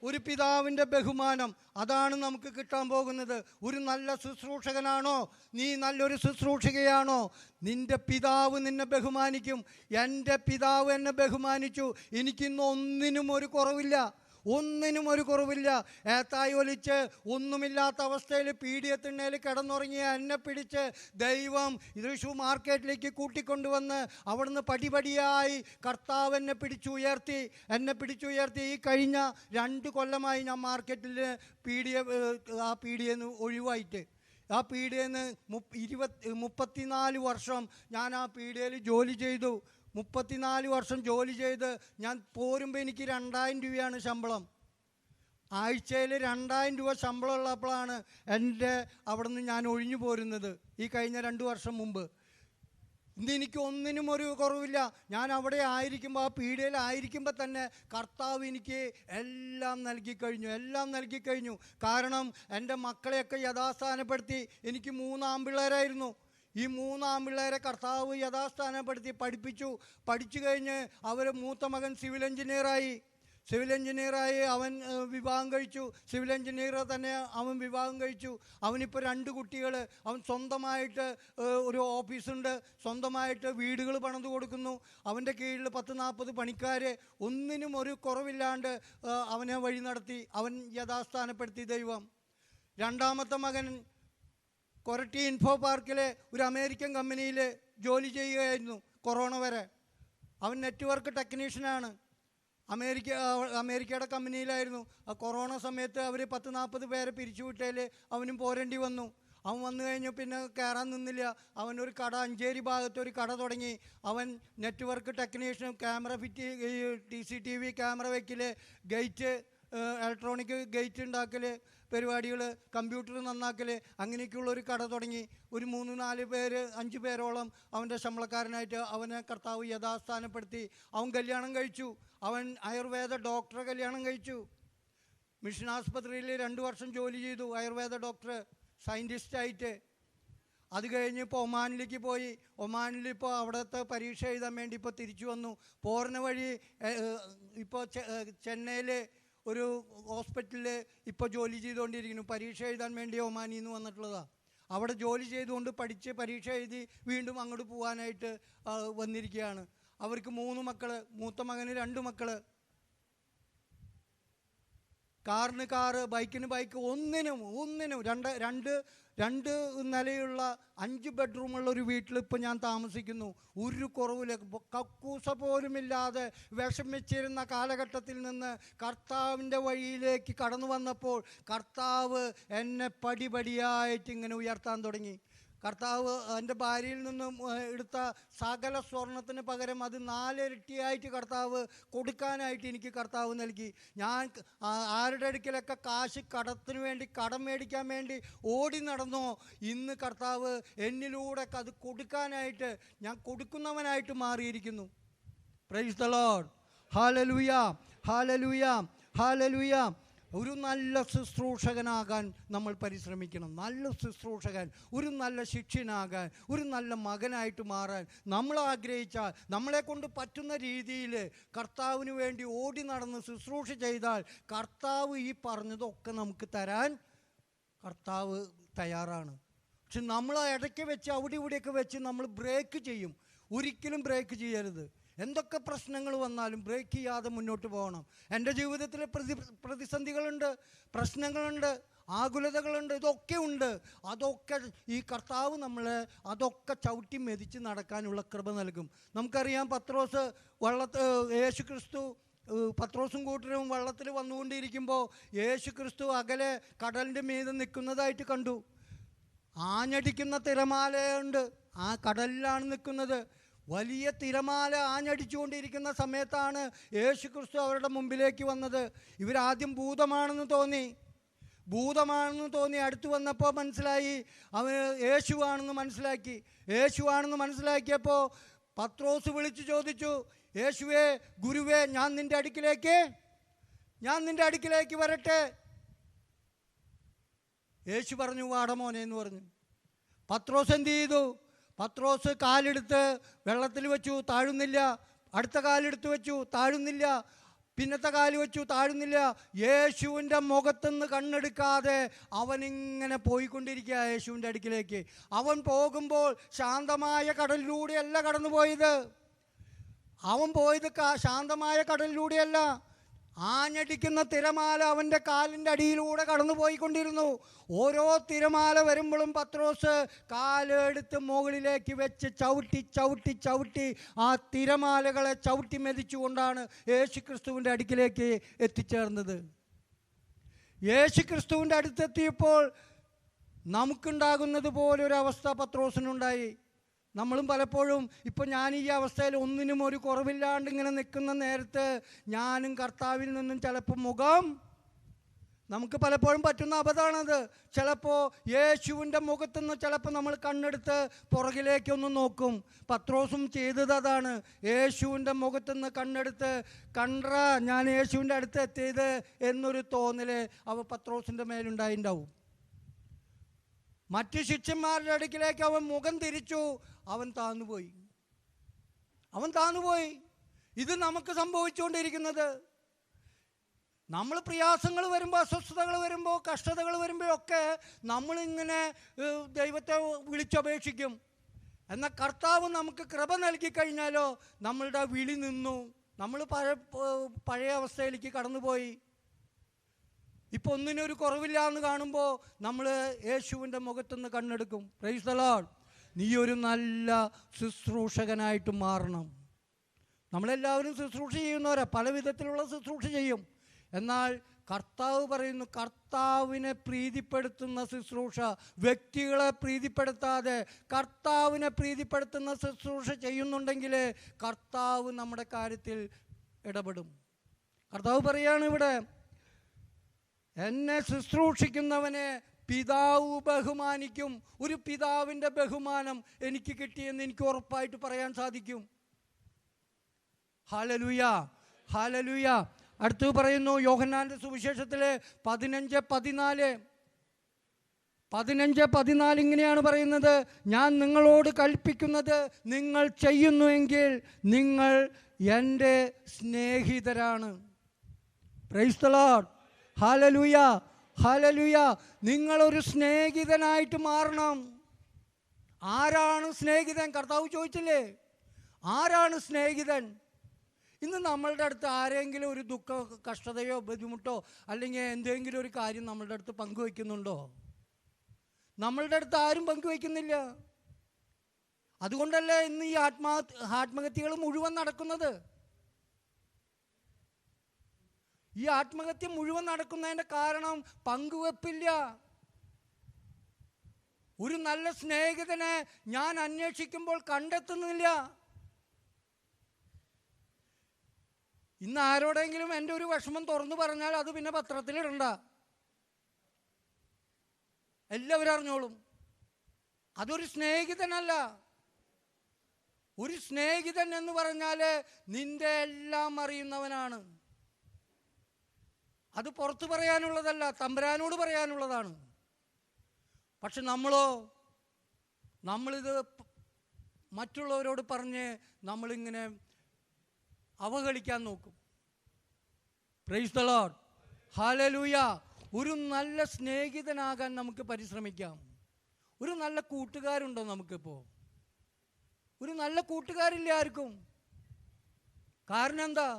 ഒരു പിതാവിൻ്റെ ബഹുമാനം, അതാണ് നമുക്ക് കിട്ടാൻ പോകുന്നത്. ഒരു നല്ല ശുശ്രൂഷകനാണോ നീ, നല്ലൊരു ശുശ്രൂഷകയാണോ, നിൻ്റെ പിതാവ് നിന്നെ ബഹുമാനിക്കും. എൻ്റെ പിതാവ് എന്നെ ബഹുമാനിച്ചു. എനിക്കിന്ന് ഒന്നിനും ഒരു കുറവില്ല. ഏത്തായി ഒലിച്ച് ഒന്നുമില്ലാത്ത അവസ്ഥയിൽ പീഡിയത്തിണ്ണയിൽ കിടന്നുറങ്ങിയ എന്നെ പിടിച്ച് ദൈവം തൃശ്ശൂർ മാർക്കറ്റിലേക്ക് കൂട്ടിക്കൊണ്ടുവന്ന് അവിടുന്ന് പടിപടിയായി കർത്താവ് എന്നെ പിടിച്ചുയർത്തി. ഈ കഴിഞ്ഞ 2 കൊല്ലമായി ഞാൻ മാർക്കറ്റിൽ പീഡിയെന്ന് ഒഴിവായിട്ട്, ആ പീഡിയെന്ന് 34 വർഷം ഞാൻ ആ പീഡിയയിൽ ജോലി ചെയ്തു. 34 വർഷം ജോലി ചെയ്ത് ഞാൻ പോരുമ്പോൾ എനിക്ക് 2000 രൂപയാണ് ശമ്പളം. ആഴ്ചയിൽ 2000 രൂപ ശമ്പളം ഉള്ളപ്പോഴാണ് അവിടെ നിന്ന് ഞാൻ ഒഴിഞ്ഞു പോരുന്നത്, ഈ കഴിഞ്ഞ 2 വർഷം മുമ്പ്. ഇന്ന് എനിക്ക് ഒന്നിനും ഒരു കുറവില്ല. ഞാൻ അവിടെ ആയിരിക്കുമ്പോൾ, ആ പീഡിയയിലായിരിക്കുമ്പോൾ തന്നെ കർത്താവ് എനിക്ക് എല്ലാം നൽകിക്കഴിഞ്ഞു. കാരണം എൻ്റെ മക്കളെയൊക്കെ യഥാസ്ഥാനപ്പെടുത്തി. എനിക്ക് 3 ആൺപിള്ളേരായിരുന്നു. ഈ 3 ആൺപിള്ളേരെ കർത്താവ് യഥാസ്ഥാനപ്പെടുത്തി പഠിച്ചു കഴിഞ്ഞ് മൂത്ത മകൻ സിവിൽ എഞ്ചിനീയറായി. അവൻ വിവാഹം കഴിച്ചു. സിവിൽ എഞ്ചിനീയർ തന്നെ അവൻ വിവാഹം കഴിച്ചു. അവനിപ്പോൾ 2 കുട്ടികൾ. അവൻ സ്വന്തമായിട്ട് ഒരു ഓഫീസുണ്ട്, സ്വന്തമായിട്ട് വീടുകൾ പണിത് കൊടുക്കുന്നു. അവൻ്റെ കീഴിൽ 10-40 പണിക്കാർ. ഒന്നിനും ഒരു കുറവില്ലാണ്ട് അവനെ വഴി നടത്തി, അവൻ യഥാസ്ഥാനപ്പെടുത്തി ദൈവം. 2ാമത്തെ മകൻ കൊരട്ടി ഇൻഫോ പാർക്കിലെ ഒരു അമേരിക്കൻ കമ്പനിയിൽ ജോലി ചെയ്യുകയായിരുന്നു കൊറോണ വരെ. അവൻ നെറ്റ്വർക്ക് ടെക്നീഷ്യനാണ്. അമേരിക്കയുടെ കമ്പനിയിലായിരുന്നു. ആ കൊറോണ സമയത്ത് അവർ 10-40 പേരെ പിരിച്ചുവിട്ടതിൽ അവനും പോരേണ്ടി വന്നു. അവൻ വന്നു കഴിഞ്ഞു പിന്നെ കയറാൻ നിന്നില്ല. അവനൊരു കട, അഞ്ചേരി ഭാഗത്ത് ഒരു കട തുടങ്ങി. അവൻ network technician, camera fit, CCTV camera വയ്ക്കൽ, ഗേറ്റ്, ഇലക്ട്രോണിക് ഗേറ്റ് ഉണ്ടാക്കൽ പരിപാടികൾ, കമ്പ്യൂട്ടർ നന്നാക്കൽ, അങ്ങനെയൊക്കെയുള്ളൊരു കട തുടങ്ങി. ഒരു 3-4 പേര്, 5 പേരോളം അവൻ്റെ ശമ്പളക്കാരനായിട്ട് അവനെ കർത്താവ് യഥാസ്ഥാനപ്പെടുത്തി. അവൻ കല്യാണം കഴിച്ചു. അവൻ ആയുർവേദ ഡോക്ടറെ കല്യാണം കഴിച്ചു. മിഷൻ ആസ്പത്രിയിൽ 2 വർഷം ജോലി ചെയ്തു, ആയുർവേദ ഡോക്ടർ, സയൻറ്റിസ്റ്റായിട്ട്. അത് കഴിഞ്ഞ് ഇപ്പോൾ ഒമാനിലേക്ക് പോയി. ഒമാനിലിപ്പോൾ അവിടുത്തെ പരീക്ഷ എഴുതാൻ വേണ്ടി ഇപ്പോൾ തിരിച്ചു വന്നു. പോരുന്ന വഴി ഇപ്പോൾ ചെന്നൈയിൽ ഒരു ഹോസ്പിറ്റലിൽ ഇപ്പോൾ ജോലി ചെയ്തുകൊണ്ടിരിക്കുന്നു. പരീക്ഷ എഴുതാൻ വേണ്ടി ഒമാനിയിൽ നിന്ന് വന്നിട്ടുള്ളതാണ്. അവിടെ ജോലി ചെയ്തുകൊണ്ട് പഠിച്ച് പരീക്ഷ എഴുതി വീണ്ടും അങ്ങോട്ട് പോകാനായിട്ട് വന്നിരിക്കുകയാണ്. അവർക്ക് 3 മക്കൾ, മൂത്ത മകന് 2 മക്കൾ. കാറിന് കാറ്, ബൈക്കിന് ബൈക്ക്, ഒന്നിനും രണ്ട് നിലയുള്ള 5 ബെഡ്റൂമുള്ള ഒരു വീട്ടിൽ ഇപ്പോൾ ഞാൻ താമസിക്കുന്നു. ഒരു കുറവില്ല. കക്കൂസ പോലുമില്ലാതെ വിഷമിച്ചിരുന്ന കാലഘട്ടത്തിൽ നിന്ന് കർത്താവിൻ്റെ വഴിയിലേക്ക് കടന്നു വന്നപ്പോൾ കർത്താവ് എന്നെ പടിപടിയായിട്ട് ഇങ്ങനെ ഉയർത്താൻ തുടങ്ങി. കർത്താവ് എൻ്റെ ഭാര്യയിൽ നിന്നും എടുത്ത സകല സ്വർണത്തിന് പകരം അത് 4 ഇരട്ടിയായിട്ട് കർത്താവ് കൊടുക്കാനായിട്ട് എനിക്ക് കർത്താവ് നൽകി. ഞാൻ ആരുടെ അടുക്കലൊക്കെ കാശ് കടത്തിന് വേണ്ടി കടം മേടിക്കാൻ വേണ്ടി ഓടി നടന്നോ, ഇന്ന് കർത്താവ് എന്നിലൂടെ അത് കൊടുക്കാനായിട്ട് ഞാൻ കൊടുക്കുന്നവനായിട്ട് മാറിയിരിക്കുന്നു. Price the lord. Hallelujah, hallelujah, hallelujah. ഒരു നല്ല ശുശ്രൂഷകനാകാൻ നമ്മൾ പരിശ്രമിക്കണം. നല്ല ശുശ്രൂഷകൻ, ഒരു നല്ല ശിഷ്യനാകാൻ, ഒരു നല്ല മകനായിട്ട് മാറാൻ നമ്മൾ ആഗ്രഹിച്ചാൽ, നമ്മളെ കൊണ്ട് പറ്റുന്ന രീതിയിൽ കർത്താവിന് വേണ്ടി ഓടി നടന്ന് ശുശ്രൂഷ ചെയ്താൽ കർത്താവ് ഈ പറഞ്ഞതൊക്കെ നമുക്ക് തരാൻ കർത്താവ് തയ്യാറാണ്. പക്ഷെ നമ്മൾ ഇടയ്ക്ക് വെച്ച് അവിടെ ഇവിടെയൊക്കെ വെച്ച് നമ്മൾ ബ്രേക്ക് ചെയ്യും. ഒരിക്കലും ബ്രേക്ക് ചെയ്യരുത്. എന്തൊക്കെ പ്രശ്നങ്ങൾ വന്നാലും ബ്രേക്ക് ചെയ്യാതെ മുന്നോട്ട് പോകണം. എൻ്റെ ജീവിതത്തിൽ പ്രതിസന്ധികളുണ്ട്, പ്രശ്നങ്ങളുണ്ട്, ആകുലതകളുണ്ട്, ഇതൊക്കെ ഉണ്ട്. അതൊക്കെ ഈ കർത്താവ് നമ്മളെ അതൊക്കെ ചവിട്ടി മെതിച്ച് നടക്കാനുള്ള കൃപ നൽകും. നമുക്കറിയാം, പത്രോസും കൂട്ടരും വള്ളത്തിൽ വന്നുകൊണ്ടിരിക്കുമ്പോൾ യേശു ക്രിസ്തു അകലെ കടലിൻ്റെ മീതെ നിൽക്കുന്നതായിട്ട് കണ്ടു. ആഞ്ഞടിക്കുന്ന തിരമാലയുണ്ട്, ആ കടലിലാണ് നിൽക്കുന്നത്. വലിയ തിരമാല ആഞ്ഞടിച്ചുകൊണ്ടിരിക്കുന്ന സമയത്താണ് യേശു ക്രിസ്തു അവരുടെ മുമ്പിലേക്ക് വന്നത്. ഇവരാദ്യം ഭൂതമാണെന്ന് തോന്നി. അടുത്ത് വന്നപ്പോൾ മനസ്സിലായി അവൻ യേശുവാണെന്ന് മനസ്സിലാക്കിയപ്പോൾ പത്രോസ് വിളിച്ചു ചോദിച്ചു, യേശുവേ, ഗുരുവേ, ഞാൻ നിൻ്റെ അടുക്കിലേക്ക് വരട്ടെ? യേശു പറഞ്ഞു, വാടമോനെ എന്ന് പറഞ്ഞു. പത്രോസ് എന്ത് ചെയ്തു? പത്രോസ് കാലെടുത്ത് വെള്ളത്തിൽ വെച്ചു, താഴുന്നില്ല. അടുത്ത കാലെടുത്ത് വെച്ചു, താഴുന്നില്ല. പിന്നത്തെ കാല് വെച്ചു, താഴുന്നില്ല. യേശുവിൻ്റെ മുഖത്തുനിന്ന് കണ്ണെടുക്കാതെ അവനിങ്ങനെ പോയിക്കൊണ്ടിരിക്കുക യേശുവിൻ്റെ അടുക്കിലേക്ക്. അവൻ പോകുമ്പോൾ ശാന്തമായ കടലിലൂടെയല്ല കടന്നു പോയത്. അവൻ പോയത് ശാന്തമായ കടലിലൂടെയല്ല, ആഞ്ഞടിക്കുന്ന തിരമാല അവൻ്റെ കാലിൻ്റെ അടിയിലൂടെ കടന്നു പോയിക്കൊണ്ടിരുന്നു. ഓരോ തിരമാല വരുമ്പോഴും പത്രോസ് കാലെടുത്ത് മുകളിലേക്ക് വെച്ച് ചവിട്ടി ആ തിരമാലകളെ ചവിട്ടി മെതിച്ചുകൊണ്ടാണ് യേശുക്രിസ്തുവിൻ്റെ അടുക്കിലേക്ക് എത്തിച്ചേർന്നത്. യേശുക്രിസ്തുവിൻ്റെ അടുത്തെത്തിയപ്പോൾ നമുക്കുണ്ടാകുന്നത് പോലൊരവസ്ഥ പത്രോസിനുണ്ടായി. നമ്മളും പലപ്പോഴും ഇപ്പോൾ ഞാൻ ഈ അവസ്ഥയിൽ ഒന്നിനും ഒരു കുറവില്ലാണ്ട് ഇങ്ങനെ നിൽക്കുന്ന നേരത്ത് ഞാനും കർത്താവിൽ നിന്നും ചിലപ്പോൾ നമുക്ക് പലപ്പോഴും പറ്റുന്ന അബദ്ധമാണത്. ചിലപ്പോൾ യേശുവിൻ്റെ മുഖത്തുനിന്ന് ചിലപ്പോൾ നമ്മൾ കണ്ണെടുത്ത് പുറകിലേക്കൊന്ന് നോക്കും. പത്രോസും ചെയ്തത് അതാണ്. യേശുവിൻ്റെ മുഖത്തുനിന്ന് കണ്ണെടുത്ത് ഞാൻ യേശുവിൻ്റെ അടുത്ത് എത്തിയത് എന്നൊരു തോന്നൽ പത്രോസിൻ്റെ മേലുണ്ടായിട്ടുണ്ടാവും. മറ്റു ശിഷ്യന്മാരുടെ അടുക്കിലേക്ക് അവൻ മുഖം തിരിച്ചു, അവൻ താന്നുപോയി. ഇത് നമുക്ക് സംഭവിച്ചുകൊണ്ടിരിക്കുന്നത്. നമ്മൾ പ്രയാസങ്ങൾ വരുമ്പോൾ, അസ്വസ്ഥതകൾ വരുമ്പോൾ, കഷ്ടതകൾ വരുമ്പോഴൊക്കെ നമ്മളിങ്ങനെ ദൈവത്തെ വിളിച്ചപേക്ഷിക്കും. എന്നാൽ കർത്താവ് നമുക്ക് കൃപ നൽകി കഴിഞ്ഞാലോ നമ്മളുടെ വിളി നിന്നു, നമ്മൾ പഴയ അവസ്ഥയിലേക്ക് കടന്നുപോയി. ഇപ്പോൾ ഒന്നിനൊരു കുറവില്ല എന്ന് കാണുമ്പോൾ നമ്മൾ യേശുവിൻ്റെ മുഖത്തുനിന്ന് കണ്ണെടുക്കും. Praise the lord. നീ ഒരു നല്ല ശുശ്രൂഷകനായിട്ട് മാറണം. നമ്മളെല്ലാവരും ശുശ്രൂഷ ചെയ്യുന്നവരാ, പല വിധത്തിലുള്ള ശുശ്രൂഷ ചെയ്യും. എന്നാൽ കർത്താവ് പറയുന്നു, കർത്താവിനെ പ്രീതിപ്പെടുത്തുന്ന ശുശ്രൂഷ, വ്യക്തികളെ പ്രീതിപ്പെടുത്താതെ കർത്താവിനെ പ്രീതിപ്പെടുത്തുന്ന ശുശ്രൂഷ ചെയ്യുന്നുണ്ടെങ്കിൽ കർത്താവ് നമ്മുടെ കാര്യത്തിൽ ഇടപെടും. കർത്താവ് പറയാണ് ഇവിടെ, എന്നെ ശുശ്രൂഷിക്കുന്നവനെ പിതാവ് ബഹുമാനിക്കും. ഒരു പിതാവിൻ്റെ ബഹുമാനം എനിക്ക് കിട്ടിയെന്ന് എനിക്ക് ഉറപ്പായിട്ട് പറയാൻ സാധിക്കും. Hallelujah, hallelujah. അടുത്ത് പറയുന്നു യോഹന്നാന്റെ സുവിശേഷത്തിലെ 15:14 ഇങ്ങനെയാണ് പറയുന്നത്, ഞാൻ നിങ്ങളോട് കൽപ്പിക്കുന്നത് നിങ്ങൾ ചെയ്യുന്നുവെങ്കിൽ നിങ്ങൾ എൻ്റെ സ്നേഹിതരാണ്. Praise the lord. Hallelujah, hallelujah. നിങ്ങളൊരു സ്നേഹിതനായിട്ട് മാറണം. ആരാണ് സ്നേഹിതൻ? കർത്താവ് ചോദിച്ചില്ലേ, ആരാണ് സ്നേഹിതൻ? ഇന്ന് നമ്മളുടെ അടുത്ത് ആരെങ്കിലും ഒരു ദുഃഖ കഷ്ടതയോ ബുദ്ധിമുട്ടോ അല്ലെങ്കിൽ എന്തെങ്കിലും ഒരു കാര്യം നമ്മളുടെ അടുത്ത് പങ്കുവയ്ക്കുന്നുണ്ടോ? നമ്മളുടെ അടുത്ത് ആരും പങ്കുവയ്ക്കുന്നില്ല. അതുകൊണ്ടല്ലേ ഇന്ന് ഈ ആത്മഹത്യകൾ മുഴുവൻ നടക്കുന്നത്. ഈ ആത്മഹത്യ മുഴുവൻ നടക്കുന്നതിൻ്റെ കാരണം പങ്കുവെപ്പില്ല. ഒരു നല്ല സ്നേഹിതനെ ഞാൻ അന്വേഷിക്കുമ്പോൾ കണ്ടെത്തുന്നില്ല. ഇന്ന് ആരോടെങ്കിലും എൻ്റെ ഒരു വിഷമം തുറന്നു പറഞ്ഞാൽ അത് പിന്നെ പത്രത്തിലിടണ്ട, എല്ലാവരും അറിഞ്ഞോളും. അതൊരു സ്നേഹിതനല്ല. ഒരു സ്നേഹിതൻ എന്ന് പറഞ്ഞാൽ നിന്റെ എല്ലാം അറിയുന്നവനാണ്. അത് പുറത്ത് പറയാനുള്ളതല്ല, തമ്പുരാനോട് പറയാനുള്ളതാണ്. പക്ഷെ നമ്മളിത് മറ്റുള്ളവരോട് പറഞ്ഞ് നമ്മളിങ്ങനെ അവഹേളിക്കാൻ നോക്കും. Price the lord, hallelujah. ഒരു നല്ല സ്നേഹിതനാകാൻ നമുക്ക് പരിശ്രമിക്കാം. ഒരു നല്ല കൂട്ടുകാരുണ്ടോ നമുക്കിപ്പോൾ? ഒരു നല്ല കൂട്ടുകാരില്ല ആർക്കും. കാരണം എന്താ?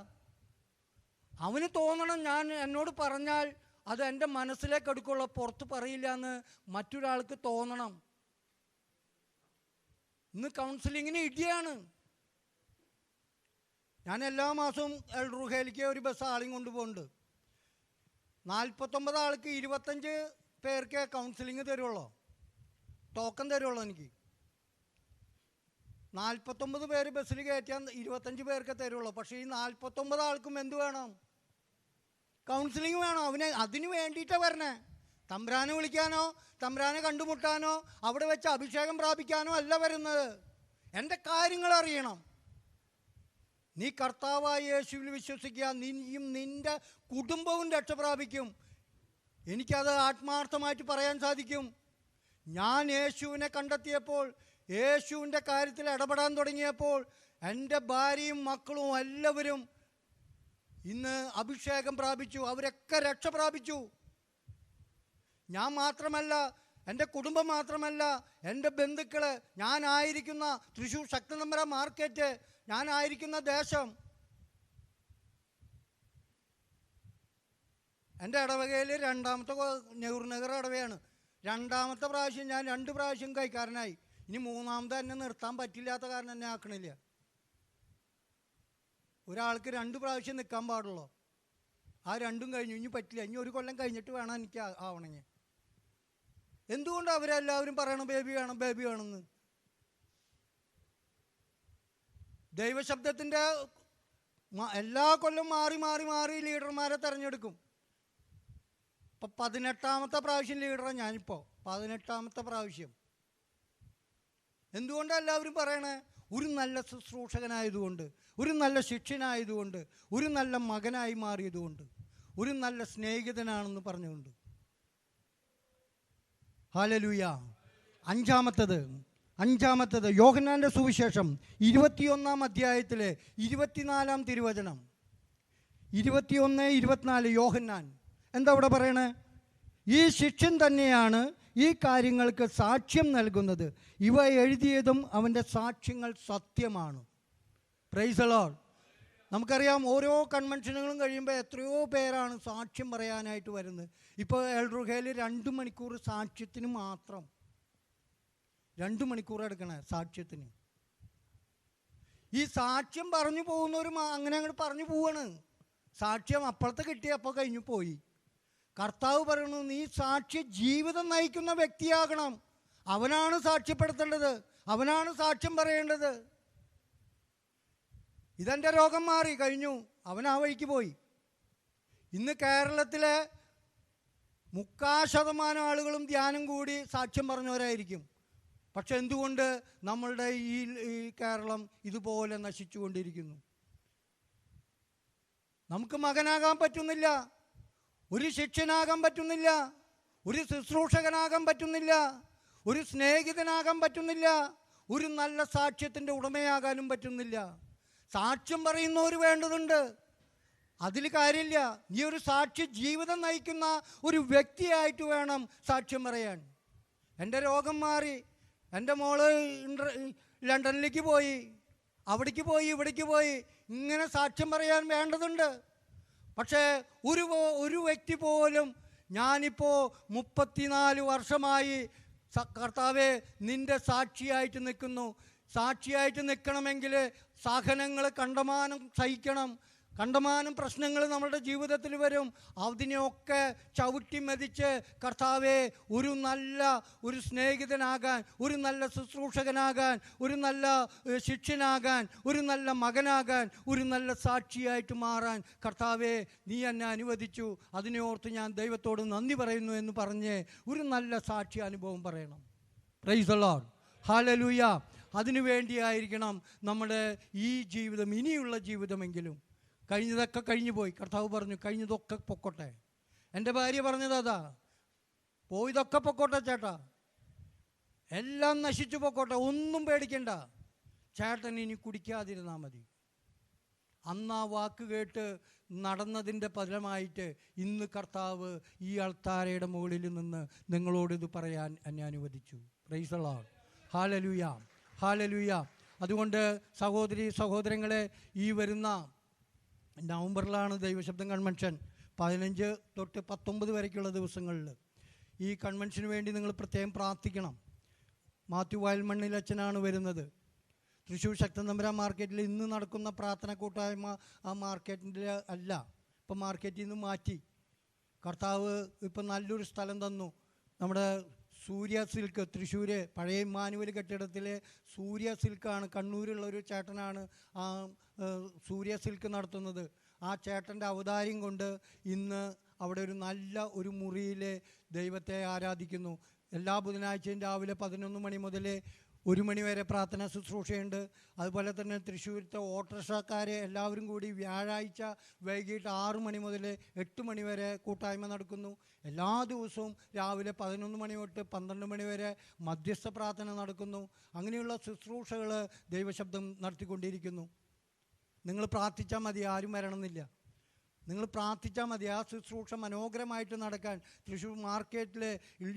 അവന് തോന്നണം എന്നോട് പറഞ്ഞാൽ അത് എൻ്റെ മനസ്സിലേക്ക് എടുക്കുള്ളൂ, പുറത്ത് പറയില്ല എന്ന് മറ്റൊരാൾക്ക് തോന്നണം. ഇന്ന് കൗൺസിലിങ്ങിന് ഇടിയാണ്. ഞാൻ എല്ലാ മാസവും എൽറുഹയിലേക്ക് ഒരു ബസ് ആളെയും കൊണ്ടുപോകുന്നുണ്ട്. 49 ആൾക്ക് 25 പേർക്ക് കൗൺസിലിങ് തരുള്ളൂ, ടോക്കൺ തരുള്ളൂ. എനിക്ക് 49 പേര് ബസ്സിൽ കയറ്റാൻ 25 പേർക്ക് തരുള്ളൂ. പക്ഷേ ഈ 49 ആൾക്കും എന്ത് വേണം? കൗൺസിലിംഗ് വേണം. അതിന് വേണ്ടിയിട്ടാണ് വരണേ. തമ്പുരാനെ വിളിക്കാനോ തമ്പുരാനെ കണ്ടുമുട്ടാനോ അവിടെ വെച്ച് അഭിഷേകം പ്രാപിക്കാനോ അല്ല വരുന്നത്. എൻ്റെ കാര്യങ്ങൾ അറിയണം. നീ കർത്താവായ യേശുവിൽ വിശ്വസിക്കുക, നീയും നിൻ്റെ കുടുംബവും രക്ഷ പ്രാപിക്കും. എനിക്കത് ആത്മാർത്ഥമായിട്ട് പറയാൻ സാധിക്കും. ഞാൻ യേശുവിനെ കണ്ടെത്തിയപ്പോൾ, യേശുവിൻ്റെ കാര്യത്തിൽ ഇടപെടാൻ തുടങ്ങിയപ്പോൾ എൻ്റെ ഭാര്യയും മക്കളും എല്ലാവരും ഇന്ന് അഭിഷേകം പ്രാപിച്ചു. അവരൊക്കെ രക്ഷ പ്രാപിച്ചു. ഞാൻ മാത്രമല്ല, എൻ്റെ കുടുംബം മാത്രമല്ല, എൻ്റെ ബന്ധുക്കൾ, ഞാനായിരിക്കുന്ന തൃശ്ശൂർ ശക്തനമ്പര മാർക്കറ്റ്, ഞാനായിരിക്കുന്ന ദേശം, എൻ്റെ ഇടവകയിൽ രണ്ടാമത്തെ നെഹ്റുനഗർ ഇടവയാണ്. രണ്ടാമത്തെ പ്രാവശ്യം ഞാൻ 2 പ്രാവശ്യം കൈക്കാരനായി. ഇനി മൂന്നാമത്തെ എന്നെ നിർത്താൻ പറ്റില്ലാത്ത കാരണം എന്നെ ആക്കണില്ല. ഒരാൾക്ക് 2 പ്രാവശ്യം നിൽക്കാൻ പാടുള്ളൂ. ആ 2ഉം കഴിഞ്ഞു. ഇനി പറ്റില്ല. ഇനി 1 കൊല്ലം കഴിഞ്ഞിട്ട് വേണം എനിക്ക് ആവണമെങ്കിൽ. എന്തുകൊണ്ട് അവരെല്ലാവരും പറയണം ബേബി വേണം, ബേബി വേണമെന്ന്? ദൈവശബ്ദത്തിൻ്റെ എല്ലാ കൊല്ലം മാറി മാറി മാറി ലീഡർമാരെ തിരഞ്ഞെടുക്കും. ഇപ്പം 18ാമത്തെ പ്രാവശ്യം ലീഡറാണ് ഞാനിപ്പോൾ. 18ാമത്തെ പ്രാവശ്യം. എന്തുകൊണ്ടാണ് എല്ലാവരും പറയണേ? ഒരു നല്ല ശുശ്രൂഷകനായതുകൊണ്ട്, ഒരു നല്ല ശിഷ്യനായതുകൊണ്ട്, ഒരു നല്ല മകനായി മാറിയതുകൊണ്ട്, ഒരു നല്ല സ്നേഹിതനാണെന്ന് പറഞ്ഞുകൊണ്ട്. ഹല്ലേലൂയ. അഞ്ചാമത്തത് യോഹന്നാൻ്റെ സുവിശേഷം 21-ാം അധ്യായത്തിലെ 24-ാം തിരുവചനം. 21-24 യോഹന്നാൻ എന്താ അവിടെ പറയണേ? ഈ ശിഷ്യൻ തന്നെയാണ് ഈ കാര്യങ്ങൾക്ക് സാക്ഷ്യം നൽകുന്നത്. ഇവ എഴുതിയതും അവൻ്റെ സാക്ഷ്യങ്ങൾ സത്യമാണ്. Price the Lord. നമുക്കറിയാം, ഓരോ കൺവെൻഷനുകളും കഴിയുമ്പോൾ എത്രയോ പേരാണ് സാക്ഷ്യം പറയാനായിട്ട് വരുന്നത്. ഇപ്പോൾ എൽറുഹയിൽ 2 മണിക്കൂർ സാക്ഷ്യത്തിന് മാത്രം. 2 മണിക്കൂർ എടുക്കണേ സാക്ഷ്യത്തിന്. ഈ സാക്ഷ്യം പറഞ്ഞു പോകുന്നവരും അങ്ങനെ അങ്ങോട്ട് പറഞ്ഞു പോവാണ്. സാക്ഷ്യം അപ്പോഴത്തെ കിട്ടി, അപ്പോൾ കഴിഞ്ഞു പോയി. കർത്താവ് പറയുന്നു, നീ സാക്ഷ്യ ജീവിതം നയിക്കുന്ന വ്യക്തിയാകണം. അവനാണ് സാക്ഷ്യപ്പെടുത്തേണ്ടത്, അവനാണ് സാക്ഷ്യം പറയേണ്ടത്. ഇതെൻ്റെ രോഗം മാറി കഴിഞ്ഞു, അവൻ ആ വഴിക്ക് പോയി. ഇന്ന് കേരളത്തിലെ 3/4% ആളുകളും ധ്യാനം കൂടി സാക്ഷ്യം പറഞ്ഞവരായിരിക്കും. പക്ഷെ എന്തുകൊണ്ട് നമ്മളുടെ ഈ കേരളം ഇതുപോലെ നശിച്ചുകൊണ്ടിരിക്കുന്നു? നമുക്ക് മകനാകാൻ പറ്റുന്നില്ല, ഒരു ശിഷ്യനാകാൻ പറ്റുന്നില്ല, ഒരു ശുശ്രൂഷകനാകാൻ പറ്റുന്നില്ല, ഒരു സ്നേഹിതനാകാൻ പറ്റുന്നില്ല, ഒരു നല്ല സാക്ഷ്യത്തിൻ്റെ ഉടമയാകാനും പറ്റുന്നില്ല. സാക്ഷ്യം പറയുന്നവർ വേണ്ടതുണ്ട്. അതിൽ കാര്യമില്ല. നീ ഒരു സാക്ഷി ജീവിതം നയിക്കുന്ന ഒരു വ്യക്തിയായിട്ട് വേണം സാക്ഷ്യം പറയാൻ. എൻ്റെ രോഗം മാറി, എൻ്റെ മോള് ലണ്ടനിലേക്ക് പോയി, അവിടേക്ക് പോയി, ഇവിടേക്ക് പോയി, ഇങ്ങനെ സാക്ഷ്യം പറയാൻ വേണ്ടതുണ്ട്. പക്ഷേ ഒരു വ്യക്തി പോലും ഞാനിപ്പോൾ 34 വർഷമായി കർത്താവേ നിൻ്റെ സാക്ഷിയായിട്ട് നിൽക്കുന്നു. സാക്ഷിയായിട്ട് നിൽക്കണമെങ്കിൽ സഹനങ്ങൾ കണ്ടമാനം സഹിക്കണം. കണ്ടമാനം പ്രശ്നങ്ങൾ നമ്മുടെ ജീവിതത്തിൽ വരും. അതിനെയൊക്കെ ചവിട്ടി മെതിച്ച് കർത്താവേ ഒരു സ്നേഹിതനാകാൻ, ഒരു നല്ല ശുശ്രൂഷകനാകാൻ, ഒരു നല്ല ശിഷ്യനാകാൻ, ഒരു നല്ല മകനാകാൻ, ഒരു നല്ല സാക്ഷിയായിട്ട് മാറാൻ കർത്താവേ നീ എന്നെ അനുവദിച്ചു. അതിനെയോർത്ത് ഞാൻ ദൈവത്തോട് നന്ദി പറയുന്നു എന്ന് പറഞ്ഞ് ഒരു നല്ല സാക്ഷി അനുഭവം പറയണം. Price the lord, hallelujah. അതിനു വേണ്ടിയായിരിക്കണം നമ്മുടെ ഈ ജീവിതം, ഇനിയുള്ള ജീവിതമെങ്കിലും. കഴിഞ്ഞതൊക്കെ കഴിഞ്ഞു പോയി. കർത്താവ് പറഞ്ഞു കഴിഞ്ഞതൊക്കെ പൊക്കോട്ടെ. എൻ്റെ ഭാര്യ പറഞ്ഞത് അതാ, പോയതൊക്കെ പൊക്കോട്ടെ ചേട്ടാ, എല്ലാം നശിച്ചു പൊക്കോട്ടെ, ഒന്നും പേടിക്കണ്ട, ചേട്ടൻ ഇനി കുടിക്കാതിരുന്നാൽ മതി. അന്ന് ആ വാക്ക് കേട്ട് നടന്നതിൻ്റെ ഫലമായിട്ട് ഇന്ന് കർത്താവ് ഈ അൾത്താരയുടെ മുകളിൽ നിന്ന് നിങ്ങളോടിത് പറയാൻ എന്നെ അനുവദിച്ചു. Price the lord, hallelujah, hallelujah. അതുകൊണ്ട് സഹോദരി സഹോദരങ്ങളെ, ഈ വരുന്ന നവംബറിലാണ് ദൈവശബ്ദം കൺവെൻഷൻ. 15 തൊട്ട് 19 വരയ്ക്കുള്ള ദിവസങ്ങളിൽ ഈ കൺവെൻഷന് വേണ്ടി നിങ്ങൾ പ്രത്യേകം പ്രാർത്ഥിക്കണം. മാത്യു വയൽമണ്ണിൽ അച്ഛനാണ് വരുന്നത്. തൃശ്ശൂർ ശക്തൻ തമ്പുരാൻ മാർക്കറ്റിൽ ഇന്ന് നടക്കുന്ന പ്രാർത്ഥന കൂട്ടായ്മ ആ മാർക്കറ്റിൽ അല്ല, ഇപ്പം മാർക്കറ്റിൽ നിന്ന് മാറ്റി. കർത്താവ് ഇപ്പം നല്ലൊരു സ്ഥലം തന്നു. നമ്മുടെ സൂര്യ സിൽക്ക്, തൃശ്ശൂർ പഴയ ഇമ്മാനുവൽ കെട്ടിടത്തിലെ സൂര്യ സിൽക്കാണ്, കണ്ണൂരുള്ള ഒരു ചേട്ടനാണ് ആ സൂര്യ സിൽക്ക് നടത്തുന്നത്. ആ ചേട്ടൻ്റെ അവതാരം കൊണ്ട് ഇന്ന് അവിടെ ഒരു മുറിയിൽ ദൈവത്തെ ആരാധിക്കുന്നു. എല്ലാ ബുധനാഴ്ചയും രാവിലെ 11 മണി മുതൽ 1 മണി വരെ പ്രാർത്ഥന ശുശ്രൂഷയുണ്ട്. അതുപോലെ തന്നെ തൃശ്ശൂരത്തെ ഓട്ടോറിക്ഷക്കാരെ എല്ലാവരും കൂടി വ്യാഴാഴ്ച വൈകിട്ട് 6 മണി മുതൽ 8 മണി വരെ കൂട്ടായ്മ നടക്കുന്നു. എല്ലാ ദിവസവും രാവിലെ 11 മണി തൊട്ട് 12 മണി വരെ മധ്യസ്ഥ പ്രാർത്ഥന നടക്കുന്നു. അങ്ങനെയുള്ള ശുശ്രൂഷകൾ ദൈവശബ്ദം നടത്തിക്കൊണ്ടിരിക്കുന്നു. നിങ്ങൾ പ്രാർത്ഥിച്ചാൽ മതി, ആരും വരണമെന്നില്ല. നിങ്ങൾ പ്രാർത്ഥിച്ചാൽ മതി. ആ ശുശ്രൂഷ മനോഹരമായിട്ട് നടക്കാൻ തൃശ്ശൂർ മാർക്കറ്റിൽ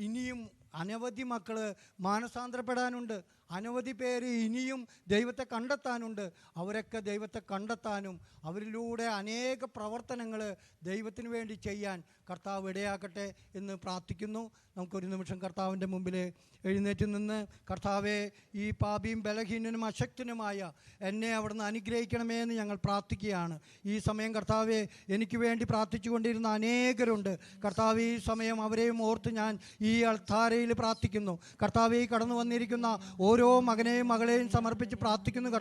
ഇനിയും അനവധി മക്കൾ മാനസാന്തരപ്പെടാനുണ്ട്. അനവധി പേര് ഇനിയും ദൈവത്തെ കണ്ടെത്താനുണ്ട്. അവരൊക്കെ ദൈവത്തെ കണ്ടെത്താനും അവരിലൂടെ അനേക പ്രവർത്തനങ്ങൾ ദൈവത്തിന് വേണ്ടി ചെയ്യാൻ കർത്താവ് ഇടയാക്കട്ടെ എന്ന് പ്രാർത്ഥിക്കുന്നു. നമുക്കൊരു നിമിഷം കർത്താവിൻ്റെ മുമ്പിൽ എഴുന്നേറ്റ് നിന്ന്, കർത്താവെ ഈ പാപിയും ബലഹീനനും അശക്തനുമായ എന്നെ അവിടുന്ന് അനുഗ്രഹിക്കണമേ എന്ന് ഞങ്ങൾ പ്രാർത്ഥിക്കുകയാണ്. ഈ സമയം കർത്താവെ എനിക്ക് വേണ്ടി പ്രാർത്ഥിച്ചു കൊണ്ടിരുന്ന അനേകരുണ്ട്. കർത്താവ് ഈ സമയം അവരെയും ഓർത്ത് ഞാൻ ഈ അൾത്താരയിൽ പ്രാർത്ഥിക്കുന്നു. കർത്താവെ കടന്നു വന്നിരിക്കുന്ന ഓരോ മകനെയും മകളെയും സമർപ്പിച്ച് പ്രാർത്ഥിക്കുന്നു.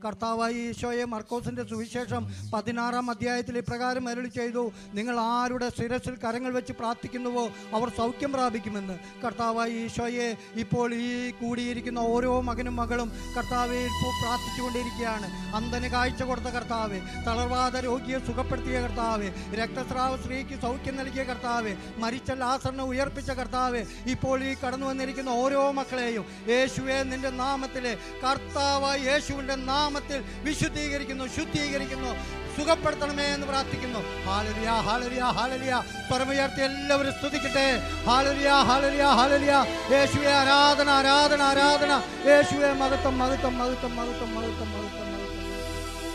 കർത്താവായി ഈശോയെ മർക്കോസിൻ്റെ സുവിശേഷം 16-ാം അധ്യായത്തിൽ ഇപ്രകാരം അരുളി ചെയ്തു, നിങ്ങൾ ആരുടെ ശിരസിൽ കരങ്ങൾ വെച്ച് പ്രാർത്ഥിക്കുന്നുവോ അവർ സൗഖ്യം പ്രാപിക്കുമെന്ന്. കർത്താവായി ഈശോയെ ഇപ്പോൾ ഈ കൂടിയിരിക്കുന്ന ഓരോ മകനും മകളും കർത്താവെ ഇപ്പോൾ പ്രാർത്ഥിച്ചുകൊണ്ടിരിക്കുകയാണ്. അന്ധന് കാഴ്ച കൊടുത്ത കർത്താവെ, തളർവാദ രോഗിയെ സുഖപ്പെടുത്തിയ കർത്താവെ, രക്തസ്രാവ സ്ത്രീക്ക് സൗഖ്യം നൽകിയ കർത്താവെ, മരിച്ച ലാസറിനെ ഉയർപ്പിച്ച കർത്താവെ, ഇപ്പോൾ ഈ കടന്നു വന്നിരിക്കുന്ന ഓരോ മക്കളെയും യേശുവെ നിന്റെ നാമത്തിൽ, കർത്താവായ യേശുവിൻ്റെ നാമത്തിൽ വിശുദ്ധീകരിക്കുന്നു, ശുദ്ധീകരിക്കുന്നു, സുഖപ്പെടുത്തണമേ എന്ന് പ്രാർത്ഥിക്കുന്നു. Hallelujah, hallelujah, hallelujah. സ്വരമുയർത്തി എല്ലാവരും സ്തുതിക്കട്ടെ. Hallelujah, hallelujah, hallelujah. യേശുവേ ആരാധന, ആരാധന, ആരാധന. യേശുവേ മഹത്വം, മഹത്വം, മഹത്വം, മഹത്വം, മഹത്വം, മഹത്വം.